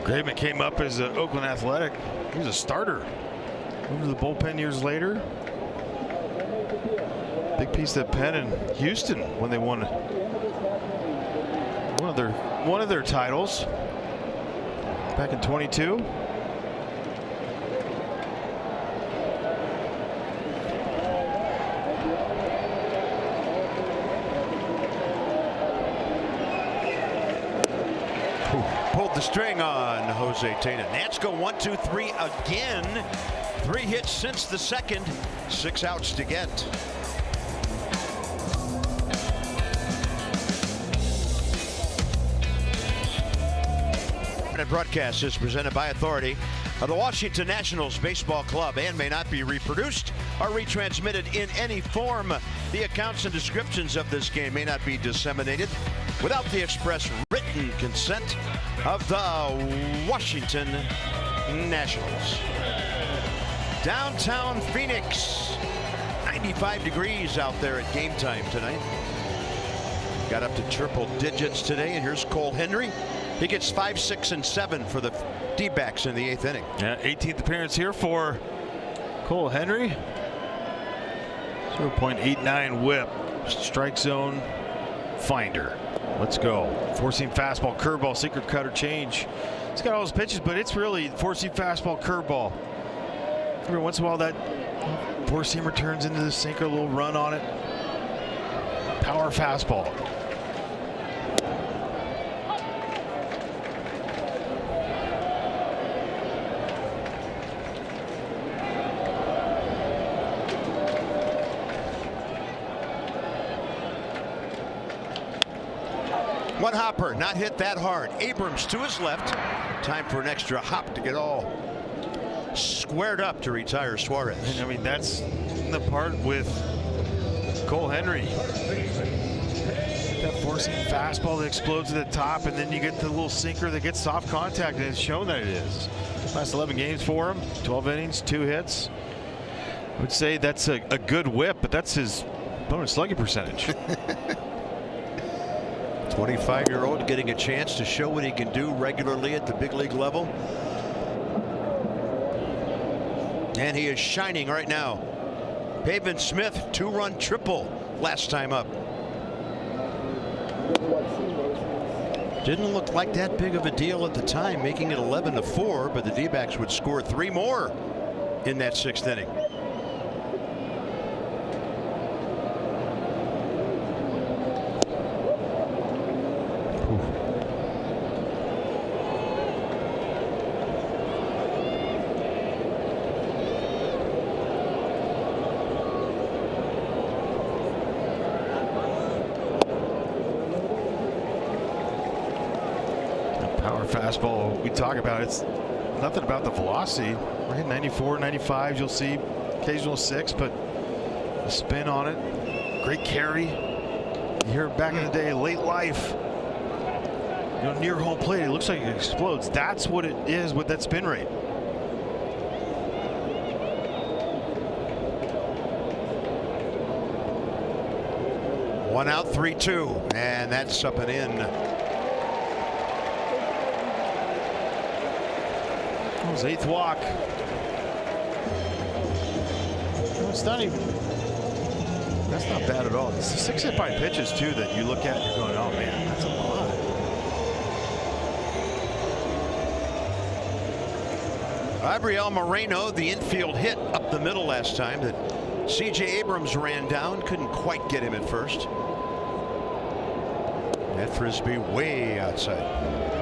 Graveman came up as an Oakland Athletic. He was a starter. Moved to the bullpen years later. Big piece of that pen in Houston when they won one of their titles back in 22. Pulled the string on Jose Tena. Nats go 1-2-3 again. 3 hits since the second. 6 outs to get. The broadcast is presented by authority of the Washington Nationals Baseball Club and may not be reproduced or retransmitted in any form. The accounts and descriptions of this game may not be disseminated without the express written consent of the Washington Nationals. Downtown Phoenix, 95 degrees out there at game time tonight. Got up to triple digits today, and here's Cole Henry. He gets 5, 6, and 7 for the D-backs in the 8th inning. Yeah, 18th appearance here for Cole Henry. 0.89 whip. Strike zone finder. Let's go. 4-seam fastball, curveball, sinker, cutter, change. He's got all his pitches, but it's really 4-seam fastball, curveball. Every once in a while that 4-seamer turns into the sinker, a little run on it. Power fastball. One hopper, not hit that hard. Abrams to his left. Time for an extra hop to get all squared up to retire Suarez. And I mean, that's the part with Cole Henry. That Forcing fastball that explodes at the top, and then you get the little sinker that gets soft contact, and it's shown that it is. Last 11 games for him, 12 innings, 2 hits. I would say that's a good whip, but that's his opponent's slugging percentage. 25-year-old getting a chance to show what he can do regularly at the big league level. And he is shining right now. Pavin Smith, 2-run triple last time up. Didn't look like that big of a deal at the time, making it 11-4, but the D-backs would score 3 more in that 6th inning. Power fastball we talk about, it's nothing about the velocity, right? 94, 95, you'll see occasional 6, but the spin on it, great carry. You hear it back in the day, late life, you know, near home plate, it looks like it explodes. That's what it is with that spin rate. One out, 3-2, and that's up and in. His 8th walk. No, it's not even. That's not bad at all. It's the 6 hit by pitches too that you look at and you're going, oh man, that's a lot. Gabriel Moreno, the infield hit up the middle last time that C.J. Abrams ran down, couldn't quite get him at first. That frisbee way outside.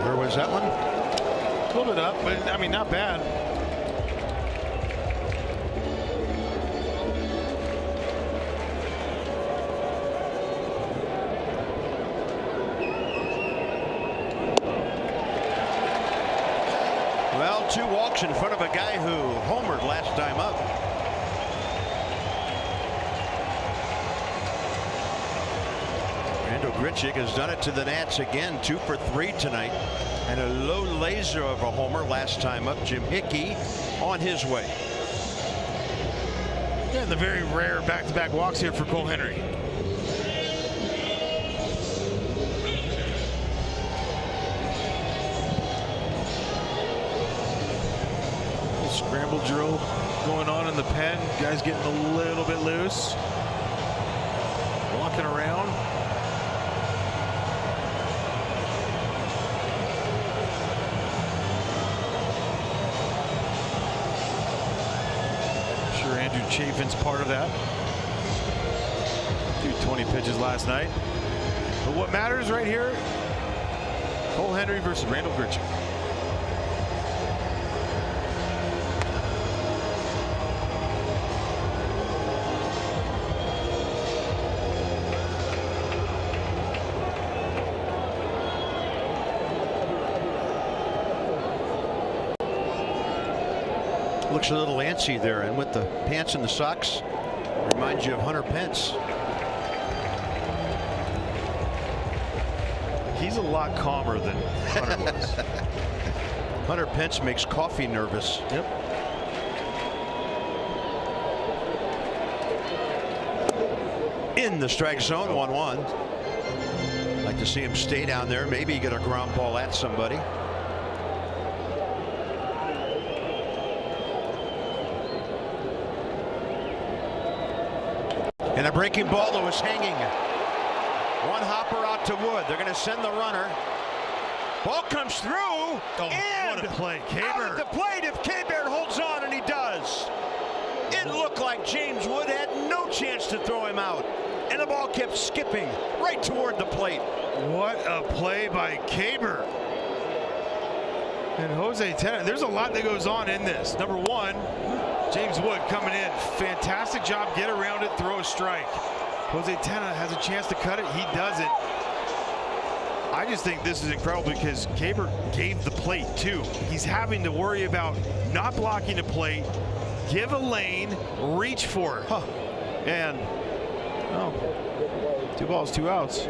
Where was that one? A little bit up, but I mean, not bad. Well, 2 walks in front of a guy who homered last time up. Grichuk has done it to the Nats again, 2 for 3 tonight, and a low laser of a homer last time up. Jim Hickey on his way. Yeah, the very rare back-to-back walks here for Cole Henry. Scramble drill going on in the pen. Guys getting a little bit loose. Walking around. Andrew Chafin's part of that. Threw 20 pitches last night. But what matters right here, Cole Henry versus Randall Grichuk. Looks a little antsy there, and with the pants and the socks, reminds you of Hunter Pence. He's a lot calmer than Hunter was. Hunter Pence makes coffee nervous. Yep. In the strike zone, 1-1. Like to see him stay down there, maybe get a ground ball at somebody. And a breaking ball that was hanging. One hopper out to Wood. They're going to send the runner. Ball comes through. Oh, and what a play. out at the plate if K-Bear holds on, and he does. It looked like James Wood had no chance to throw him out, and the ball kept skipping right toward the plate. What a play by Caber. And Jose Tena. There's a lot that goes on in this. Number one, James Wood coming in. Fantastic job. Get around it. Throw a strike. Jose Tena has a chance to cut it. He doesn't. I just think this is incredible because Caber gave the plate too. He's having to worry about not blocking the plate, give a lane, reach for it. And, oh, 2 balls, 2 outs.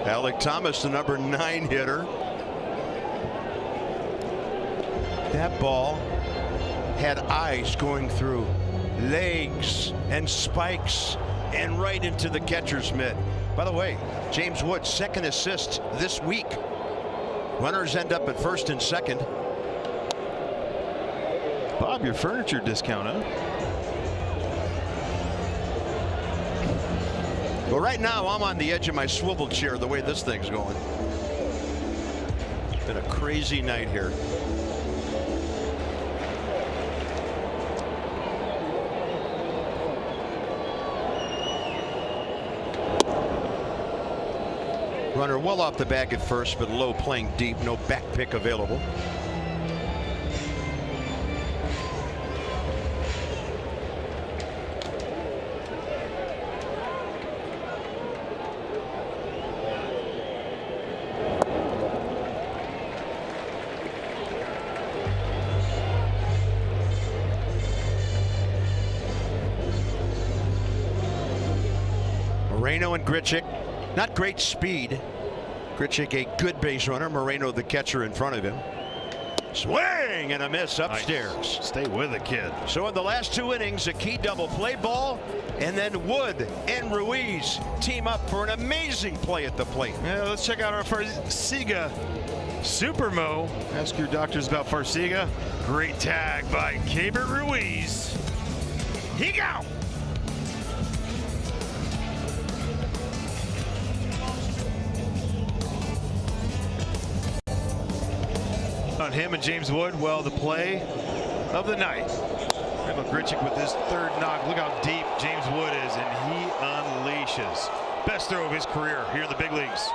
Alec Thomas, the number 9 hitter. That ball had ice going through legs and spikes and right into the catcher's mitt. By the way, James Wood's 2nd assist this week. Runners end up at 1st and 2nd. Bob, your furniture discount, huh? Well, right now I'm on the edge of my swivel chair the way this thing's going. It's been a crazy night here. Runner well off the bag at first, but low, playing deep. No back pick available. Moreno and Grichuk. Not great speed. Grichuk a good base runner. Moreno the catcher in front of him. Swing and a miss upstairs. Nice. Stay with it, kid. So in the last 2 innings, a key double play ball, and then Wood and Ruiz team up for an amazing play at the plate. Yeah, let's check out our Farsiga Supermo. Ask your doctors about Farsiga. Great tag by Caber Ruiz. He go. On him and James Wood, well, the play of the night. Randall Grichuk with his 3rd knock. Look how deep James Wood is, and he unleashes. Best throw of his career here in the big leagues.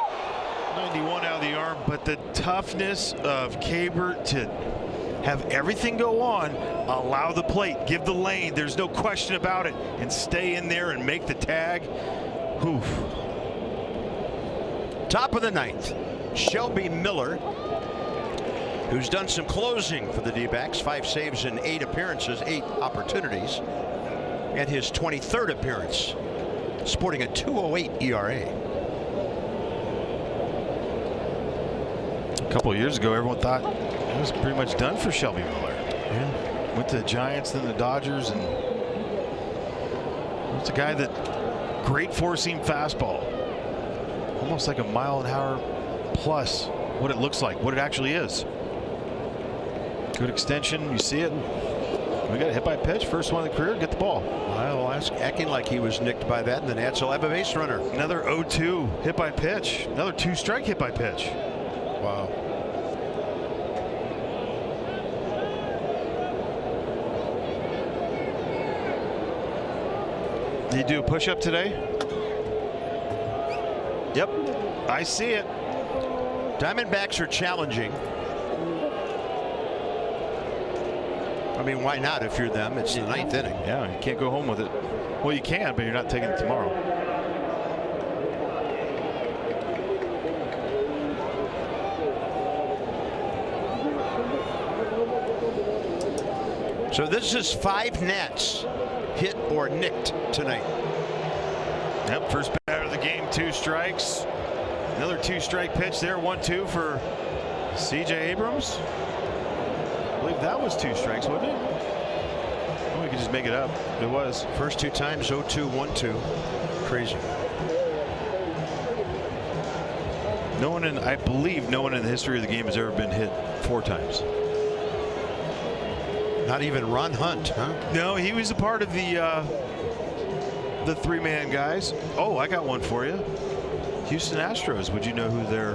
91 out of the arm, but the toughness of Caber to have everything go on, allow the plate, give the lane, there's no question about it, and stay in there and make the tag. Oof. Top of the 9th, Shelby Miller, who's done some closing for the D-backs. 5 saves in 8 appearances, 8 opportunities, and his 23rd appearance, sporting a 2.08 ERA. A couple of years ago, everyone thought it was pretty much done for Shelby Miller. Yeah. Went to the Giants, then the Dodgers, and it's a guy that great 4-seam fastball, almost like a mile-an-hour plus. What it looks like, what it actually is. Good extension, you see it. We got a hit by pitch, first one of the career, get the ball. Well, acting like he was nicked by that, and the Nats will have a base runner. Another 0-2 hit by pitch, another 2-strike hit by pitch. Wow. Did you do a push-up today? Yep, I see it. Diamondbacks are challenging. I mean, why not if you're them? It's the 9th inning. Yeah, you can't go home with it. Well, you can, but you're not taking it tomorrow. So this is 5 Nats hit or nicked tonight. Yep, first batter of the game, 2 strikes. Another 2-strike pitch there, 1-2 for C.J. Abrams. I believe that was 2 strikes, wasn't it? Well, we could just make it up. It was. First 2 times, 0-2, 1-2. Crazy. No one in, I believe, no one in the history of the game has ever been hit 4 times. Not even Ron Hunt, huh? No, he was a part of the 3-man guys. Oh, I got one for you. Houston Astros. Would you know who their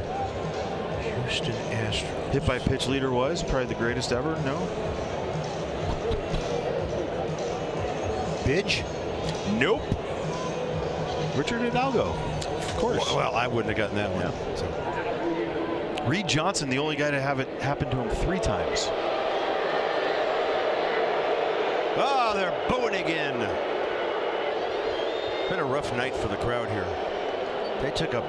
Houston Astros hit by pitch leader was? Probably the greatest ever. No. Pidge? Nope. Richard Hidalgo. Of course. Well, I wouldn't have gotten that one. Yeah. So. Reed Johnson, the only guy to have it happen to him 3 times. Oh, they're booing again. Been a rough night for the crowd here. They took a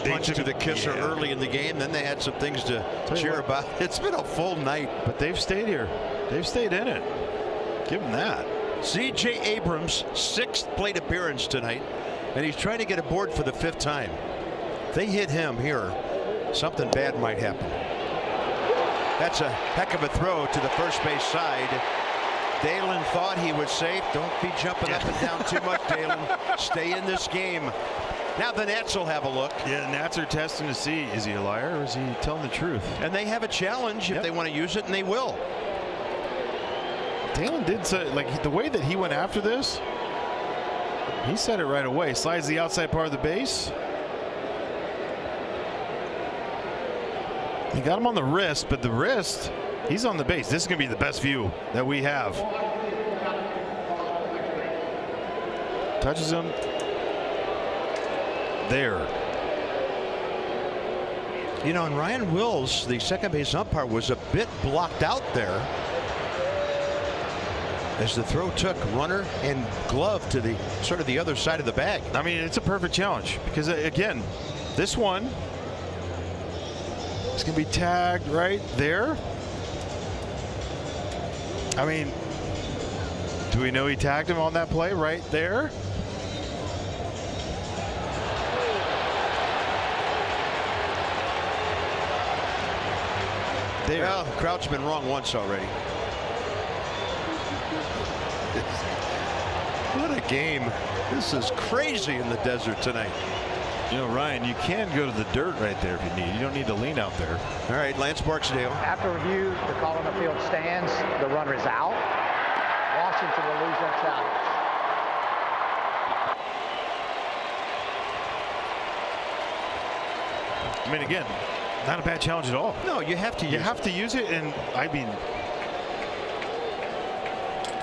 punch to the kisser early in the game. Then they had some things to cheer about. It's been a full night. But they've stayed here. They've stayed in it. Give them that. C.J. Abrams, 6th plate appearance tonight, and he's trying to get aboard for the 5th time. If they hit him here, something bad might happen. That's a heck of a throw to the first base side. Dalen thought he was safe. Don't be jumping up and down too much, Dalen. Stay in this game. Now the Nats will have a look. Yeah, the Nats are testing to see, is he a liar or is he telling the truth? And they have a challenge if they want to use it, and they will. Dalen did say, like, the way that he went after this, he said it right away. Slides the outside part of the base. He got him on the wrist, but the wrist, he's on the base. This is going to be the best view that we have. Touches him. There. You know, and Ryan Wills, the second base umpire, was a bit blocked out there as the throw took runner and glove to the sort of the other side of the bag. I mean, it's a perfect challenge because, again, this one is going to be tagged right there. I mean, do we know he tagged him on that play right there? There. Well, Crouch's been wrong once already. What a game. This is crazy in the desert tonight. You know, Ryan, you can go to the dirt right there if you need. You don't need to lean out there. All right, Lance Barksdale. After review, the call on the field stands. The runner is out. Washington will lose that challenge. I mean, again, not a bad challenge at all. No, you have to use it. You have to use it, and I mean,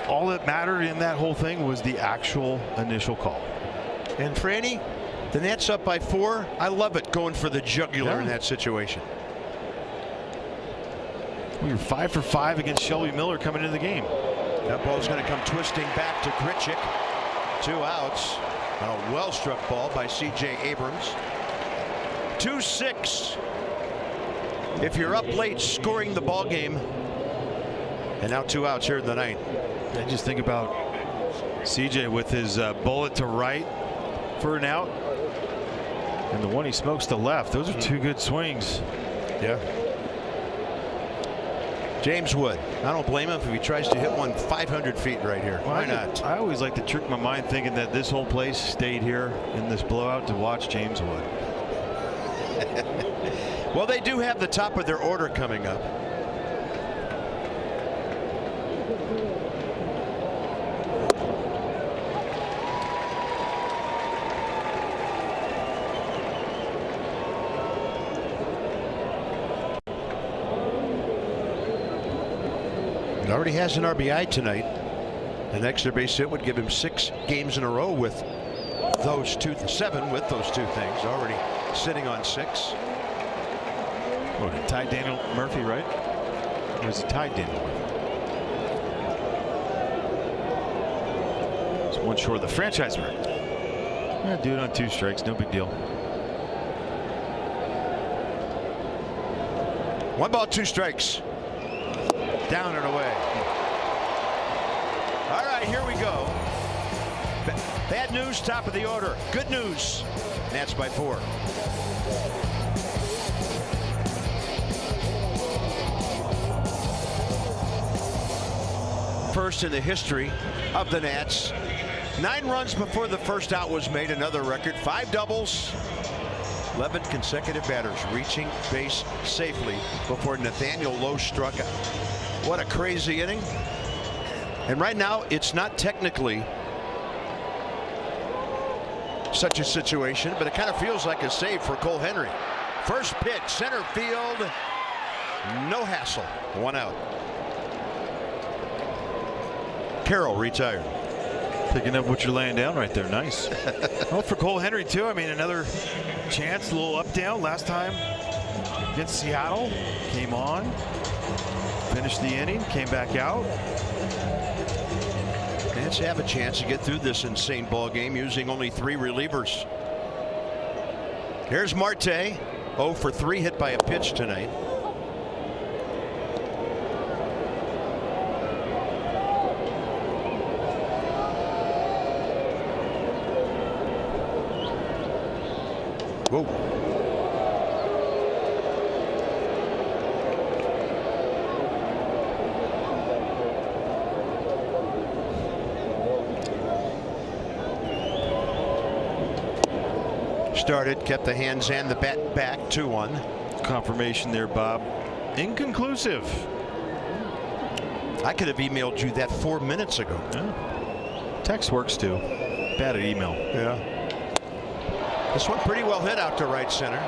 all that mattered in that whole thing was the actual initial call. And Franny, the Nats up by 4. I love it going for the jugular in that situation. We were 5 for 5 against Shelby Miller coming into the game. That ball's going to come twisting back to Grichuk. 2 outs. A well-struck ball by C.J. Abrams. 2-6. If you're up late, scoring the ball game. And now 2 outs here in the ninth. I just think about C.J. with his bullet to right for an out. And the one he smokes to left. Those are 2 good swings. Yeah. James Wood. I don't blame him if he tries to hit one 500 feet right here. Why not? I always like to trick my mind thinking that this whole place stayed here in this blowout to watch James Wood. Well, they do have the top of their order coming up. He already has an RBI tonight. An extra base hit would give him 6 games in a row with those 7 with those 2 things. Already sitting on 6. What, it tied Daniel Murphy, right? Or is it tied Daniel Murphy? It's 1 short of the franchise record. Yeah, do it on 2 strikes, no big deal. 1 ball, 2 strikes. Down and away. All right, here we go. Bad news, top of the order. Good news. Nats by 4. First in the history of the Nats. 9 runs before the first out was made. Another record. 5 doubles. 11 consecutive batters reaching base safely before Nathaniel Lowe struck out. What a crazy inning. And right now, it's not technically such a situation, but it kind of feels like a save for Cole Henry. First pitch, center field. No hassle. 1 out. Carroll retired. Picking up what you're laying down right there. Nice. Well, for Cole Henry, too. I mean, another chance, a little up-down. Last time against Seattle, came on, finished the inning, came back out. Nats have a chance to get through this insane ball game using only 3 relievers. Here's Marte, 0 for 3, hit by a pitch tonight. Whoa. Started, kept the hands and the bat back, 2-1. Confirmation there, Bob. Inconclusive. I could have emailed you that 4 minutes ago. Yeah. Text works too. Bad at email. Yeah. This one pretty well hit out to right center.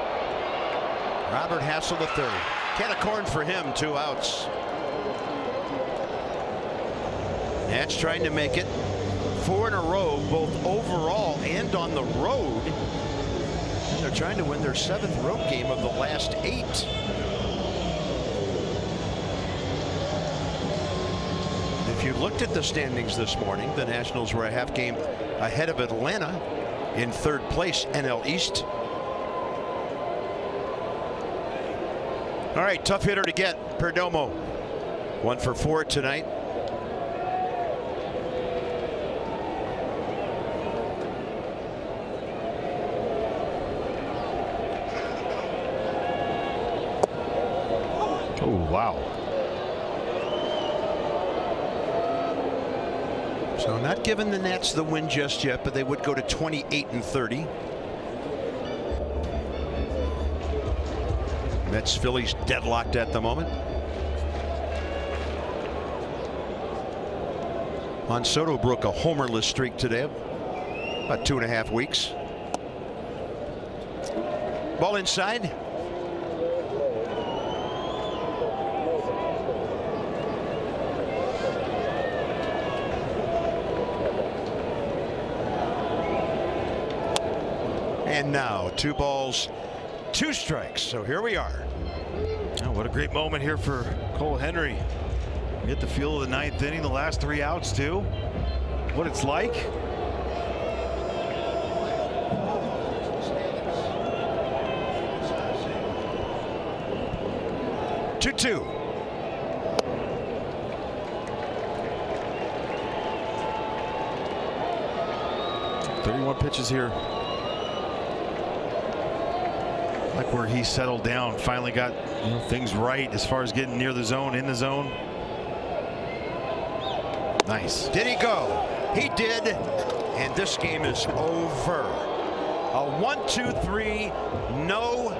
Robert Hassel the third. Can of corn for him, 2 outs. Nats trying to make it 4 in a row, both overall and on the road. And they're trying to win their 7th road game of the last 8. If you looked at the standings this morning, the Nationals were a half game ahead of Atlanta in 3rd place, NL East. All right, tough hitter to get, Perdomo. 1 for 4 tonight. Oh, wow. So not giving the Nats the win just yet, but they would go to 28-30. Mets Phillies deadlocked at the moment. Juan Soto broke a homerless streak today, about 2.5 weeks. Ball inside. And now 2 balls, 2 strikes. So here we are. Oh, what a great moment here for Cole Henry. Get the feel of the 9th inning, the last 3 outs too. What it's like. Two. 31 pitches here. Like where he settled down, finally got things right as far as getting near the zone, in the zone. Nice. Did he go? He did, and this game is over. A 1-2-3, no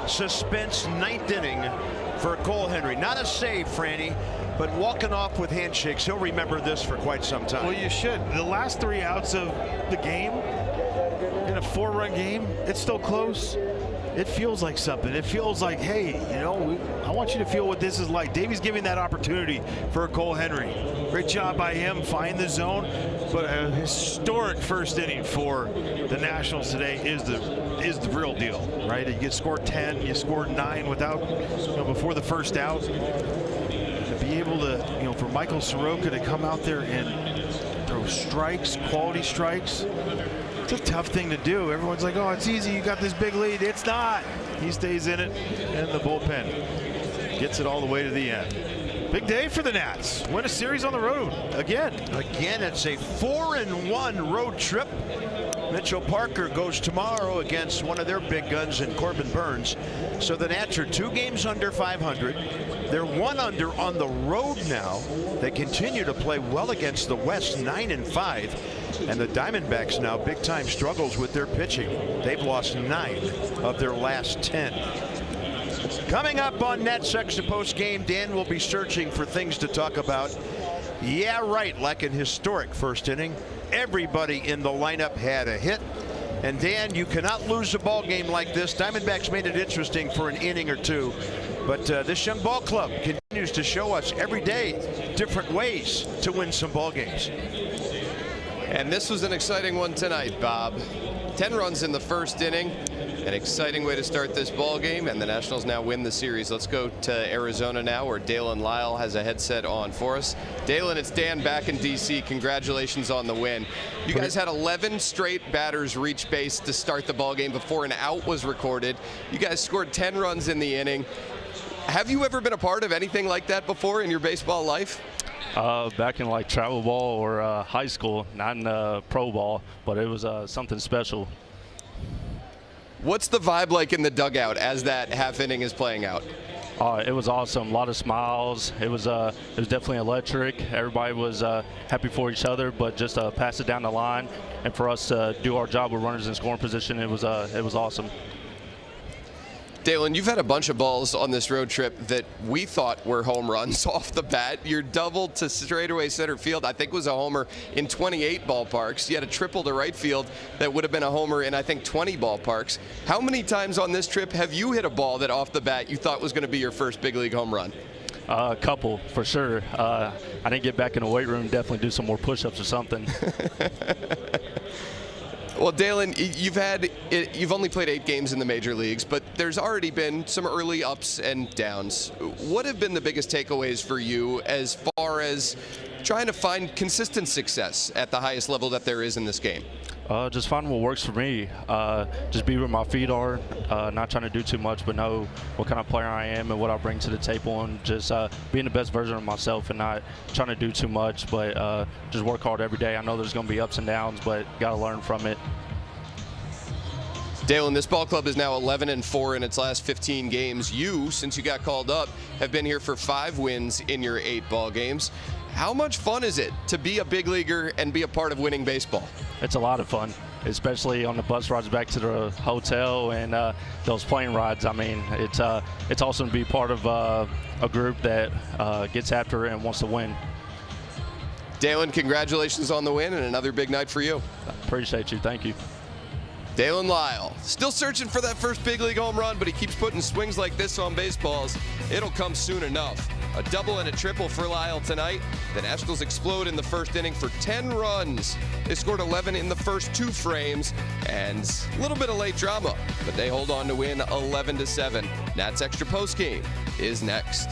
suspense 9th inning for Cole Henry. Not a save, Franny, but walking off with handshakes. He'll remember this for quite some time. Well, you should. The last 3 outs of the game, in a 4-run game, it's still close. It feels like something. It feels like, hey, I want you to feel what this is like. Davey's giving that opportunity for Cole Henry. Great job by him, find the zone. But a historic 1st inning for the Nationals today is the real deal, right? You get scored 10, you scored 9 without, before the 1st out. To be able to, for Michael Soroka to come out there and throw strikes, quality strikes. It's a tough thing to do. Everyone's like, oh, it's easy. You got this big lead. It's not. He stays in it, and the bullpen gets it all the way to the end. Big day for the Nats. Win a series on the road again. Again, it's a 4-1 road trip. Mitchell Parker goes tomorrow against one of their big guns in Corbin Burns. So the Nats are 2 games under 500. They're 1 under on the road now. They continue to play well against the West, 9-5. And the Diamondbacks now big time struggles with their pitching. They've lost 9 of their last 10. Coming up on Nats Extra Post Game, Dan will be searching for things to talk about. Yeah, right, like an historic 1st inning. Everybody in the lineup had a hit. And Dan, you cannot lose a ball game like this. Diamondbacks made it interesting for an inning or 2. But this young ball club continues to show us every day different ways to win some ball games. And this was an exciting one tonight, Bob. 10 runs in the first inning. An exciting way to start this ball game, and the Nationals now win the series. Let's go to Arizona now, where Dalen Lyle has a headset on for us. Dalen, it's Dan back in D.C. Congratulations on the win. You guys had 11 straight batters reach base to start the ball game before an out was recorded. You guys scored 10 runs in the inning. Have you ever been a part of anything like that before in your baseball life? Back in like travel ball or high school, not in pro ball, but it was something special. What's the vibe like in the dugout as that half inning is playing out? It was awesome. A lot of smiles. It was definitely electric. Everybody was happy for each other, but just pass it down the line, and for us to do our job with runners in scoring position, it was awesome. Dalen, you've had a bunch of balls on this road trip that we thought were home runs off the bat. Your double to straightaway center field, I think, was a homer in 28 ballparks. You had a triple to right field that would have been a homer in, I think, 20 ballparks. How many times on this trip have you hit a ball that off the bat you thought was going to be your first big league home run? A couple, for sure. I didn't get back in the weight room, definitely do some more push-ups or something. Well, Dalen, you've only played 8 games in the major leagues, but there's already been some early ups and downs. What have been the biggest takeaways for you as far as trying to find consistent success at the highest level that there is in this game? Just find what works for me. Just be where my feet are, not trying to do too much, but know what kind of player I am and what I bring to the table, and just being the best version of myself and not trying to do too much, but just work hard every day. I know there's going to be ups and downs, but got to learn from it. Dalen, this ball club is now 11-4 in its last 15 games. You, since you got called up, have been here for 5 wins in your 8 ball games. How much fun is it to be a big leaguer and be a part of winning baseball? It's a lot of fun, especially on the bus rides back to the hotel and those plane rides. I mean, it's awesome to be part of a group that gets after it and wants to win. Dalen, congratulations on the win and another big night for you. Appreciate you. Thank you. Dalen Lyle, still searching for that first big league home run, but he keeps putting swings like this on baseballs. It'll come soon enough. A double and a triple for Lyle tonight. The Nationals explode in the first inning for 10 runs. They scored 11 in the first 2 frames, and a little bit of late drama, but they hold on to win 11-7. Nats Extra Postgame is next.